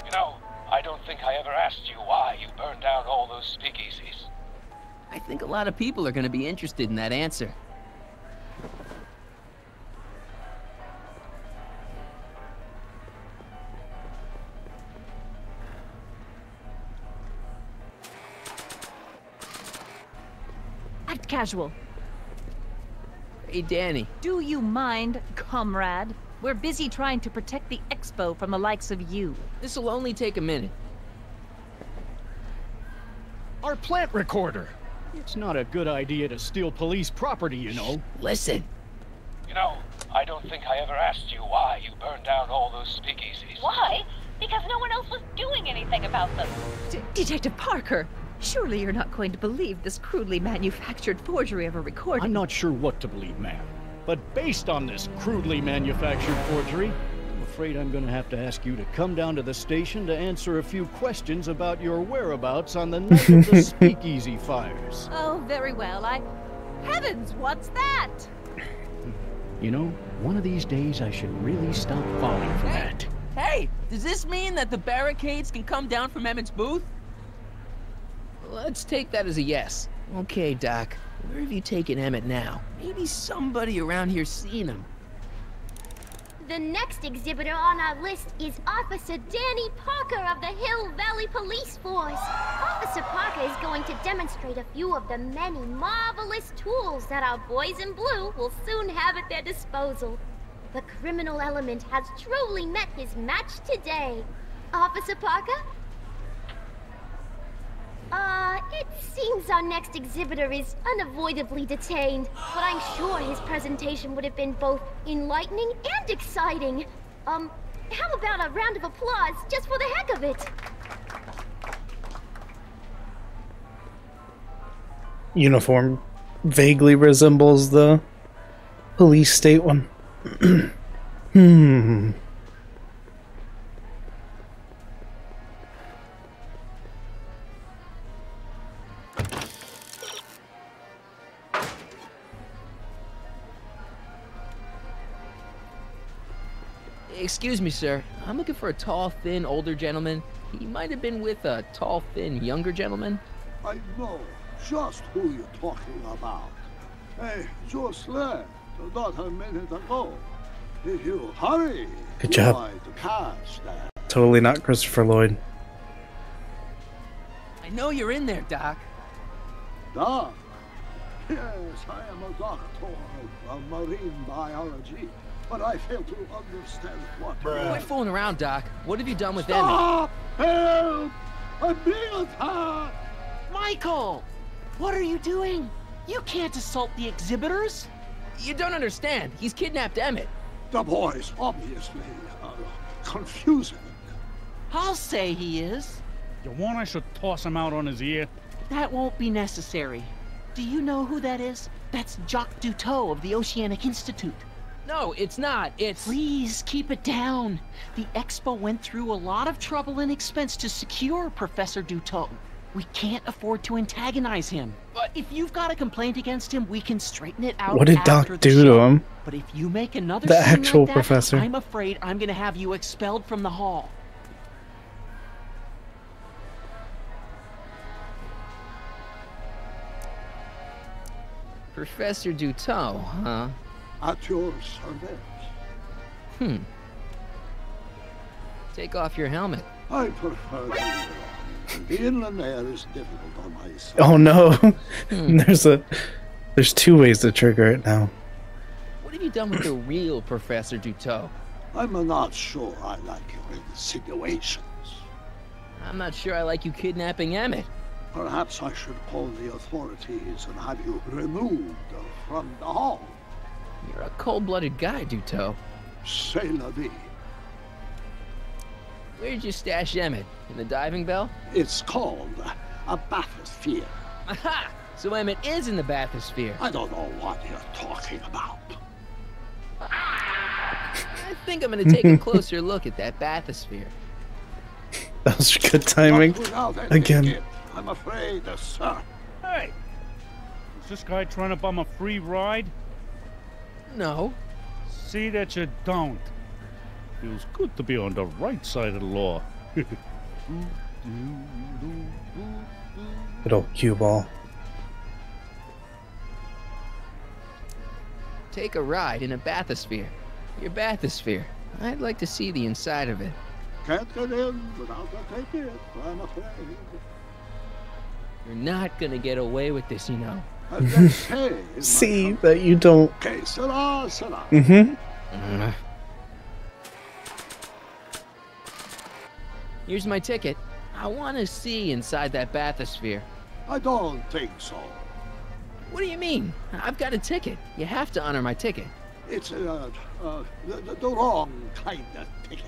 You know, I don't think I ever asked you why you burned down all those speakeasies. I think a lot of people are going to be interested in that answer. Act casual. Hey, Danny. Do you mind, comrade? We're busy trying to protect the expo from the likes of you. This'll only take a minute. Our plant recorder. It's not a good idea to steal police property, you know. Listen. You know, I don't think I ever asked you why you burned down all those speakeasies. Why? Because no one else was doing anything about them. Detective Parker, surely you're not going to believe this crudely manufactured forgery of a recording. I'm not sure what to believe, ma'am. But based on this crudely manufactured forgery, I'm afraid I'm going to have to ask you to come down to the station to answer a few questions about your whereabouts on the night of the speakeasy fires. Oh, very well. Heavens, what's that? You know, one of these days I should really stop falling for that. Hey, does this mean that the barricades can come down from Emmett's booth? Let's take that as a yes. Okay, Doc. Where have you taken Emmett now? Maybe somebody around here's seen him. The next exhibitor on our list is Officer Danny Parker of the Hill Valley Police Force. Officer Parker is going to demonstrate a few of the many marvelous tools that our boys in blue will soon have at their disposal. The criminal element has truly met his match today. Officer Parker? It seems our next exhibitor is unavoidably detained, but I'm sure his presentation would have been both enlightening and exciting. How about a round of applause just for the heck of it? Uniform vaguely resembles the police state one. Excuse me, sir. I'm looking for a tall, thin, older gentleman. He might have been with a tall, thin, younger gentleman. I know just who you're talking about. Hey, just left, not a minute ago. If you hurry, Good job. might catch that. Totally not Christopher Lloyd. I know you're in there, Doc. Doc? Yes, I am a doctor of marine biology, but I fail to understand what... Quit fooling around, Doc. What have you done with Stop! Emmett? Help! I'm being attacked! Michael! What are you doing? You can't assault the exhibitors! You don't understand. He's kidnapped Emmett. The boy's obviously confusing. I'll say he is. You want I should toss him out on his ear? That won't be necessary. Do you know who that is? That's Jacques Duteau of the Oceanic Institute. No, it's not. It's... Please, keep it down. The Expo went through a lot of trouble and expense to secure Professor Duteau. We can't afford to antagonize him. But if you've got a complaint against him, we can straighten it out. What did Doc do to him? But if you make another The scene actual like that, professor. I'm afraid I'm gonna have you expelled from the hall. Professor Duteau, huh? At your service. Take off your helmet. I prefer the air. The inland air is difficult on my side. Oh no. There's two ways to trigger it now. What have you done with the real Professor Duteau? I'm not sure I like your insinuations. I'm not sure I like you kidnapping Emmett. Perhaps I should call the authorities and have you removed from the hall. You're a cold-blooded guy, Duteau. C'est la vie. Where'd you stash Emmett? In the diving bell? It's called a bathysphere. Aha! So Emmett is in the bathysphere. I don't know what you're talking about. I think I'm gonna take a closer look at that bathysphere. That was good timing. Again. I'm afraid, sir. Hey! Is this guy trying to bum a free ride? No. See that you don't. Feels good to be on the right side of the law. Good old cue ball. Take a ride in a bathysphere. Your bathysphere. I'd like to see the inside of it. Can't get in without a ticket, I'm afraid. You're not gonna get away with this, you know. See that you don't. Okay, sera. Here's my ticket. I want to see inside that bathysphere. I don't think so. What do you mean? I've got a ticket. You have to honor my ticket. It's the wrong kind of ticket.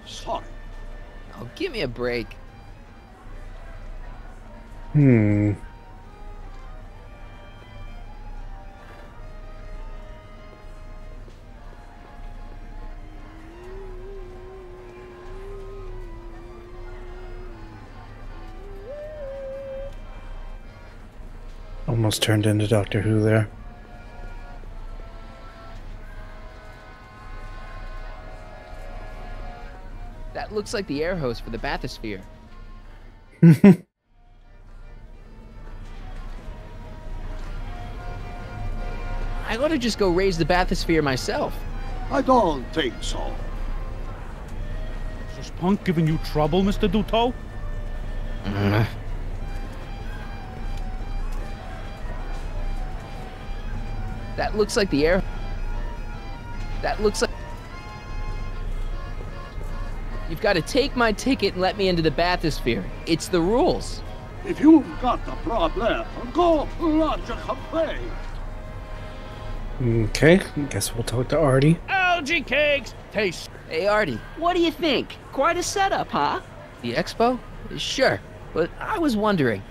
Sorry. Oh, give me a break. Almost turned into Doctor Who there. That looks like the air hose for the bathysphere. I ought to just go raise the bathysphere myself. I don't think so. Is this punk giving you trouble, Mr. Duteau? That looks like the air... That looks like... You've got to take my ticket and let me into the bathysphere. It's the rules. If you've got a problem, go lodge a complaint. Okay, guess we'll talk to Artie. Algae cakes! Taste. Hey, Artie, what do you think? Quite a setup, huh? The expo? Sure, but I was wondering.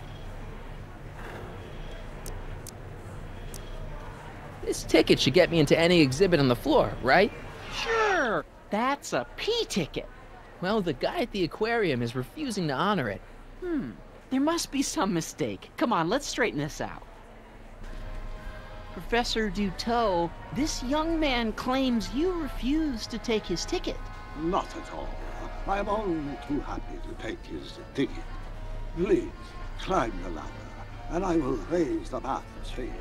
This ticket should get me into any exhibit on the floor, right? Sure, that's a P ticket. Well, the guy at the aquarium is refusing to honor it. There must be some mistake. Come on, let's straighten this out. Professor Duteau, this young man claims you refused to take his ticket. Not at all. I am only too happy to take his ticket. Please, climb the ladder, and I will raise the bathysphere.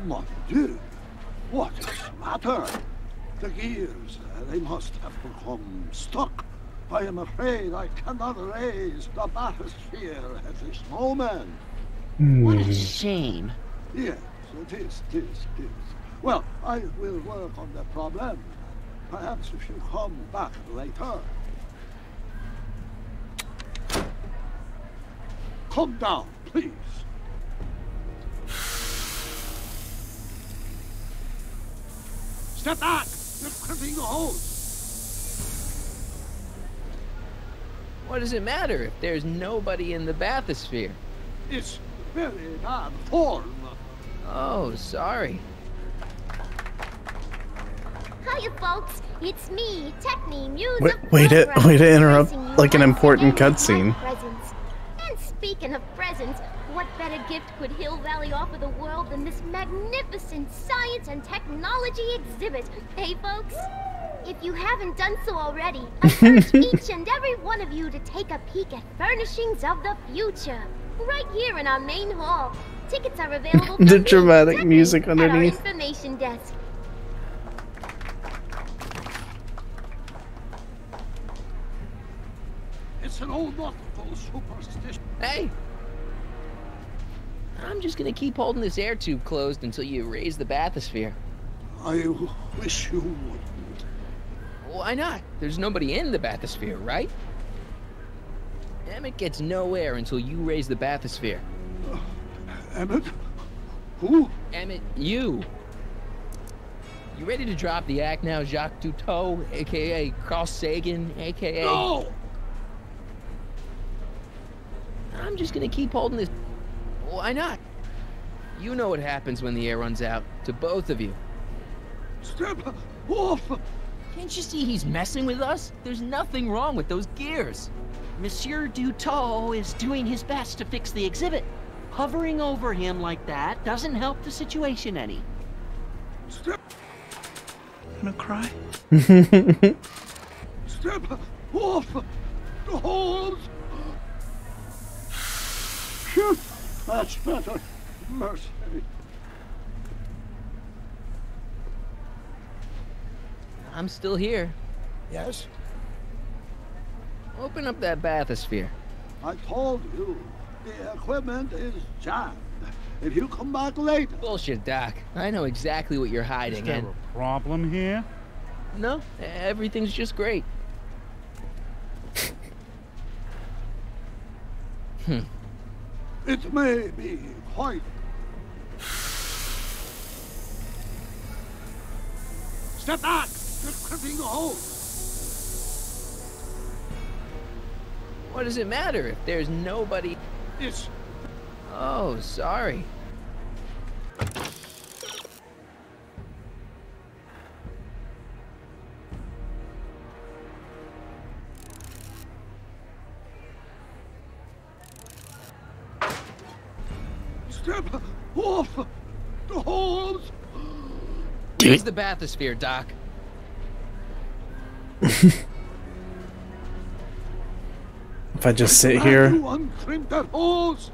Mon Dieu! What is the matter? The gears, they must have become stuck. I am afraid I cannot raise the bathysphere at this moment. What a shame. Yes, it is. Well, I will work on the problem. Perhaps if you come back later. Come down, please. Step back! You're crimping the hose! What does it matter if there's nobody in the bathysphere? It's very bad form. Oh, sorry. Hiya, folks. It's me, Techni, Muse of Way to interrupt Program, like an once important again with cutscene. my presents. And speaking of presents, what better gift could Hill Valley offer the world than this magnificent science and technology exhibit? Hey, folks? If you haven't done so already, I urge each and every one of you to take a peek at Furnishings of the Future, right here in our main hall. Tickets are available The from dramatic Technic music at underneath. our information desk. It's an old nautical superstition. Hey! I'm just gonna keep holding this air tube closed until you raise the bathysphere. I wish you wouldn't. Why not? There's nobody in the bathysphere, right? Emmett gets no air until you raise the bathysphere. Emmett? Who? Emmett, you. You ready to drop the act now, Jacques Cousteau, a.k.a. Carl Sagan, a.k.a. No! I'm just gonna keep holding this. Why not? You know what happens when the air runs out, to both of you. Step off! Can't you see he's messing with us? There's nothing wrong with those gears. Monsieur Dutot is doing his best to fix the exhibit. Hovering over him like that doesn't help the situation any. Step. Gonna cry. Step off the holes! Phew, that's better. Mercy. I'm still here. Yes? Open up that bathysphere. I told you, the equipment is jammed. If you come back later... Bullshit, Doc. I know exactly what you're hiding, Is there a problem here? No, everything's just great. It may be quite... Step back! You're crimping the hole! What does it matter if there's nobody? It's... Oh, sorry. Step off the holes! Use the bathysphere, Doc. If I just sit here. You uncrimp that hose!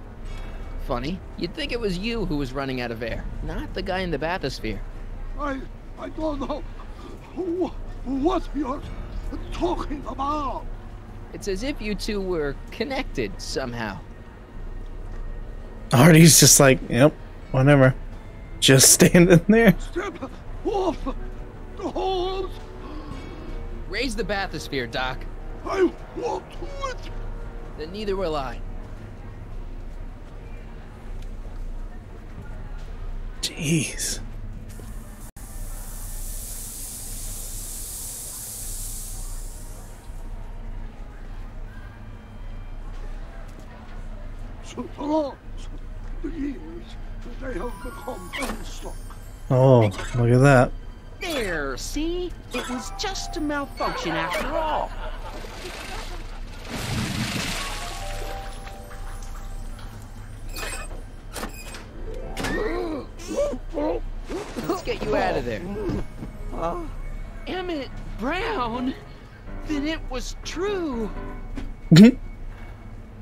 Funny. You'd think it was you who was running out of air, not the guy in the bathysphere. I don't know what you're talking about. It's as if you two were connected somehow. Artie's just like, yep, whatever. Just standing there. Step off the holes! Raise the bathysphere, Doc. I won't do it! Then neither will I. Jeez. So for the years, they have become unstuck. Oh, look at that. There, see? It was just a malfunction after all. Let's get you out of there. Emmett Brown? Then it was true.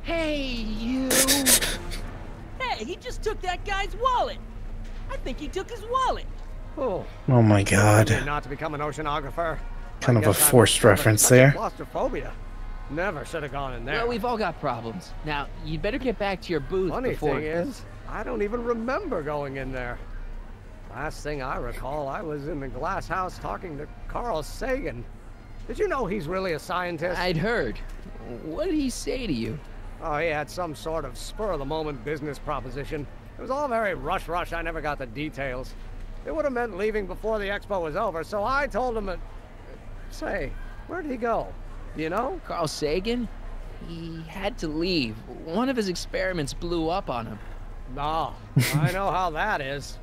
Hey, you. Hey, he just took that guy's wallet. I think he took his wallet. Oh my god. Not to become an oceanographer. Kind of a forced reference there. Claustrophobia. Never should have gone in there. Well, we've all got problems. Now, you'd better get back to your booth Funny before... thing is, I don't even remember going in there. Last thing I recall, I was in the glass house talking to Carl Sagan. Did you know he's really a scientist? I'd heard. What did he say to you? Oh, he had some sort of spur-of-the-moment business proposition. It was all very rush. I never got the details. It would have meant leaving before the expo was over, so I told him that... Say, where'd he go? Do you know? Carl Sagan? He had to leave. One of his experiments blew up on him. No, I know how that is.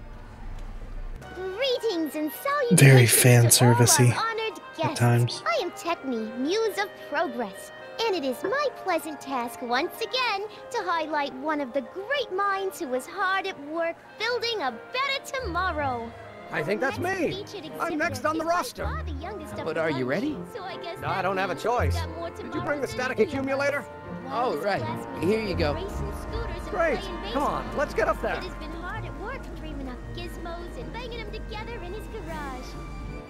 Greetings and salutations Very fan to all servicey our honored guests. at times. I am Techni, Muse of Progress, and it is my pleasant task once again to highlight one of the great minds who was hard at work building a better tomorrow. I think that's me. I'm next on the roster. But are you ready? No, I don't have a choice. Did you bring the static accumulator? Oh, right. Here you go. Great. Come on, let's get up there. He's been hard at work dreaming up gizmos and banging them together in his garage.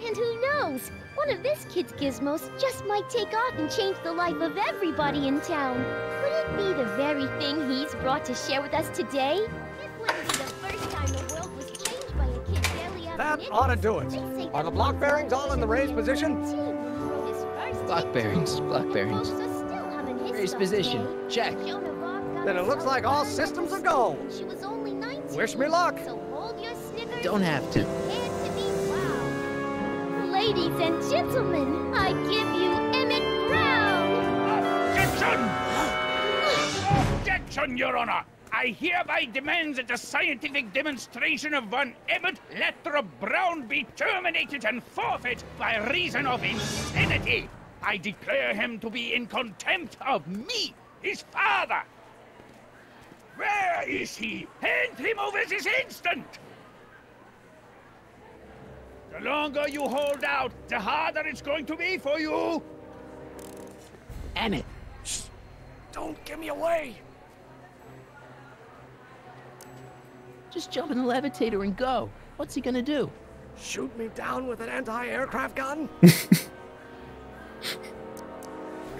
And who knows? One of this kid's gizmos just might take off and change the life of everybody in town. Could it be the very thing he's brought to share with us today? This wouldn't be the first time the world was changed by a kid barely having That ought to do it. Are the block bearings all in the raised position? Block bearings, block bearings. Raised position, check. Then it looks like all systems are go. Wish me luck. Don't have to. Ladies and gentlemen, I give you Emmett Brown! Objection! Objection, Your Honor! I hereby demand that the scientific demonstration of one Emmett Lathrop Brown be terminated and forfeit by reason of insanity. I declare him to be in contempt of me, his father. Where is he? Hand him over this instant! The longer you hold out, the harder it's going to be for you! Emmett! Shh. Don't give me away! Just jump in the levitator and go. What's he gonna do? Shoot me down with an anti-aircraft gun?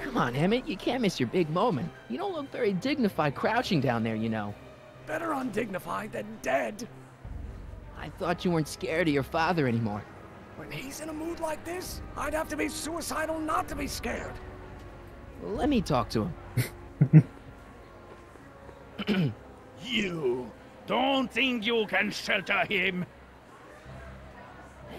Come on, Emmett, you can't miss your big moment. You don't look very dignified crouching down there, you know. Better undignified than dead. I thought you weren't scared of your father anymore. When he's in a mood like this, I'd have to be suicidal not to be scared. Well, let me talk to him. You don't think you can shelter him?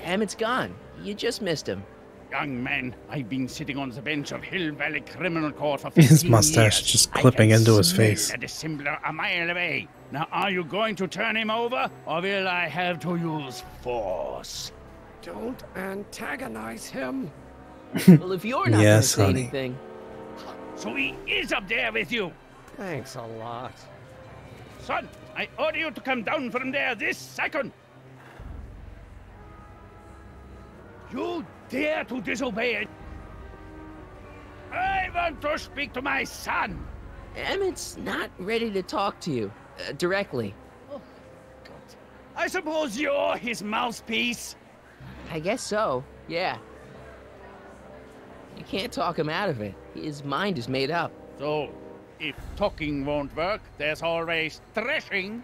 Emmett's gone. You just missed him. Young man, I've been sitting on the bench of Hill Valley Criminal Court for 15 His mustache years. just clipping into his face. A dissembler a mile away. Now, are you going to turn him over, or will I have to use force? Don't antagonize him. Well, if you're not going to say honey. anything... So he is up there with you? Thanks a lot. Son, I order you to come down from there this second. You dare to disobey it? I want to speak to my son. Emmett's not ready to talk to you directly. Oh, God. I suppose you're his mouthpiece. I guess so, yeah. You can't talk him out of it. His mind is made up. So, if talking won't work, there's always threshing.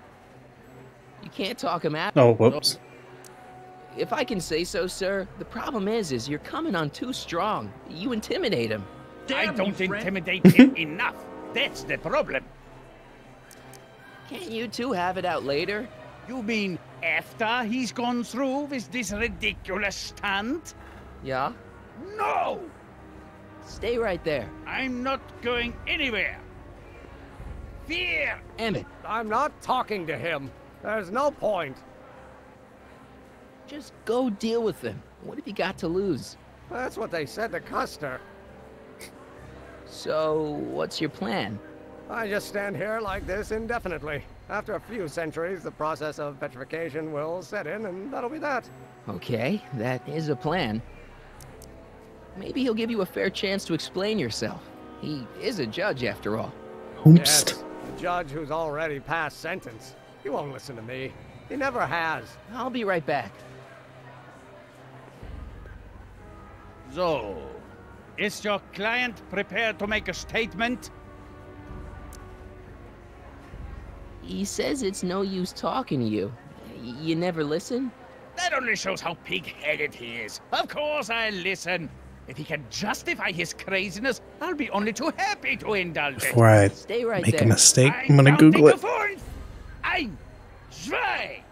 You can't talk him out. Oh, whoops. If I can say so, sir, the problem is you're coming on too strong. You intimidate him. I don't intimidate him enough. That's the problem. Can't you two have it out later? You mean after he's gone through with this ridiculous stunt? Yeah? No! Stay right there. I'm not going anywhere. Fear! Emmett. I'm not talking to him. There's no point. Just go deal with him. What have you got to lose? That's what they said to Custer. So, what's your plan? I just stand here like this indefinitely. After a few centuries, the process of petrification will set in, and that'll be that. Okay, that is a plan. Maybe he'll give you a fair chance to explain yourself. He is a judge, after all. Yes, a judge who's already passed sentence. He won't listen to me. He never has. I'll be right back. So, is your client prepared to make a statement? He says it's no use talking to you. You never listen? That only shows how pig-headed he is. Of course I'll listen. If he can justify his craziness, I'll be only too happy to indulge it. Before I Stay right make there. a mistake, I'm gonna Google it. 1, 2, 3.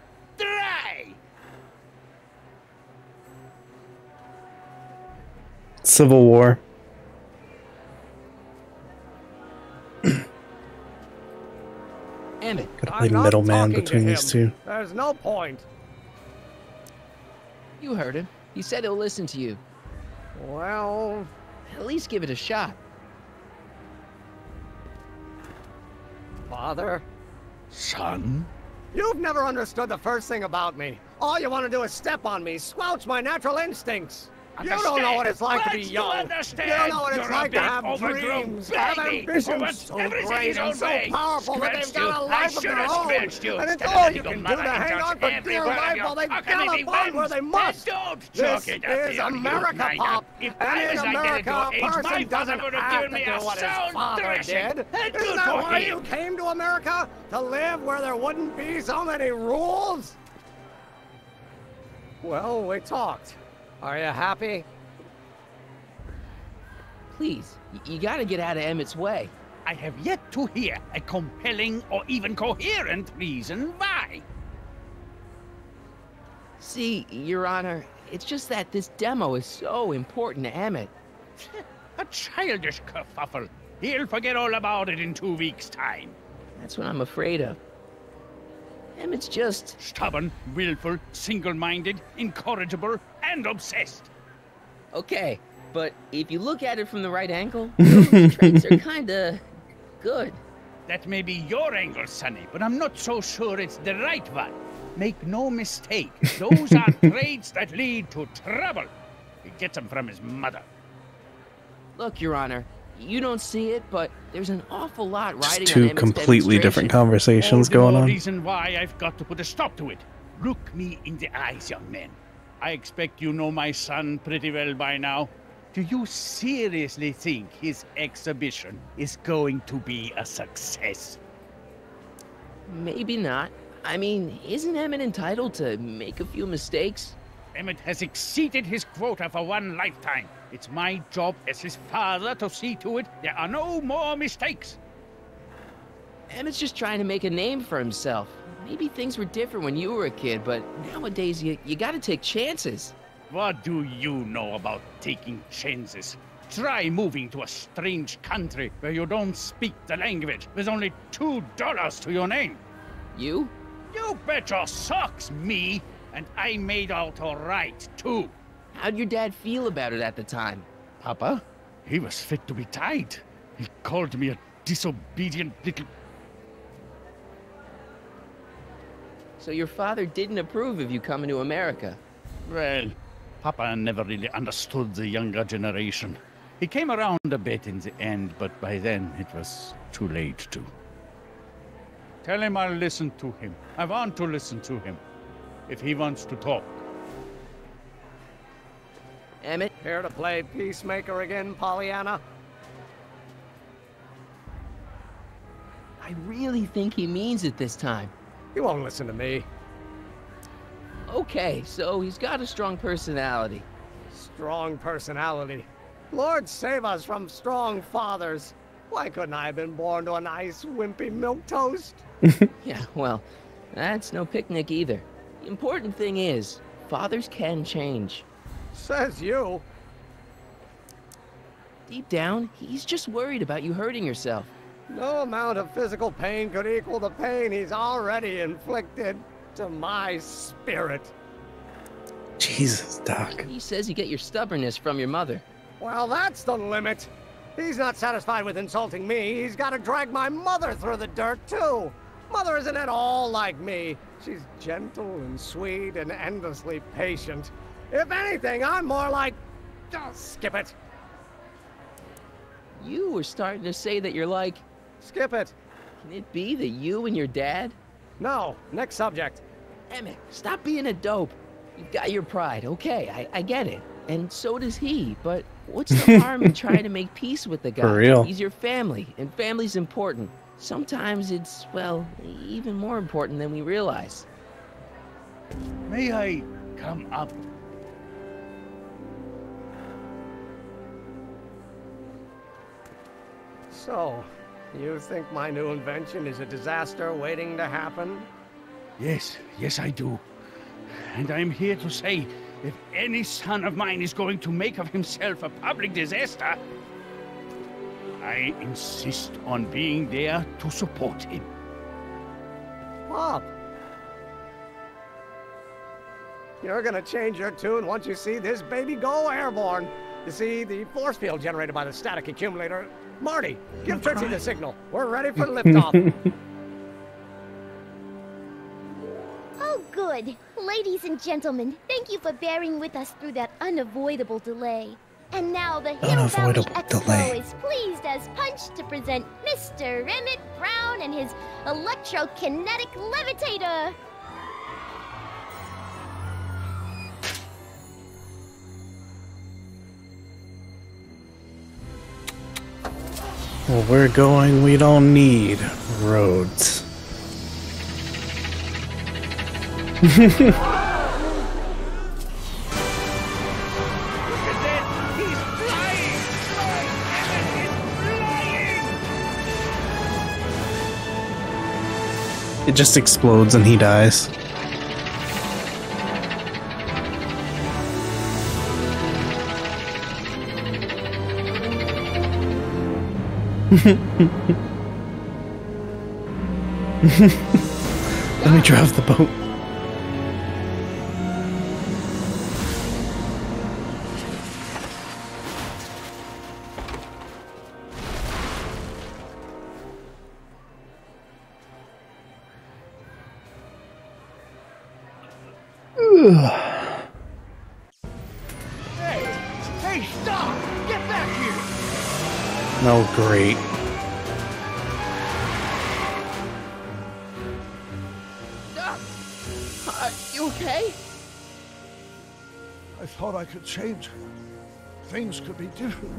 Civil War. Emmett. Gotta play middleman between these two. There's no point. You heard him. He said he'll listen to you. Well... At least give it a shot. Father? Son? You've never understood the first thing about me. All you want to do is step on me, squelch my natural instincts. You don't know what it's like to be young. You don't know what it's like to have dreams, have ambitions so great and so powerful that they've got a life of their own. And it's all you can do to hang on for dear life while they gallop on where they must. This is America, Pop. And in America, a person doesn't have to do what his father did. Isn't that why you came to America? To live where there wouldn't be so many rules? Well, we talked. Are you happy? Please, you gotta get out of Emmett's way. I have yet to hear a compelling or even coherent reason why. See, Your Honor, it's just that this demo is so important to Emmett. A childish kerfuffle. He'll forget all about it in 2 weeks' time. That's what I'm afraid of. Emmett's just... stubborn, willful, single-minded, incorrigible, and obsessed. Okay, but if you look at it from the right angle, those traits are kinda... good. That may be your angle, Sonny, but I'm not so sure it's the right one. Make no mistake, those are traits that lead to trouble. He gets them from his mother. Look, Your Honor, you don't see it, but there's an awful lot riding Just on two Emmett's completely different conversations All the going more on. reason why I've got to put a stop to it. Look me in the eyes, young man. I expect you know my son pretty well by now. Do you seriously think his exhibition is going to be a success? Maybe not. I mean, isn't Emmett entitled to make a few mistakes? Emmett has exceeded his quota for one lifetime. It's my job as his father to see to it there are no more mistakes. Emmett's just trying to make a name for himself. Maybe things were different when you were a kid, but nowadays you gotta take chances. What do you know about taking chances? Try moving to a strange country where you don't speak the language with only $2 to your name. You? You bet your socks, me! And I made out all right, too. How'd your dad feel about it at the time? Papa? He was fit to be tied. He called me a disobedient little... So your father didn't approve of you coming to America? Well, Papa never really understood the younger generation. He came around a bit in the end, but by then it was too late to. Tell him I'll listen to him. I want to listen to him. If he wants to talk. Emmett? Here to play peacemaker again, Pollyanna? I really think he means it this time. He won't listen to me. Okay, so he's got a strong personality. Strong personality. Lord save us from strong fathers. Why couldn't I have been born to a nice, wimpy milquetoast? Yeah, well, that's no picnic either. The important thing is, fathers can change. Says you. Deep down, he's just worried about you hurting yourself. No amount of physical pain could equal the pain he's already inflicted to my spirit. Jesus, Doc. He says you get your stubbornness from your mother. Well, that's the limit. He's not satisfied with insulting me. He's got to drag my mother through the dirt, too. Mother isn't at all like me. She's gentle and sweet and endlessly patient. If anything, I'm more like... Oh, skip it. You were starting to say that you're like... Skip it. Can it be that you and your dad? No. Next subject. Emmett, stop being a dope. You've got your pride, okay, I get it. And so does he, but what's the harm in trying to make peace with the guy? For real. He's your family, and family's important. Sometimes it's, well, even more important than we realize. May I come up? So, you think my new invention is a disaster waiting to happen? Yes, I do. And I'm here to say, if any son of mine is going to make of himself a public disaster, I insist on being there to support him. Pop! You're gonna change your tune once you see this baby go airborne. You see, the force field generated by the static accumulator... Marty, give Trixie the signal. We're ready for liftoff. Oh, good. Ladies and gentlemen, thank you for bearing with us through that unavoidable delay. And now the Hill Valley Expo is pleased as punch to present Mr. Emmett Brown and his electrokinetic levitator. Well, we're going, we don't need roads. It just explodes and he dies. Let me drive the boat. Hey, stop! Get back here! No, great. You okay? I thought I could change her. Things could be different.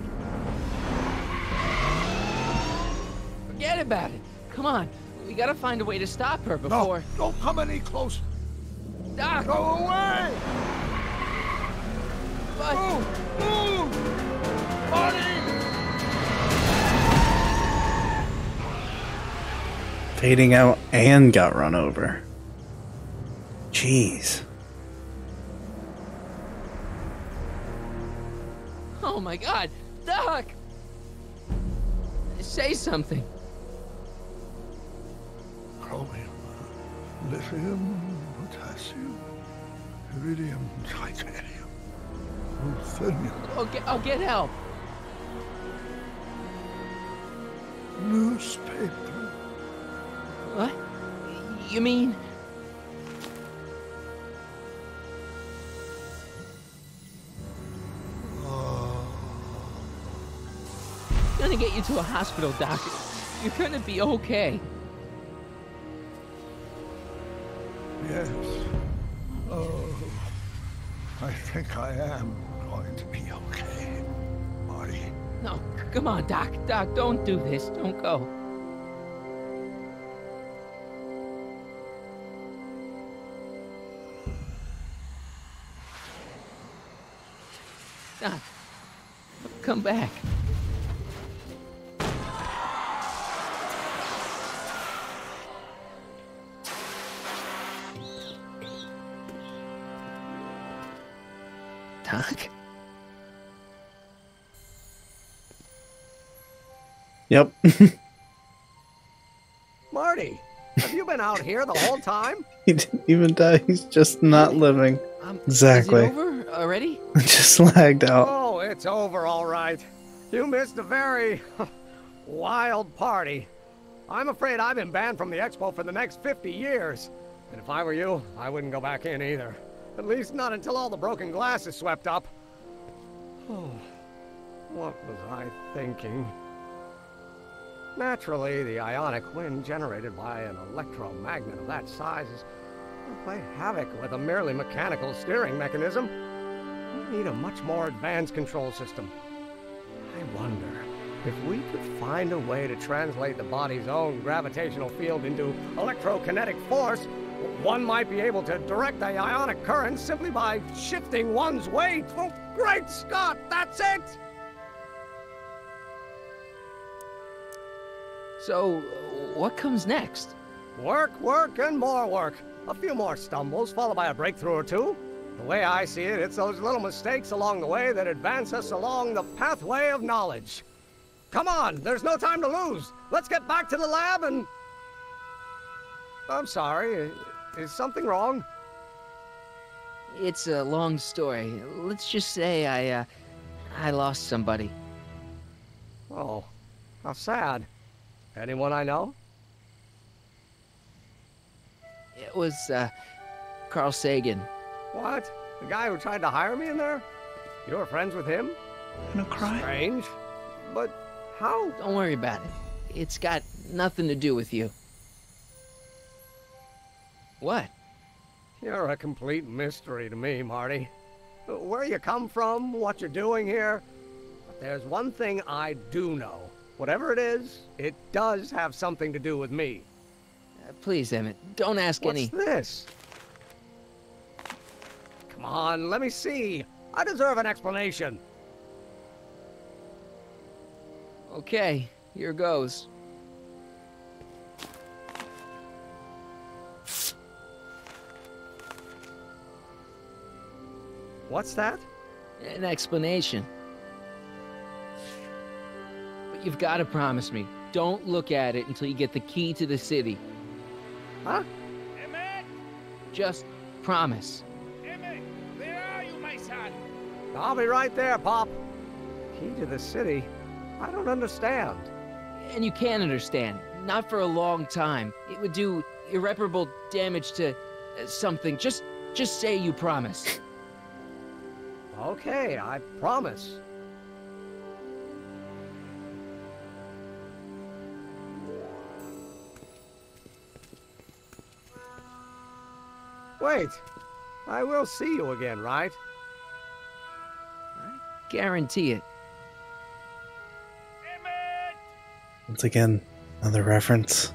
Forget about it. Come on. We gotta find a way to stop her before... No, don't come any closer. Doc! Go away! But... Move! Marty! Fading out and got run over. Jeez. Oh my God, Doc! Say something. Chromium, lithium, potassium, iridium, titanium, ruthenium. I'll get help. Newspaper. What? You mean... I'm gonna get you to a hospital, Doc. You're gonna be okay. Yes. Oh, I think I am going to be okay, Marty. No, come on, Doc. Doc, don't do this. Don't go. Doc, come back. Doc? Yep. Marty, have you been out here the whole time? He didn't even die, he's just not living. Exactly. Is it over already? Just lagged out. Oh, it's over all right. You missed a very wild party. I'm afraid I've been banned from the expo for the next 50 years. And if I were you, I wouldn't go back in either. At least not until all the broken glass is swept up. Oh, what was I thinking? Naturally, the ionic wind generated by an electromagnet of that size is going to play havoc with a merely mechanical steering mechanism. We need a much more advanced control system. I wonder if we could find a way to translate the body's own gravitational field into electrokinetic force. One might be able to direct the ionic current simply by shifting one's weight. Oh, great Scott, that's it! So, what comes next? Work, work, and more work. A few more stumbles, followed by a breakthrough or two. The way I see it, it's those little mistakes along the way that advance us along the pathway of knowledge. Come on, there's no time to lose. Let's get back to the lab and... I'm sorry, is something wrong? It's a long story. Let's just say I lost somebody. Oh, how sad. Anyone I know? It was Carl Sagan. What? The guy who tried to hire me in there? You were friends with him? No cry. Strange. But how? Don't worry about it. It's got nothing to do with you. What? You're a complete mystery to me, Marty. Where you come from, what you're doing here. But there's one thing I do know. Whatever it is, it does have something to do with me. Please, Emmett, don't ask any... What's this? Come on, let me see. I deserve an explanation. Okay, here goes. What's that? An explanation. But you've got to promise me, don't look at it until you get the key to the city. Huh? Emmett! Just promise. Emmett, where are you, my son? I'll be right there, Pop. Key to the city? I don't understand. And you can't understand. Not for a long time. It would do irreparable damage to something. Just say you promise. Okay, I promise. Wait, I will see you again, right? I guarantee it. Once again, another reference.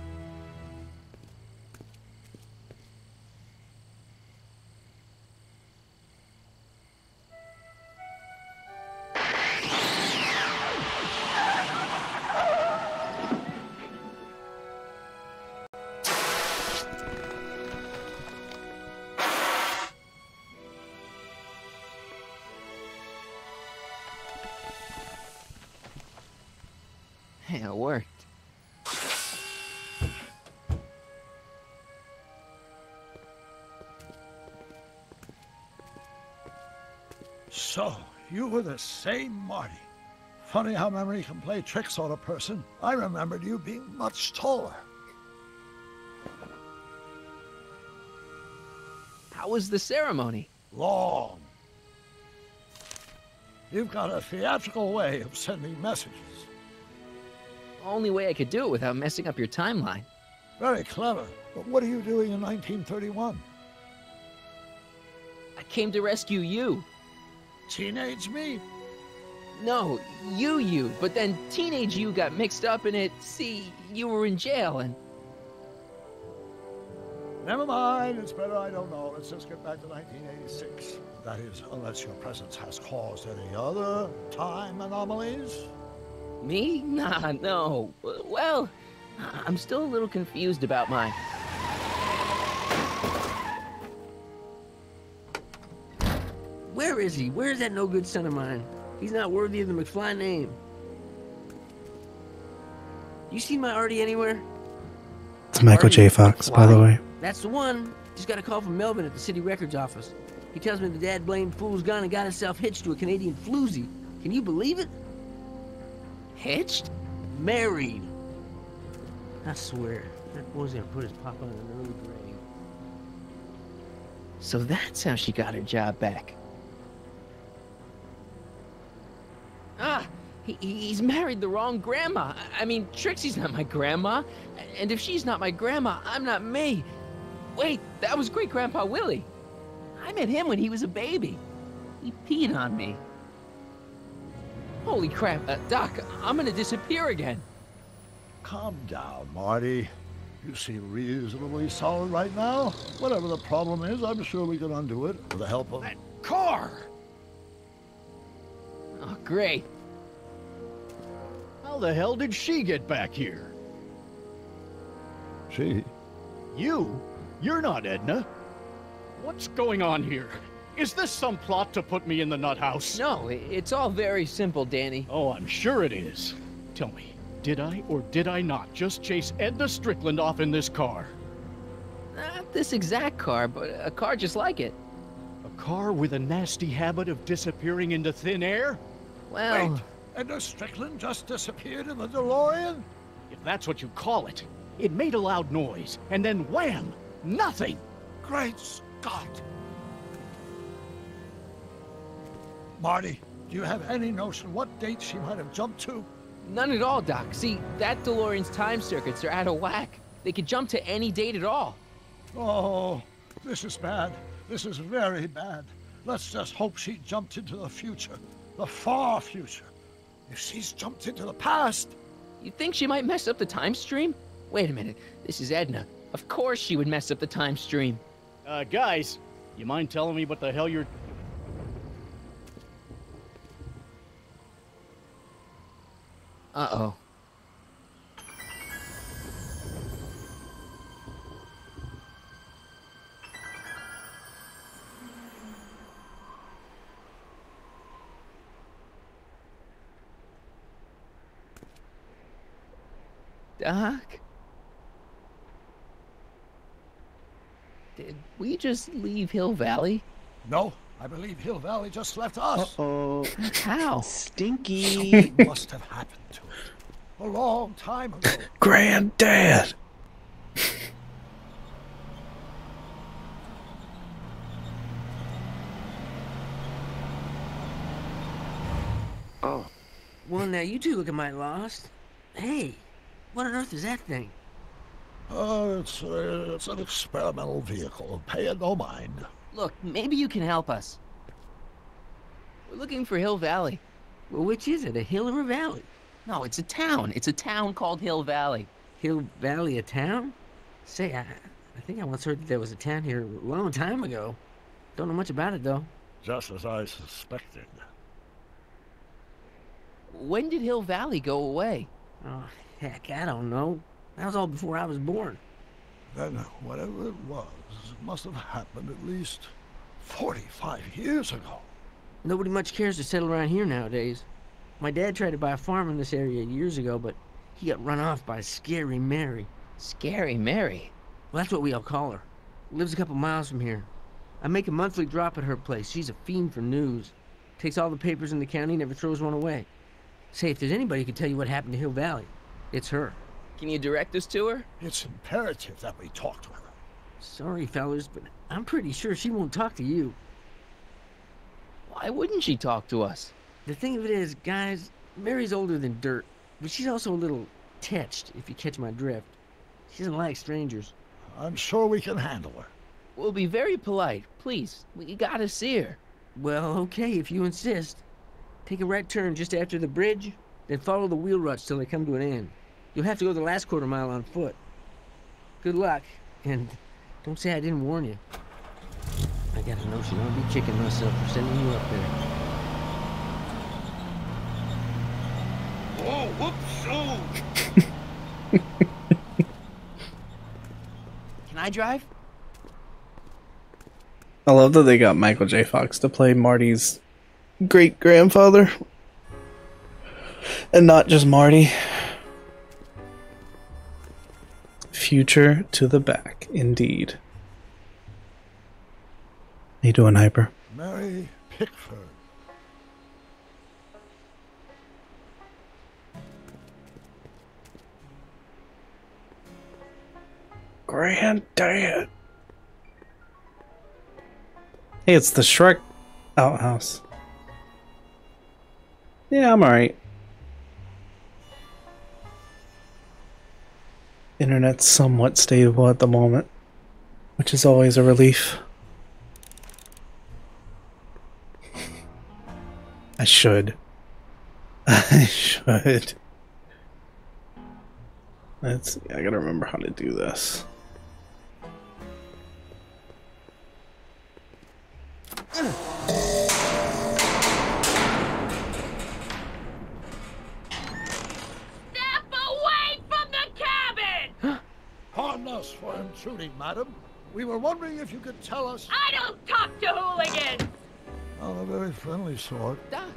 Hey, it worked. So, you were the same Marty. Funny how memory can play tricks on a person. I remembered you being much taller. How was the ceremony? Long. You've got a theatrical way of sending messages. Only way I could do it without messing up your timeline. Very clever. But what are you doing in 1931? I came to rescue you. Teenage me? No, you. But then teenage you got mixed up in it. See, you were in jail and... Never mind. It's better I don't know. Let's just get back to 1986. That is, unless your presence has caused any other time anomalies. Me? Nah, no. Well, I'm still a little confused about mine. Where is he? Where's that no good son of mine? He's not worthy of the McFly name. You see my Artie anywhere? It's Michael J. Fox, by the way. That's the one. Just got a call from Melvin at the city records office. He tells me the dad-blamed fool's gone and got himself hitched to a Canadian floozy. Can you believe it? Hitched? Married. I swear, that boy's gonna put his papa in an early grave. So that's how she got her job back. Ah, he's married the wrong grandma. I mean, Trixie's not my grandma. And if she's not my grandma, I'm not me. Wait, that was Great-Grandpa Willie. I met him when he was a baby. He peed on me. Holy crap, Doc, I'm gonna disappear again. Calm down, Marty. You seem reasonably solid right now. Whatever the problem is, I'm sure we can undo it with the help of... That car! Oh, great. How the hell did she get back here? She? You? You're not Edna. What's going on here? Is this some plot to put me in the nut house? No, it's all very simple, Danny. Oh, I'm sure it is. Tell me, did I or did I not just chase Edna Strickland off in this car? Not this exact car, but a car just like it. A car with a nasty habit of disappearing into thin air? Well... Wait, Edna Strickland just disappeared in the DeLorean? If that's what you call it. It made a loud noise, and then wham! Nothing! Great Scott! forgot. Marty, do you have any notion what date she might have jumped to? None at all, Doc. See, that DeLorean's time circuits are out of whack. They could jump to any date at all. Oh, this is bad. This is very bad. Let's just hope she jumped into the future. The far future. If she's jumped into the past... You think she might mess up the time stream? Wait a minute. This is Edna. Of course she would mess up the time stream. Guys, you mind telling me what the hell you're... Uh-oh. Doc? Did we just leave Hill Valley? No, I believe Hill Valley just left us. Uh-oh. How? Stinky. Something must have happened to it. A long time ago. Granddad! Oh. Well, now you two look mighty lost. Hey, what on earth is that thing? It's an experimental vehicle. Pay it no mind. Look, maybe you can help us. We're looking for Hill Valley. Well, which is it, a hill or a valley? No, it's a town. It's a town called Hill Valley. Hill Valley, a town? Say, I think I once heard that there was a town here a long time ago. Don't know much about it, though. Just as I suspected. When did Hill Valley go away? Oh, heck, I don't know. That was all before I was born. Then, whatever it was, it must have happened at least 45 years ago. Nobody much cares to settle around here nowadays. My dad tried to buy a farm in this area years ago, but he got run off by Scary Mary. Scary Mary? Well, that's what we all call her. Lives a couple miles from here. I make a monthly drop at her place. She's a fiend for news. Takes all the papers in the county, never throws one away. Say, if there's anybody who can tell you what happened to Hill Valley, it's her. Can you direct us to her? It's imperative that we talk to her. Sorry, fellas, but I'm pretty sure she won't talk to you. Why wouldn't she talk to us? The thing of it is, guys, Mary's older than dirt, but she's also a little tetched, if you catch my drift. She doesn't like strangers. I'm sure we can handle her. We'll be very polite. Please, we gotta see her. Well, okay, if you insist. Take a right turn just after the bridge, then follow the wheel ruts till they come to an end. You'll have to go the last quarter mile on foot. Good luck, and don't say I didn't warn you. I got a notion I'll be kicking myself for sending you up there. Oh, whoops! Can I drive? I love that they got Michael J. Fox to play Marty's great-grandfather. And not just Marty. Future to the back, indeed. How you doing, Hyper? Mary Pickford. Granddad. Hey, it's the Shrek outhouse. Yeah, I'm alright. Internet's somewhat stable at the moment, which is always a relief. I should. I should. Let's see, I gotta remember how to do this. Pardon us for intruding, madam. We were wondering if you could tell us... I don't talk to hooligans! On a very friendly sort. Doc,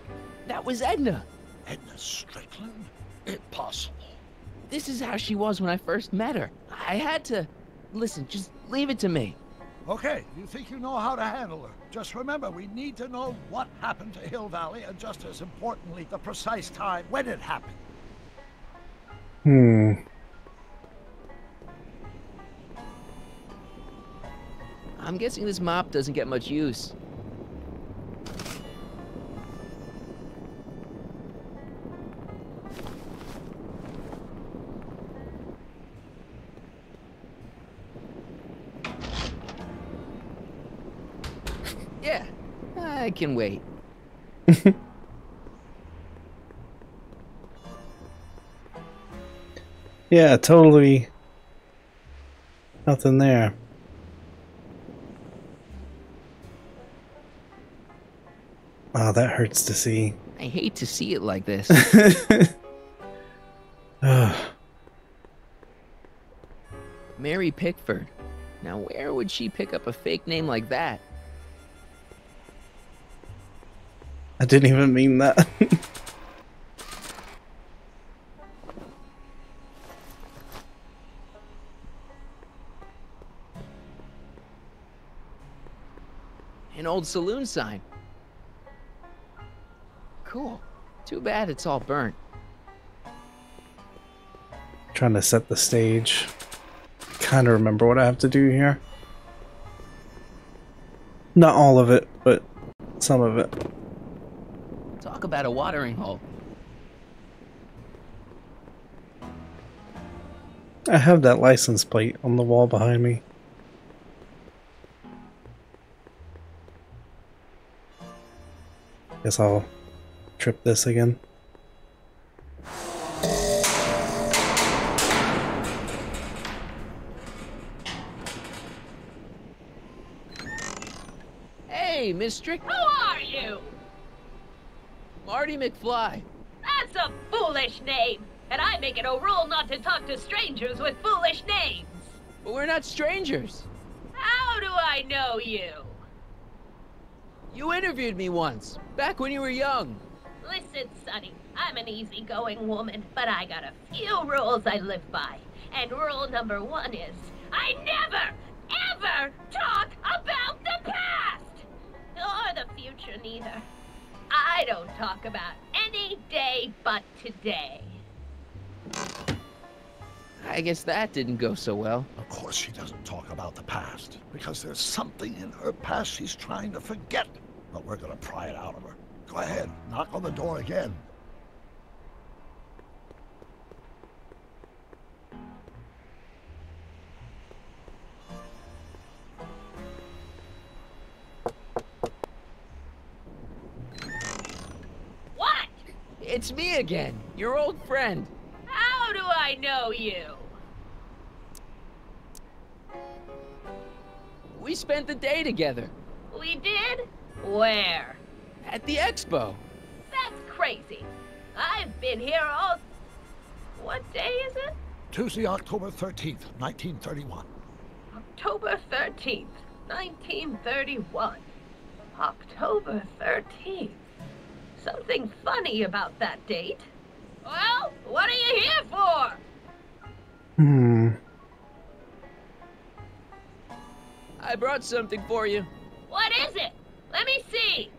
that was Edna. Edna Strickland? Impossible. This is how she was when I first met her. I had to... Listen, just leave it to me. Okay, you think you know how to handle her. Just remember, we need to know what happened to Hill Valley, and just as importantly, the precise time when it happened. I'm guessing this mop doesn't get much use. Yeah, I can wait. Yeah, totally nothing there. Oh, that hurts to see. I hate to see it like this. Mary Pickford. Now where would she pick up a fake name like that? I didn't even mean that. An old saloon sign. Cool. Too bad it's all burnt. Trying to set the stage. Kind of remember what I have to do here. Not all of it, but some of it. Talk about a watering hole. I have that license plate on the wall behind me. Guess I'll trip this again. Hey, Miss Strick. Who are you? Marty McFly. That's a foolish name, and I make it a rule not to talk to strangers with foolish names. But we're not strangers. How do I know you? You interviewed me once, back when you were young. Listen, Sonny, I'm an easygoing woman, but I got a few rules I live by. And rule number 1 is, I never, ever talk about the past! Or the future, neither. I don't talk about any day but today. I guess that didn't go so well. Of course she doesn't talk about the past, because there's something in her past she's trying to forget. But we're gonna pry it out of her. Go ahead, knock on the door again. What? It's me again, your old friend. How do I know you? We spent the day together. We did? Where? At the expo. That's crazy. I've been here all... What day is it? Tuesday, October 13th, 1931. October 13th, 1931. October 13th. Something funny about that date. Well, what are you here for? I brought something for you. What is it? Let me see.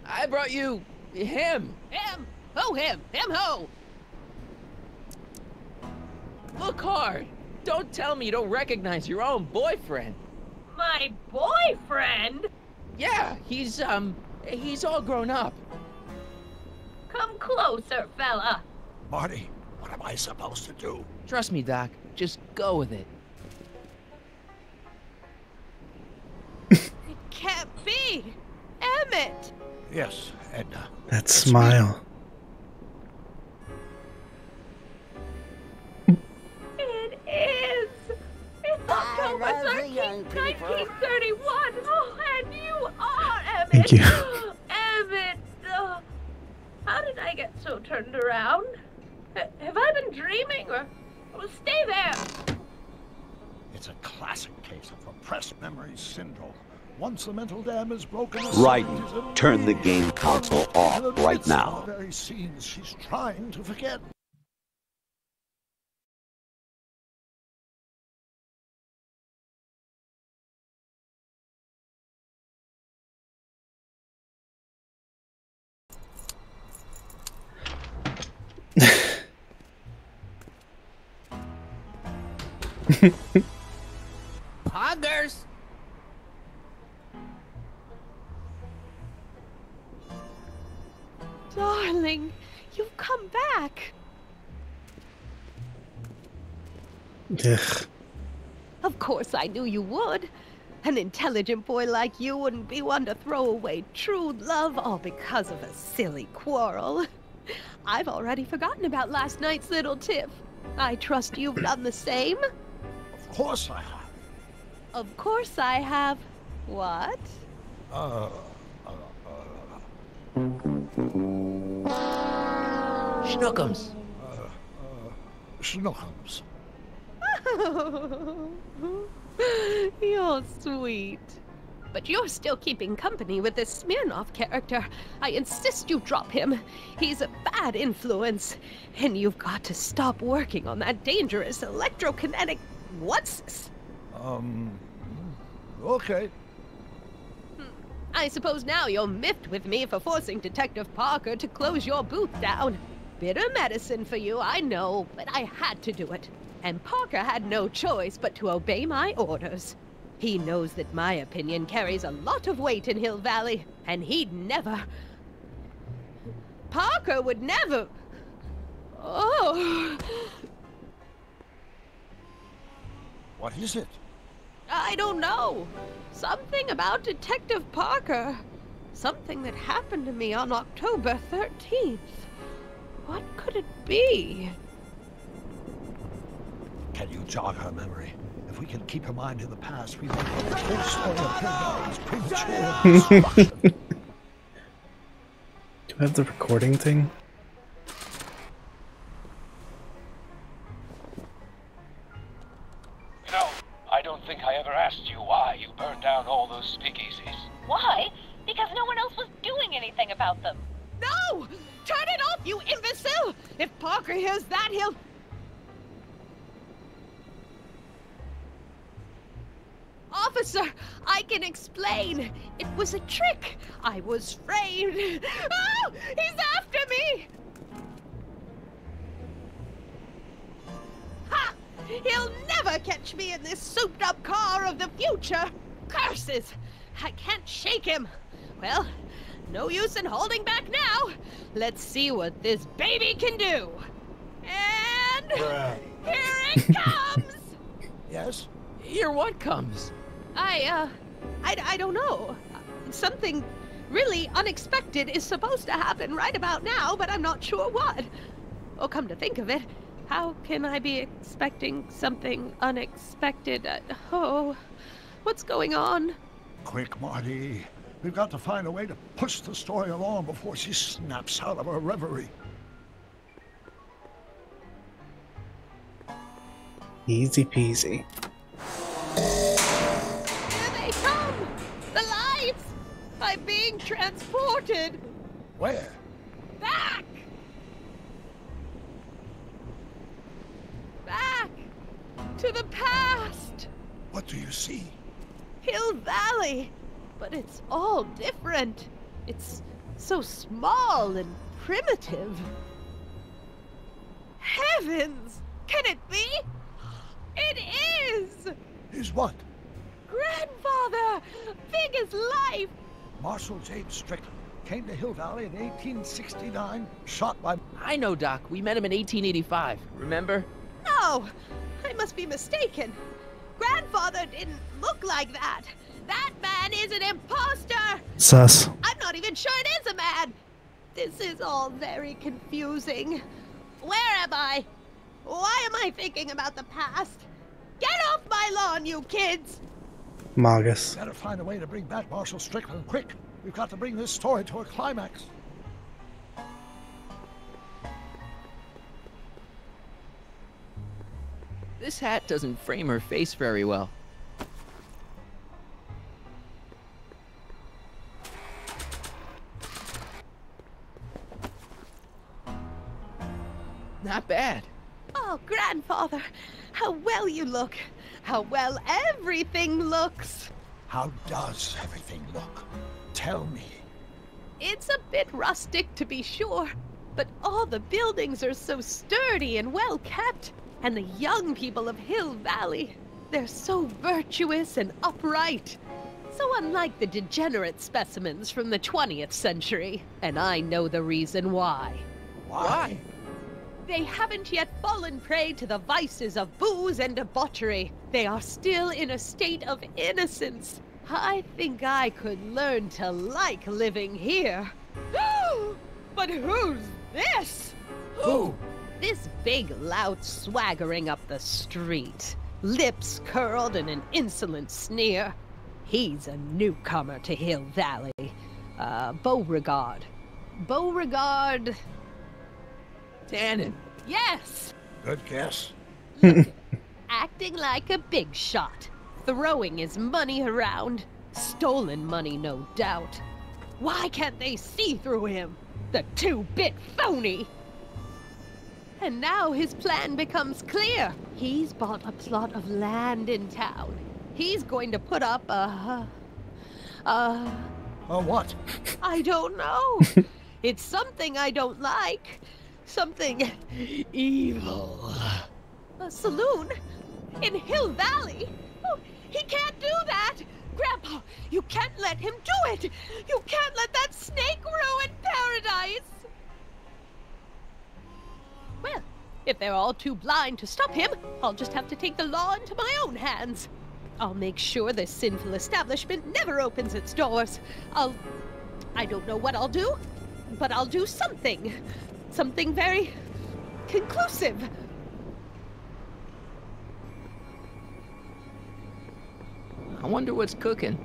I brought you him. Him? Who him? Him who? Look hard. Don't tell me you don't recognize your own boyfriend. My boyfriend? Yeah, he's all grown up. Come closer, fella. Marty, what am I supposed to do? Trust me, Doc. Just go with it. It can't be! Emmett! Yes, Edna. That smile. It is! It's October 13th, 1931! Oh, and you are Emmett! Thank you. Emmett! How did I get so turned around? Have I been dreaming, or... Oh, stay there! It's a classic case of repressed memory syndrome. Once the mental dam is broken... Raiden, turn the game console off right now. The very scenes she's trying to forget. Poggers! Darling, you've come back. Ugh. Of course I knew you would. An intelligent boy like you wouldn't be one to throw away true love all because of a silly quarrel. I've already forgotten about last night's little tiff. I trust you've done the same? Of course I have. Of course I have. What? Schnookums. Schnookums. You're sweet. But you're still keeping company with this Smirnoff character. I insist you drop him. He's a bad influence. And you've got to stop working on that dangerous electrokinetic... What's this? Okay. I suppose now you're miffed with me for forcing Detective Parker to close your booth down. Bitter medicine for you, I know, but I had to do it. And Parker had no choice but to obey my orders. He knows that my opinion carries a lot of weight in Hill Valley, and he'd never... Parker would never... Oh... What is it? I don't know. Something about Detective Parker. Something that happened to me on October 13th. What could it be? Can you jog her memory? If we can keep her mind in the past, we might get the whole story of Hill Valley's premature. Do I have the recording thing? You know, I don't think I ever asked you why you burned down all those speakeasies. Why? Because no one else was doing anything about them. No! Turn it off, you imbecile! If Parker hears that, he'll... Officer, I can explain. It was a trick. I was framed. Oh, he's after me! Ha! He'll never catch me in this souped-up car of the future. Curses! I can't shake him. Well, no use in holding back now. Let's see what this baby can do. And here it comes! Yes? Here what comes? I don't know. Something really unexpected is supposed to happen right about now, but I'm not sure what. Oh, come to think of it, how can I be expecting something unexpected? Oh, what's going on? Quick, Marty. We've got to find a way to push the story along before she snaps out of her reverie. Easy peasy. Here they come! The lights! I'm being transported! Where? Back! Back! To the past! What do you see? Hill Valley! But it's all different. It's so small and primitive. Heavens! Can it be? It is! Is what? Grandfather! Big as life! Marshal James Strickland came to Hill Valley in 1869, shot by... I know, Doc. We met him in 1885. Remember? No! I must be mistaken. Grandfather didn't look like that. That man is an imposter! Sus. I'm not even sure it is a man! This is all very confusing. Where am I? Why am I thinking about the past? Get off my lawn, you kids! Magus. Gotta find a way to bring back Marshal Strickland quick. We've got to bring this story to a climax. This hat doesn't frame her face very well. Not bad. Oh, Grandfather, how well you look. How well everything looks. How does everything look? Tell me. It's a bit rustic, to be sure, but all the buildings are so sturdy and well kept. And the young people of Hill Valley, they're so virtuous and upright. So unlike the degenerate specimens from the 20th century. And I know the reason why. Why? They haven't yet fallen prey to the vices of booze and debauchery. They are still in a state of innocence. I think I could learn to like living here. But who's this? Who? This big lout swaggering up the street, lips curled in an insolent sneer. He's a newcomer to Hill Valley. Beauregard. Beauregard... Tannen. Yes! Good guess. Acting like a big shot. Throwing his money around. Stolen money, no doubt. Why can't they see through him? The two-bit phony! And now his plan becomes clear. He's bought a plot of land in town. He's going to put up a what? I don't know. It's something I don't like. Something evil. A saloon? In Hill Valley? Oh, he can't do that! Grandpa, you can't let him do it! You can't let that snake ruin paradise! Well, if they're all too blind to stop him, I'll just have to take the law into my own hands. I'll make sure this sinful establishment never opens its doors. I don't know what I'll do, but I'll do something. Something very conclusive. I wonder what's cooking.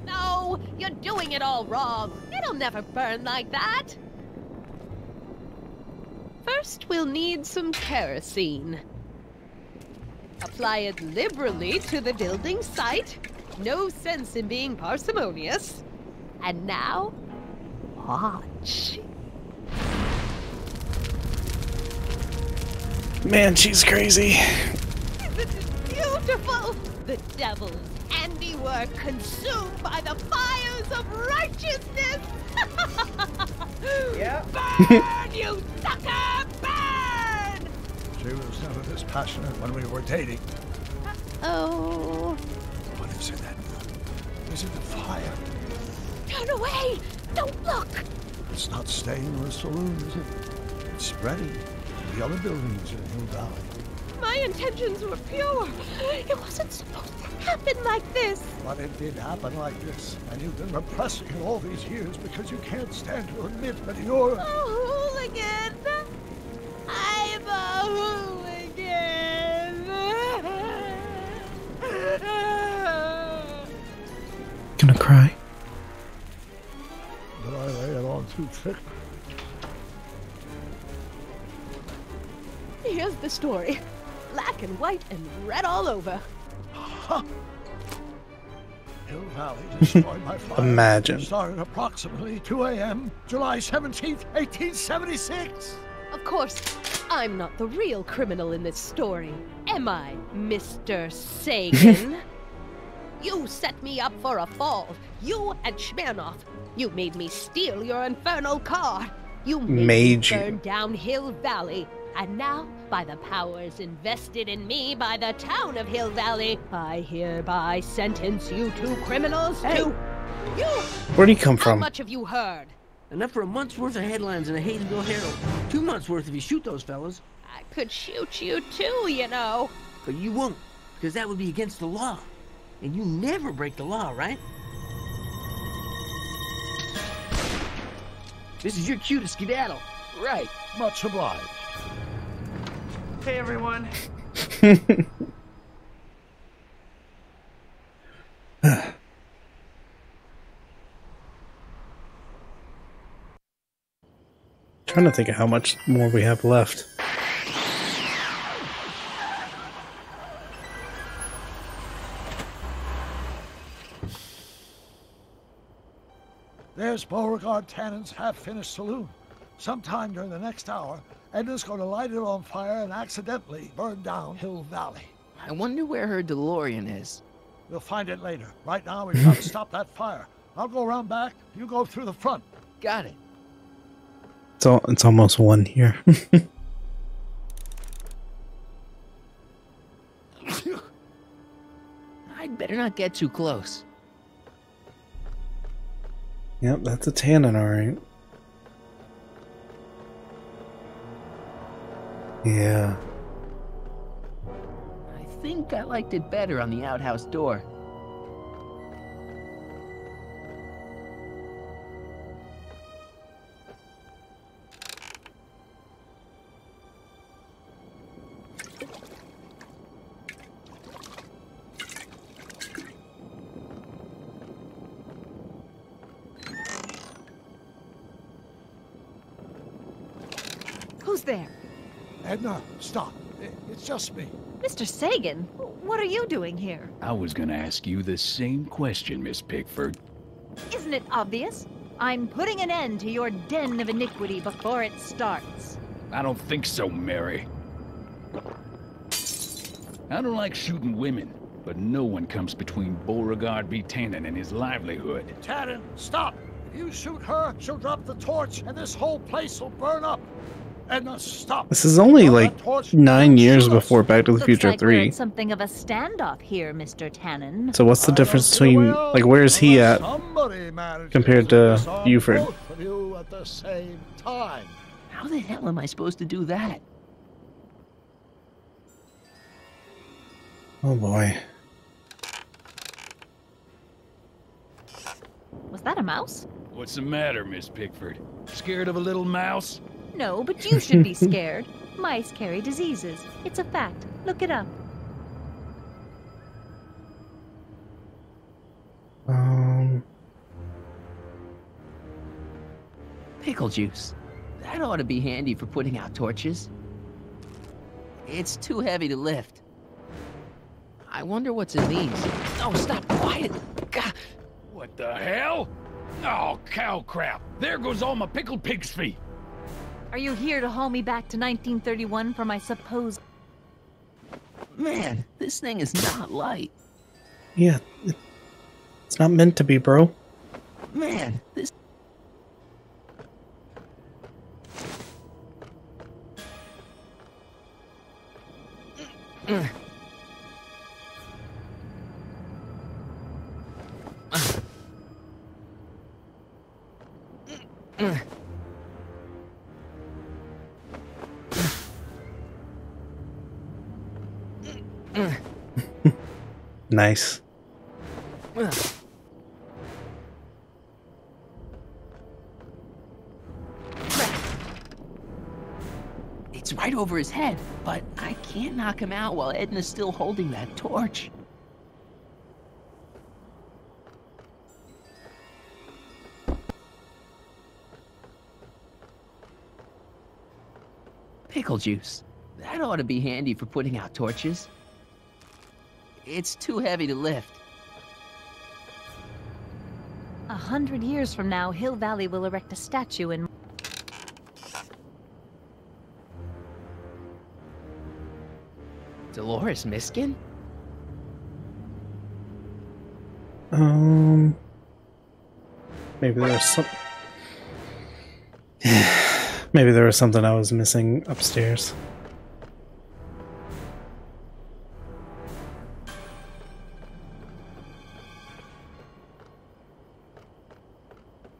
No, you're doing it all wrong. It'll never burn like that. First, we'll need some kerosene. Apply it liberally to the building site. No sense in being parsimonious. And now, watch. Man, she's crazy. Isn't it beautiful? The devil's handiwork consumed by the fires of righteousness. Yeah. Burn, you sucker! Burn! She was never this passionate when we were dating. Oh. What is it, Edna? Is it the fire? Turn away! Don't look! It's not staying in the saloon, is it? It's spreading to the other buildings in Hill Valley. My intentions were pure. It wasn't supposed to happen like this. But it did happen like this, and you've been repressing it all these years because you can't stand to admit that you're a hooligan. I'm a hooligan. Gonna cry. Did I lay it on too thick? Here's the story. Black and white and red all over. Huh. Hill Valley destroyed by fire. Imagine. Started approximately 2 a.m., July 17th, 1876. Of course, I'm not the real criminal in this story. Am I, Mr. Sagan? You set me up for a fall. You and Smirnoff. You made me steal your infernal car. You made me burn down Hill Valley. And now, by the powers invested in me by the town of Hill Valley, I hereby sentence you two criminals to... You! Where'd he come from? How much have you heard? Enough for a month's worth of headlines in a Haydenville Herald. 2 months worth if you shoot those fellas. I could shoot you too, you know. But you won't, because that would be against the law. And you never break the law, right? This is your cue to skedaddle. Right. Much obliged. Hey, everyone. Trying to think of how much more we have left. There's Beauregard Tannen's half-finished saloon. Sometime during the next hour, Edna's going to light it on fire and accidentally burn down Hill Valley. I wonder where her DeLorean is. We'll find it later. Right now, we've got to stop that fire. I'll go around back. You go through the front. Got it. It's almost 1 here. I'd better not get too close. Yep, that's a tannin, alright. Yeah. I think I liked it better on the outhouse door. Who's there? Edna, stop. It's just me. Mr. Sagan, what are you doing here? I was gonna ask you the same question, Miss Pickford. Isn't it obvious? I'm putting an end to your den of iniquity before it starts. I don't think so, Mary. I don't like shooting women, but no one comes between Beauregard B. Tannen and his livelihood. Tannen, stop! If you shoot her, she'll drop the torch, and this whole place will burn up. Edna, stop! This is only like 9 years before Back to the Future Looks like we're 3. in something of a standoff here, Mr. Tannen. So what's the difference between, like, where is he at compared to Buford? Both of you at the same time. How the hell am I supposed to do that? Oh boy. Was that a mouse? What's the matter, Miss Pickford? Scared of a little mouse? No, but you should be scared. Mice carry diseases. It's a fact. Look it up. Pickle juice. That ought to be handy for putting out torches. It's too heavy to lift. I wonder what's in these. Oh, stop! Quiet! God. What the hell? Oh, cow crap! There goes all my pickled pig's feet! Are you here to haul me back to 1931 for my supposed... Man, this thing is not light. Yeah, it's not meant to be, bro. Man, this... Nice. It's right over his head, but I can't knock him out while Edna's still holding that torch. Pickle juice. That ought to be handy for putting out torches. It's too heavy to lift. 100 years from now, Hill Valley will erect a statue in... Dolores Miskin? Maybe there's some... Maybe there was something I was missing upstairs.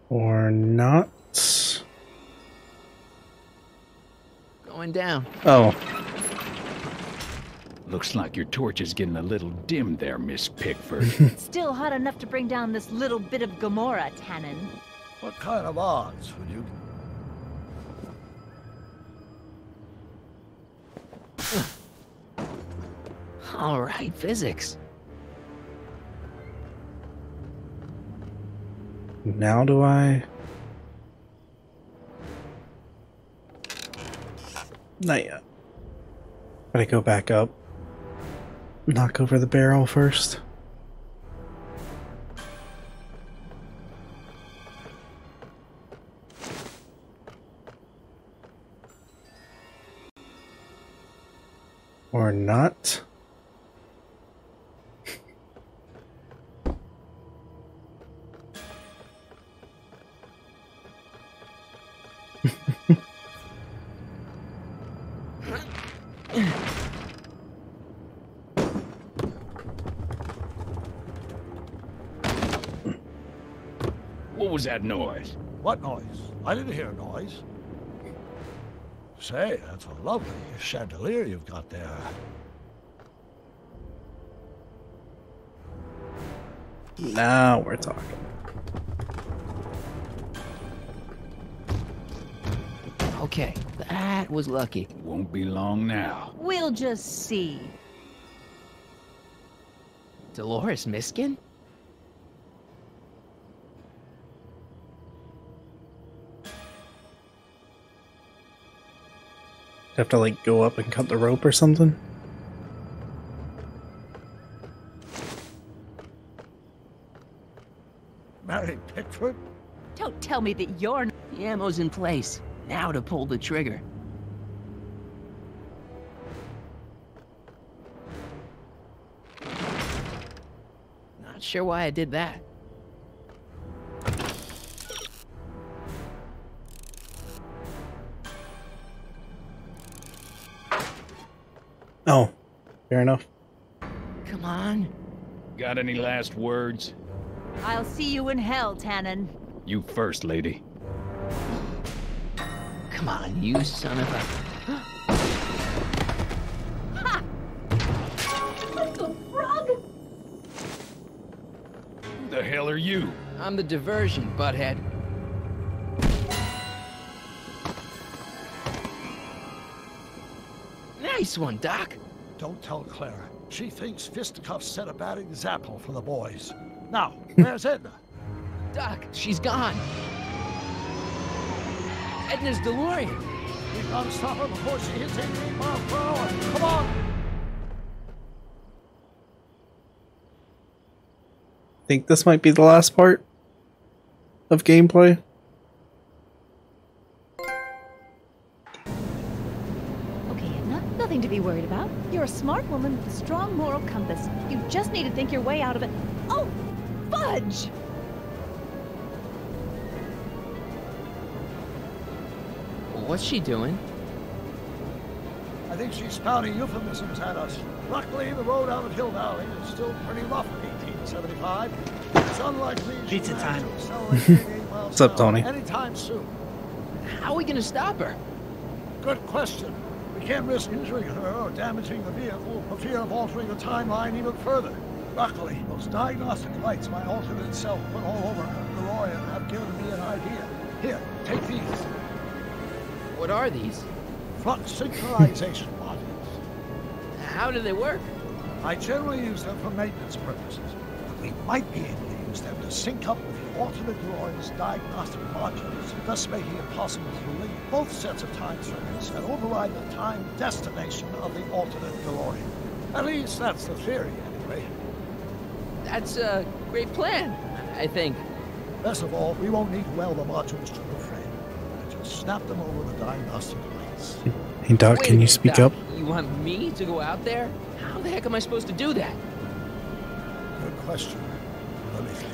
Or not. Going down. Oh. Looks like your torch is getting a little dim there, Miss Pickford. Still hot enough to bring down this little bit of Gomorrah, Tannen. What kind of odds would you... All right, physics. Now do I? Not yet. Gotta go back up. Knock over the barrel first. Or not. What was that noise? What noise? I didn't hear a noise. Say, that's a lovely chandelier you've got there. Now we're talking. Okay, that was lucky. Won't be long now. We'll just see. Dolores Miskin? Have to like go up and cut the rope or something? Mary Pickford? Don't tell me that you're... The ammo's in place. Now to pull the trigger. Not sure why I did that. Oh, fair enough. Come on. Got any last words? I'll see you in hell, Tannen. You first, lady. Come on, you son of a... Ha! What the frog? Who the hell are you? I'm the diversion, butthead. Nice one, Doc. Don't tell Clara. She thinks fisticuffs set a bad example for the boys. Now, where's Edna? Doc, she's gone. Edna's DeLorean. We've got to stop her before she hits 88 miles per hour. Come on! Think this might be the last part of gameplay. Okay, Edna, nothing to be worried about. You're a smart woman with a strong moral compass. You just need to think your way out of it. Oh, fudge! What's she doing? I think she's spouting euphemisms at us. Luckily, the road out of Hill Valley is still pretty rough in 1875. It's unlikely Pizza time. What's up, Tony? Anytime soon. How are we gonna stop her? Good question. We can't risk injuring her or damaging the vehicle for fear of altering the timeline even further. Luckily, those diagnostic lights my alternate self put all over her DeLorean have given me an idea. Here, take these. What are these? Flux synchronization modules. How do they work? I generally use them for maintenance purposes, but we might be able to use them to sync up with the alternate DeLorean's diagnostic modules, thus making it possible to link both sets of time circuits and override the time destination of the alternate DeLorean. At least that's the theory, anyway. That's a great plan, I think. Best of all, we won't need to weld the modules to the frame. Just snap them over the diagnostic lights. Hey, Doc, can you speak up? You want me to go out there? How the heck am I supposed to do that? Good question. Let me think.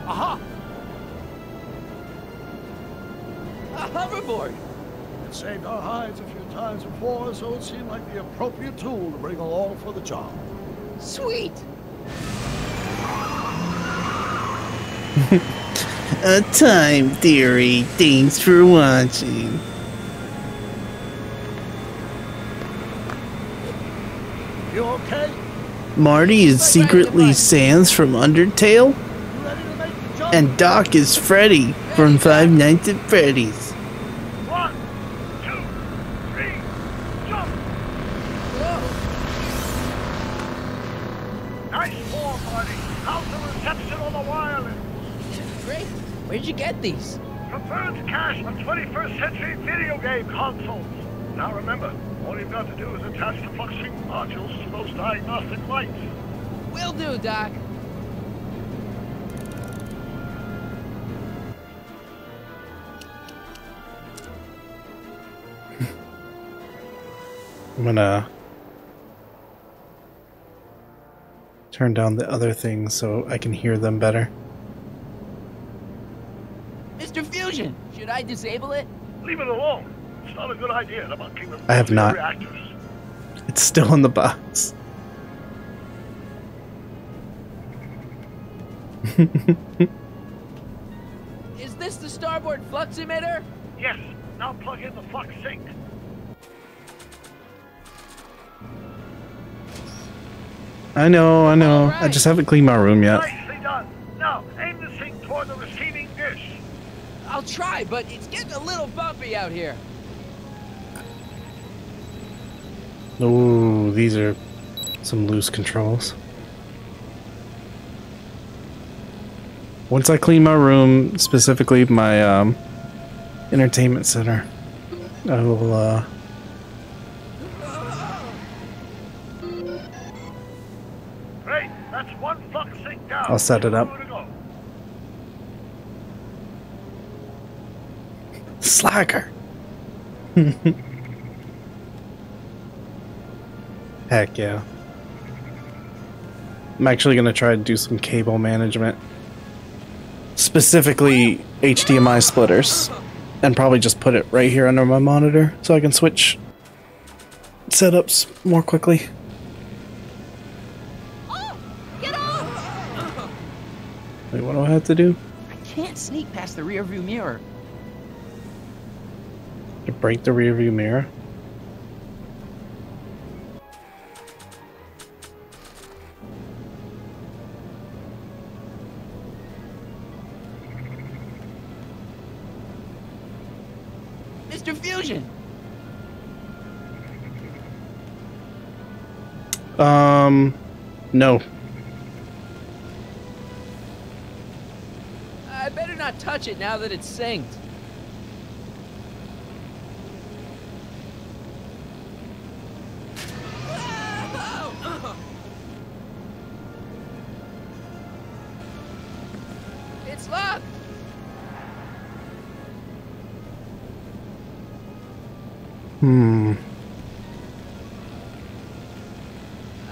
Aha! A hoverboard! It saved our hides a few times before, so it seemed like the appropriate tool to bring along for the job. Sweet! A time theory. Thanks for watching. You okay? Marty is secretly Sans from Undertale, and Doc is Freddy from Five Nights at Freddy's. 1, 2, 3, jump! Nice form, buddy. How's the reception on the wireless? Great. Where'd you get these? Confirmed cache on 21st century video game consoles. Now remember, all you've got to do is attach the fluxing modules to those diagnostic lights. Will do, Doc. I'm gonna turn down the other things so I can hear them better. Mr. Fusion, should I disable it? Leave it alone. It's not a good idea to monkey with I have not. reactors. It's still in the box. Is this the starboard flux emitter? Yes. Now plug in the flux sink. I know. Right. I just haven't cleaned my room yet. Nicely done. Now aim the sink toward the receiving dish. I'll try, but it's getting a little bumpy out here. Ooh, these are some loose controls. Once I clean my room, specifically my entertainment center, I will Great, that's one flux sink down. I'll set it up. Slacker. Heck yeah. I'm actually gonna try to do some cable management. Specifically HDMI splitters. And probably just put it right here under my monitor so I can switch setups more quickly. Wait, what do I have to do? I can't sneak past the rearview mirror. To break the rearview mirror? Mr. Fusion! No. I better not touch it now that it's synced. It's locked!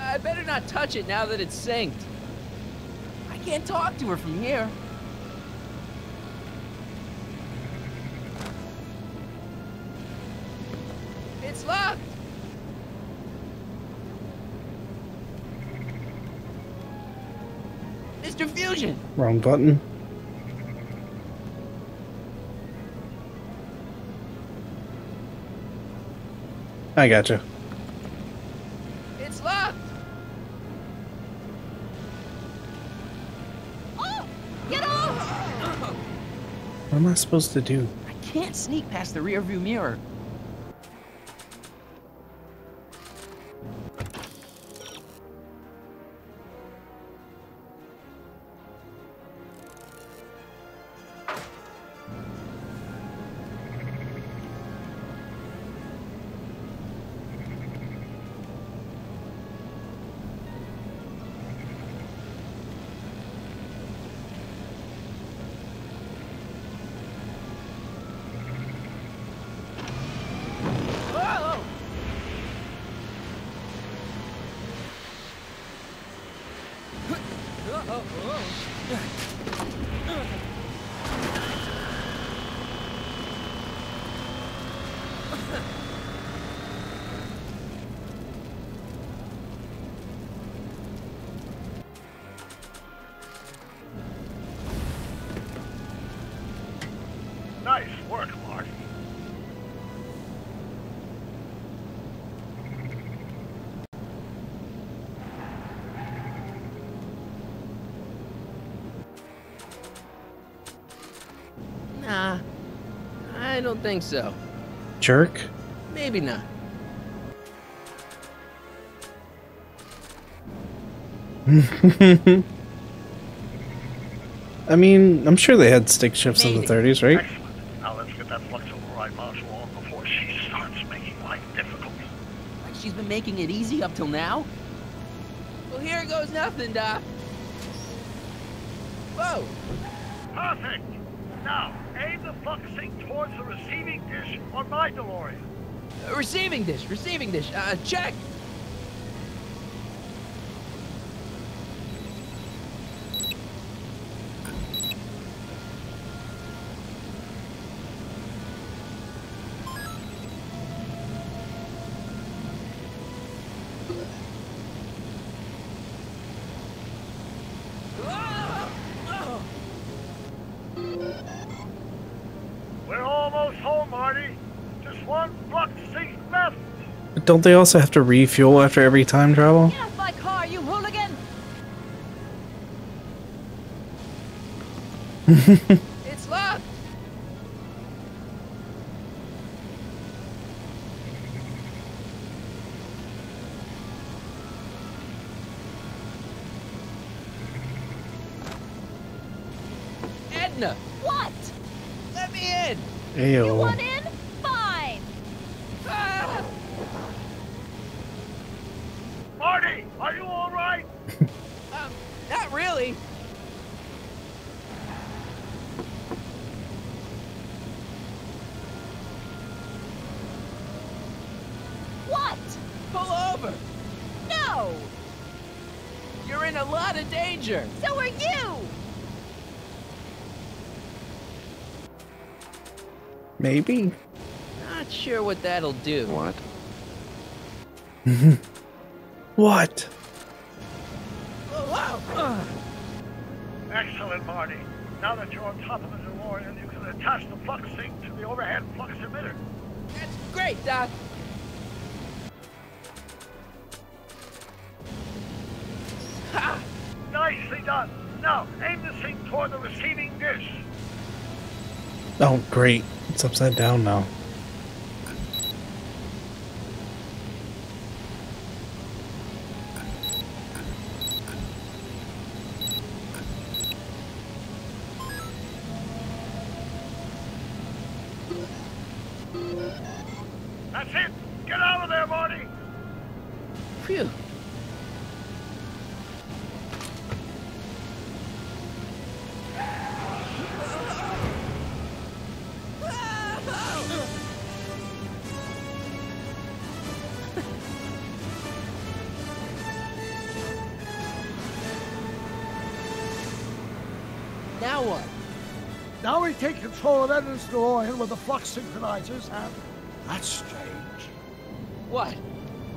I better not touch it now that it's synced. I can't talk to her from here. It's locked! Mr. Fusion! Wrong button. I gotcha. It's locked! Get off! What am I supposed to do? I can't sneak past the rearview mirror. Nice work, Marty. Nah, I don't think so. Jerk? Maybe not. I mean, I'm sure they had stick shifts in the 30s, right? Excellent. Now let's get that flux override module on before she starts making life difficult. Like she's been making it easy up till now? Well, here goes nothing, Doc. Whoa! Perfect! Now, aim the flux sink towards the receiving dish on my DeLorean. Receiving dish, check! Don't they also have to refuel after every time travel? Get off my car, you hooligan! It's locked! Edna! What? Let me in! Ayo. You want in? Fine! Ah! Marty, are you all right? Not really. What? Pull over! No! You're in a lot of danger! So are you! Maybe. Not sure what that'll do. What? What? Excellent, Marty. Now that you're on top of the DeLorean, you can attach the flux sink to the overhead flux emitter. That's great, Doc. Ha! Nicely done. Now, aim the sink toward the receiving dish. Oh, great. It's upside down now. That's it. Get out of there, Marty. Phew. Now what? Now we take control of Edna's DeLorean with the flux synchronizers, and that's strange. What?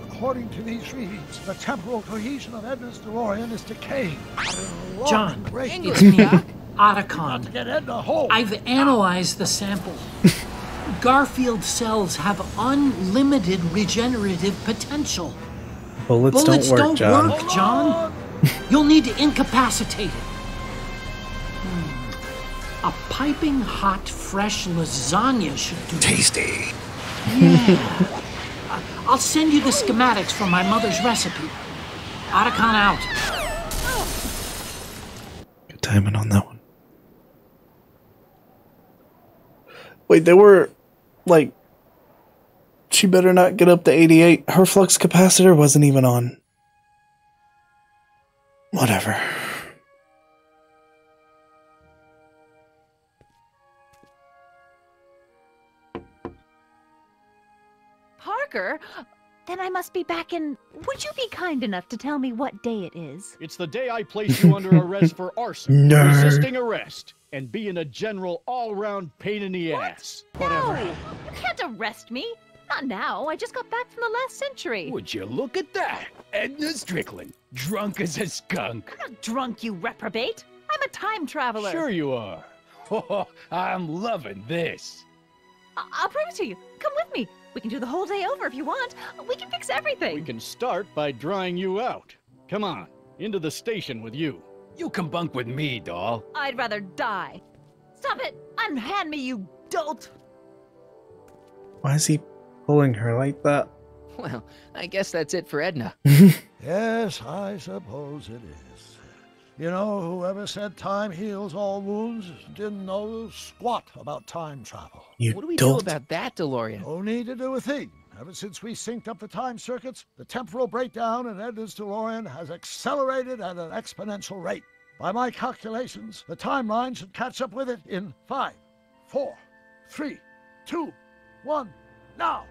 According to these readings, the temporal cohesion of Edna's DeLorean is decaying. John, English, it's me, Got Otacon. to get Edna home. I've analyzed the sample. Garfield cells have unlimited regenerative potential. Bullets don't work, John. John. You'll need to incapacitate it. A piping hot, fresh lasagna should do. Tasty. Yeah. I'll send you the schematics for my mother's recipe. Otacon out. Good timing on that one. Wait, they were like, she better not get up to 88. Her flux capacitor wasn't even on. Whatever. Parker? Then I must be back in... Would you be kind enough to tell me what day it is? It's the day I place you under arrest for arson, Nerd. resisting arrest, and being a general all-round pain in the ass. No! You can't arrest me. Not now. I just got back from the last century. Would you look at that? Edna Strickland, drunk as a skunk. I'm not drunk, you reprobate. I'm a time traveler. Sure you are. Oh, I'm loving this. I'll prove it to you. Come with me. We can do the whole day over if you want. We can fix everything. We can start by drying you out. Come on, into the station with you. You can bunk with me, doll. I'd rather die. Stop it! Unhand me, you dolt! Why is he pulling her like that? Well, I guess that's it for Edna. Yes, I suppose it is. You know, whoever said time heals all wounds didn't know squat about time travel. What do we do about that, DeLorean? No need to do a thing. Ever since we synced up the time circuits, the temporal breakdown in Edna's DeLorean has accelerated at an exponential rate. By my calculations, the timeline should catch up with it in 5, 4, 3, 2, 1, now!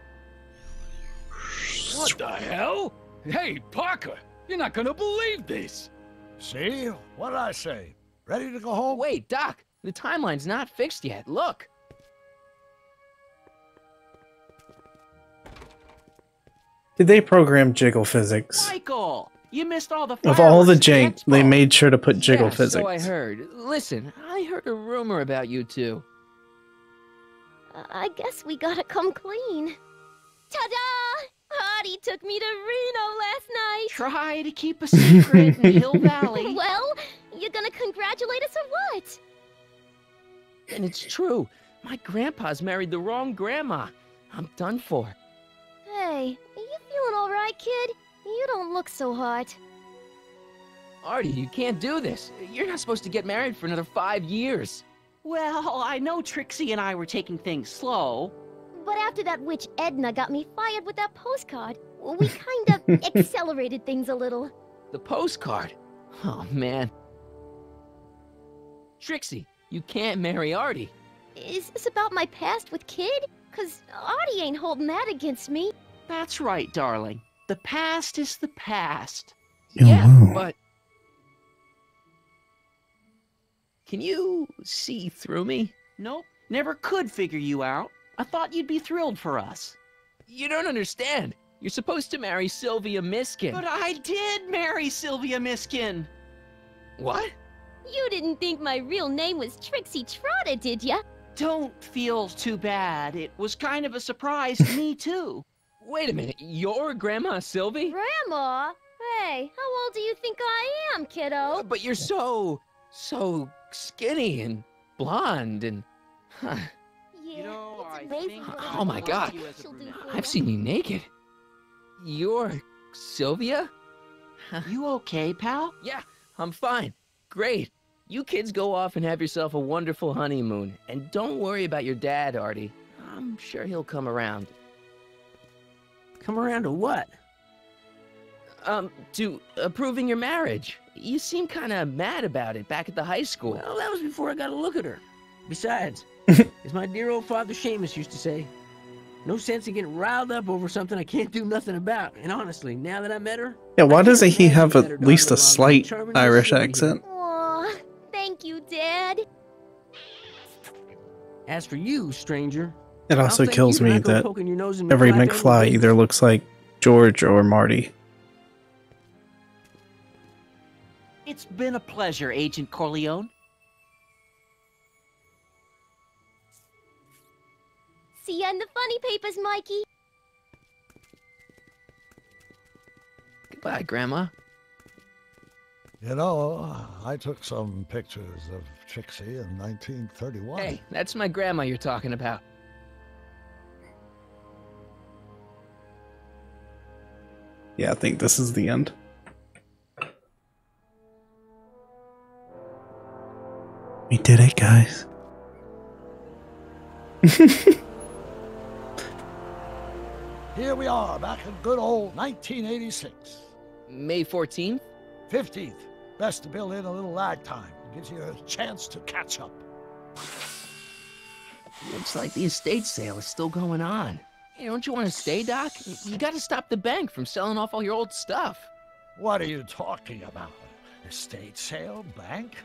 What the hell? Hey, Parker, you're not gonna believe this. See? What did I say? Ready to go home? Wait, Doc, the timeline's not fixed yet. Look. Did they program jiggle physics? Michael, you missed all the Of all the fireworks at jank, they made sure to put jiggle Yeah, physics. so I heard. Listen, I heard a rumor about you two. I guess we gotta come clean. Ta-da! Artie took me to Reno last night. Try to keep a secret in Hill Valley. Well, you gonna congratulate us or what? And it's true. My grandpa's married the wrong grandma. I'm done for. Hey, are you feeling all right, kid? You don't look so hot. Artie, you can't do this. You're not supposed to get married for another 5 years. Well, I know Trixie and I were taking things slow. But after that witch Edna got me fired with that postcard, we kind of accelerated things a little. The postcard? Oh, man. Trixie, you can't marry Artie. Is this about my past with Kid? 'Cause Artie ain't holding that against me. That's right, darling. The past is the past. Yeah, but... Can you see through me? Nope, never could figure you out. I thought you'd be thrilled for us. You don't understand. You're supposed to marry Sylvia Miskin. But I did marry Sylvia Miskin. What? You didn't think my real name was Trixie Trotter, did ya? Don't feel too bad. It was kind of a surprise to me, too. Wait a minute, you're Grandma Sylvie? Grandma? Hey, how old do you think I am, kiddo? But you're so skinny and blonde and... Huh. You know, it's amazing. Oh my God, I've seen you naked. You're Sylvia? You okay, pal? Yeah, I'm fine. Great. You kids go off and have yourself a wonderful honeymoon. And don't worry about your dad, Artie. I'm sure he'll come around. Come around to what? To approving your marriage. You seem kind of mad about it back at the high school. Well, that was before I got a look at her. Besides, as my dear old father Seamus used to say, no sense in getting riled up over something I can't do nothing about. And honestly, now that I met her... Yeah, why doesn't he have at least a slight Irish accent? Aw, thank you, Dad. As for you, stranger... It also kills me that every McFly either looks like George or Marty. It's been a pleasure, Agent Corleone. See ya in the funny papers, Mikey. Goodbye, Grandma. You know, I took some pictures of Trixie in 1931. Hey, that's my grandma you're talking about. Yeah, I think this is the end. We did it, guys. Here we are, back in good old 1986. May 14th? 15th. Best to build in a little lag time. It gives you a chance to catch up. Looks like the estate sale is still going on. Hey, don't you want to stay, Doc? You got to stop the bank from selling off all your old stuff. What are you talking about? Estate sale? Bank?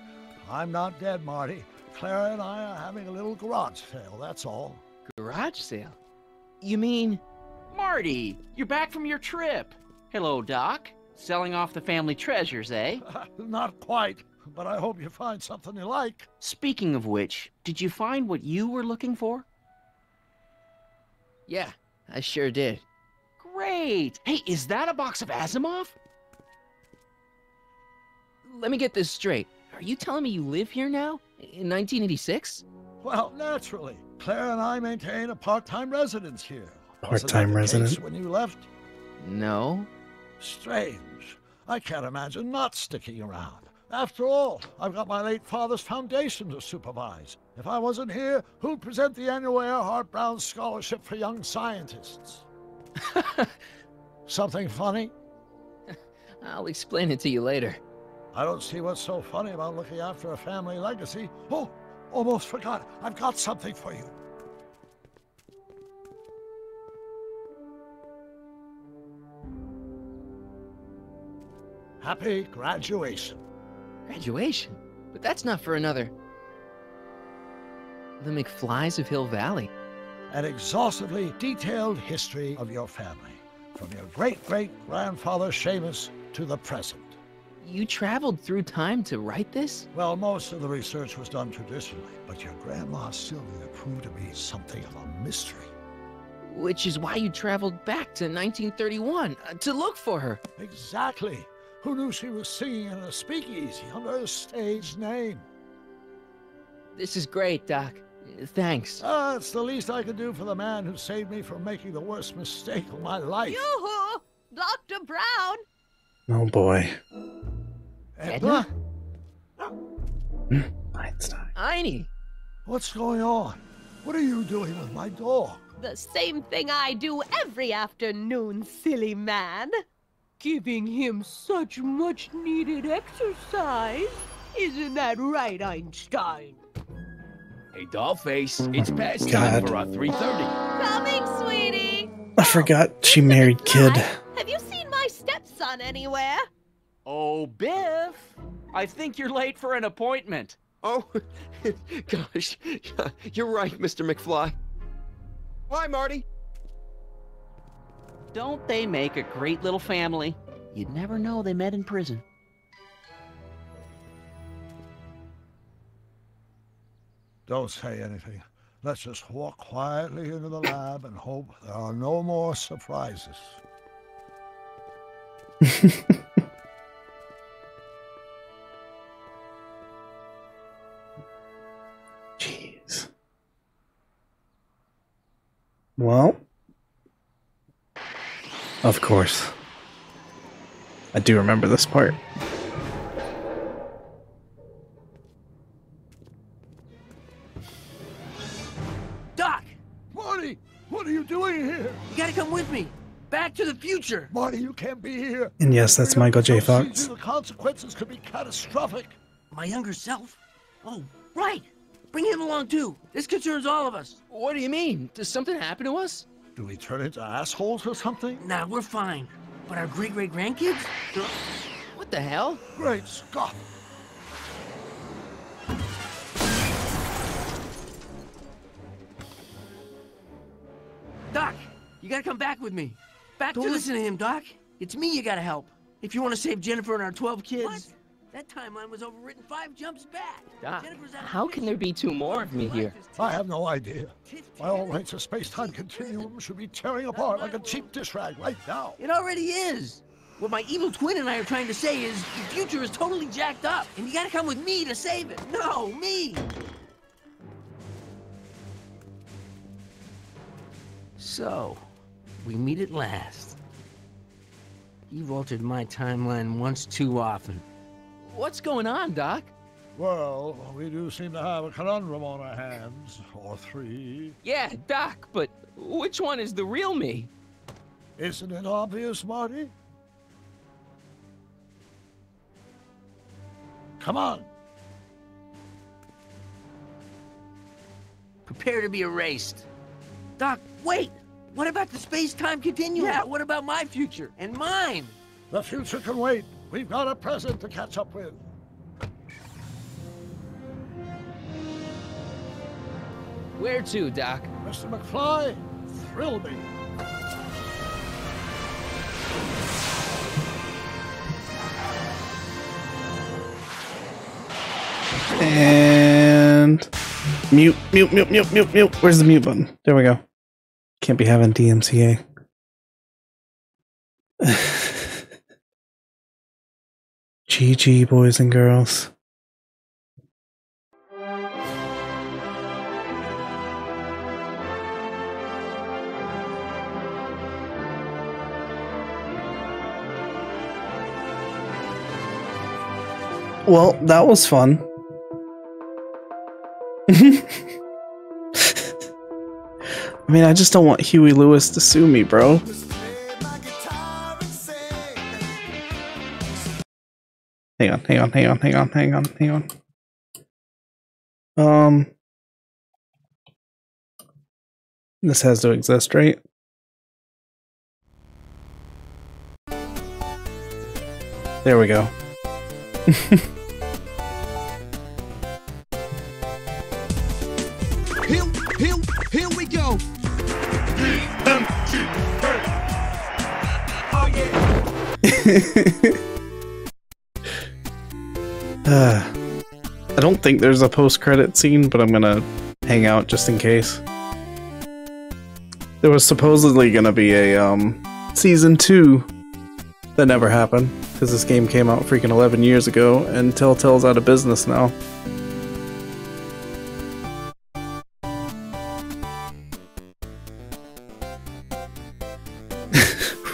I'm not dead, Marty. Clara and I are having a little garage sale, that's all. Garage sale? You mean... Marty, you're back from your trip. Hello, Doc. Selling off the family treasures, eh? Not quite, but I hope you find something you like. Speaking of which, did you find what you were looking for? Yeah, I sure did. Great! Hey, is that a box of Asimov? Let me get this straight. Are you telling me you live here now? In 1986? Well, naturally. Claire and I maintain a part-time residence here. Part-time resident? When you left? No. Strange. I can't imagine not sticking around. After all, I've got my late father's foundation to supervise. If I wasn't here, who'd present the annual Earhart Brown Scholarship for Young Scientists? Something funny? I'll explain it to you later. I don't see what's so funny about looking after a family legacy. Oh, almost forgot. I've got something for you. Happy graduation. Graduation? But that's not for another... The McFlys of Hill Valley. An exhaustively detailed history of your family, from your great-great-grandfather Seamus to the present. You traveled through time to write this? Well, most of the research was done traditionally, but your grandma Sylvia proved to be something of a mystery. Which is why you traveled back to 1931 to look for her. Exactly. Who knew she was singing in a speakeasy under a stage name? This is great, Doc. Thanks. It's the least I could do for the man who saved me from making the worst mistake of my life. Yoo-hoo! Dr. Brown! Oh boy. Edna? Einstein. Einie! What's going on? What are you doing with my dog? The same thing I do every afternoon, silly man. Giving him such much-needed exercise. Isn't that right, Einstein? Hey, Dollface, it's past God. time for our 3:30. Coming, sweetie! I forgot she married Kid. Have you seen my stepson anywhere? Oh, Biff! I think you're late for an appointment. Oh, gosh. You're right, Mr. McFly. Hi, Marty. Don't they make a great little family? You'd never know they met in prison. Don't say anything. Let's just walk quietly into the lab and hope there are no more surprises. Jeez. Well, of course. I do remember this part. Doc! Marty! What are you doing here? You gotta come with me. Back to the future. Marty, you can't be here. And yes, that's Michael J. Fox. The consequences could be catastrophic. My younger self? Oh, right. Bring him along too. This concerns all of us. What do you mean? Does something happen to us? Do we turn into assholes or something? Nah, we're fine. But our great-great-grandkids? What the hell? Great Scott. Doc, you gotta come back with me. Don't listen to him, Doc. It's me you gotta help. If you want to save Jennifer and our 12 kids. What? That timeline was overwritten 5 jumps back. Doc, how can there be 2 more of me here? I have no idea. My all rights of space-time continuum should be tearing apart like a cheap dish rag right now. It already is. What my evil twin and I are trying to say is the future is totally jacked up, and you gotta come with me to save it. No, me. So, we meet at last. You've altered my timeline once too often. What's going on, Doc? Well, we do seem to have a conundrum on our hands, or 3. Yeah, Doc, but which one is the real me? Isn't it obvious, Marty? Come on. Prepare to be erased. Doc, wait! What about the space-time continuum? Yeah, what about my future? And mine? The future can wait. We've got a present to catch up with. Where to, Doc? Mr. McFly, thrill me. And mute. Where's the mute button? There we go. Can't be having DMCA. GG, boys and girls. Well, that was fun. I mean, I just don't want Huey Lewis to sue me, bro. Hang on. This has to exist, right? There we go. Here we go. Oh yeah. I don't think there's a post-credit scene, but I'm gonna hang out just in case. There was supposedly gonna be a season 2 that never happened because this game came out freaking 11 years ago, and Telltale's out of business now.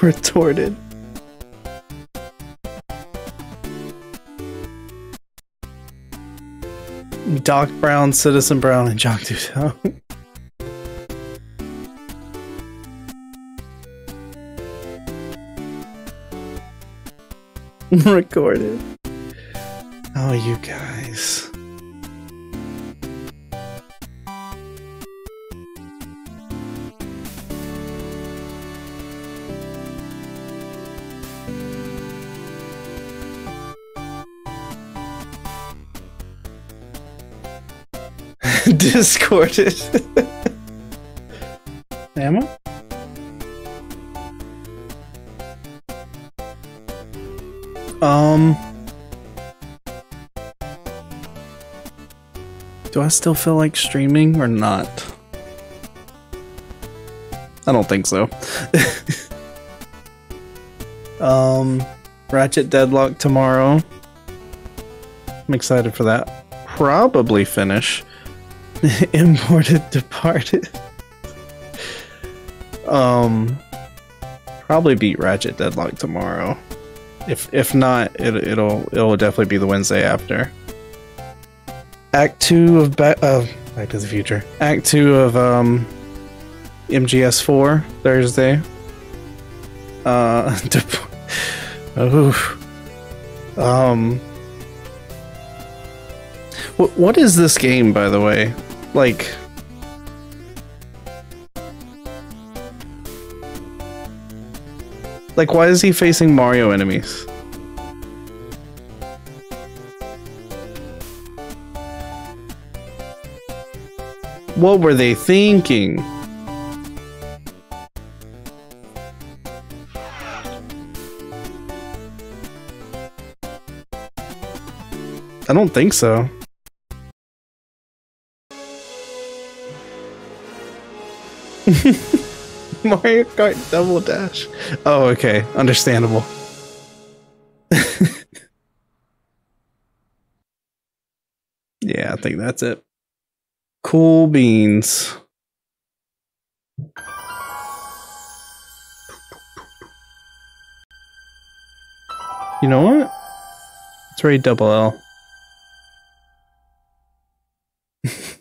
Retorted. Doc Brown, Citizen Brown, and Jock Duto. Recorded. Oh, you guys. Discorded. Ammo? Do I still feel like streaming or not? I don't think so. Ratchet Deadlock tomorrow. I'm excited for that. Probably finish Imported Departed. Probably beat Ratchet Deadlock tomorrow. If not, it'll definitely be the Wednesday after. Act 2 of Back to the Future. Act 2 of MGS4 Thursday. What is this game, by the way? Like, why is he facing Mario enemies? What were they thinking? I don't think so. Mario Kart Double Dash. Oh, okay. Understandable. Yeah, I think that's it. Cool beans. You know what? Let's raid Double L.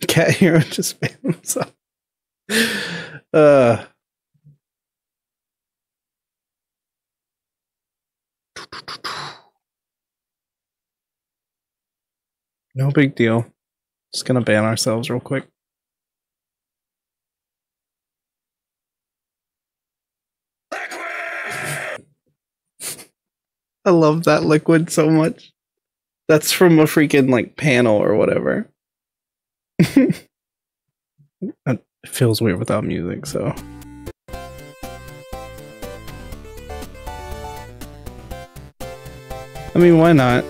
Cat Hero just banned himself. No big deal. Just gonna ban ourselves real quick. I love that liquid so much. That's from a freaking like panel or whatever. It feels weird without music, so. I mean, why not?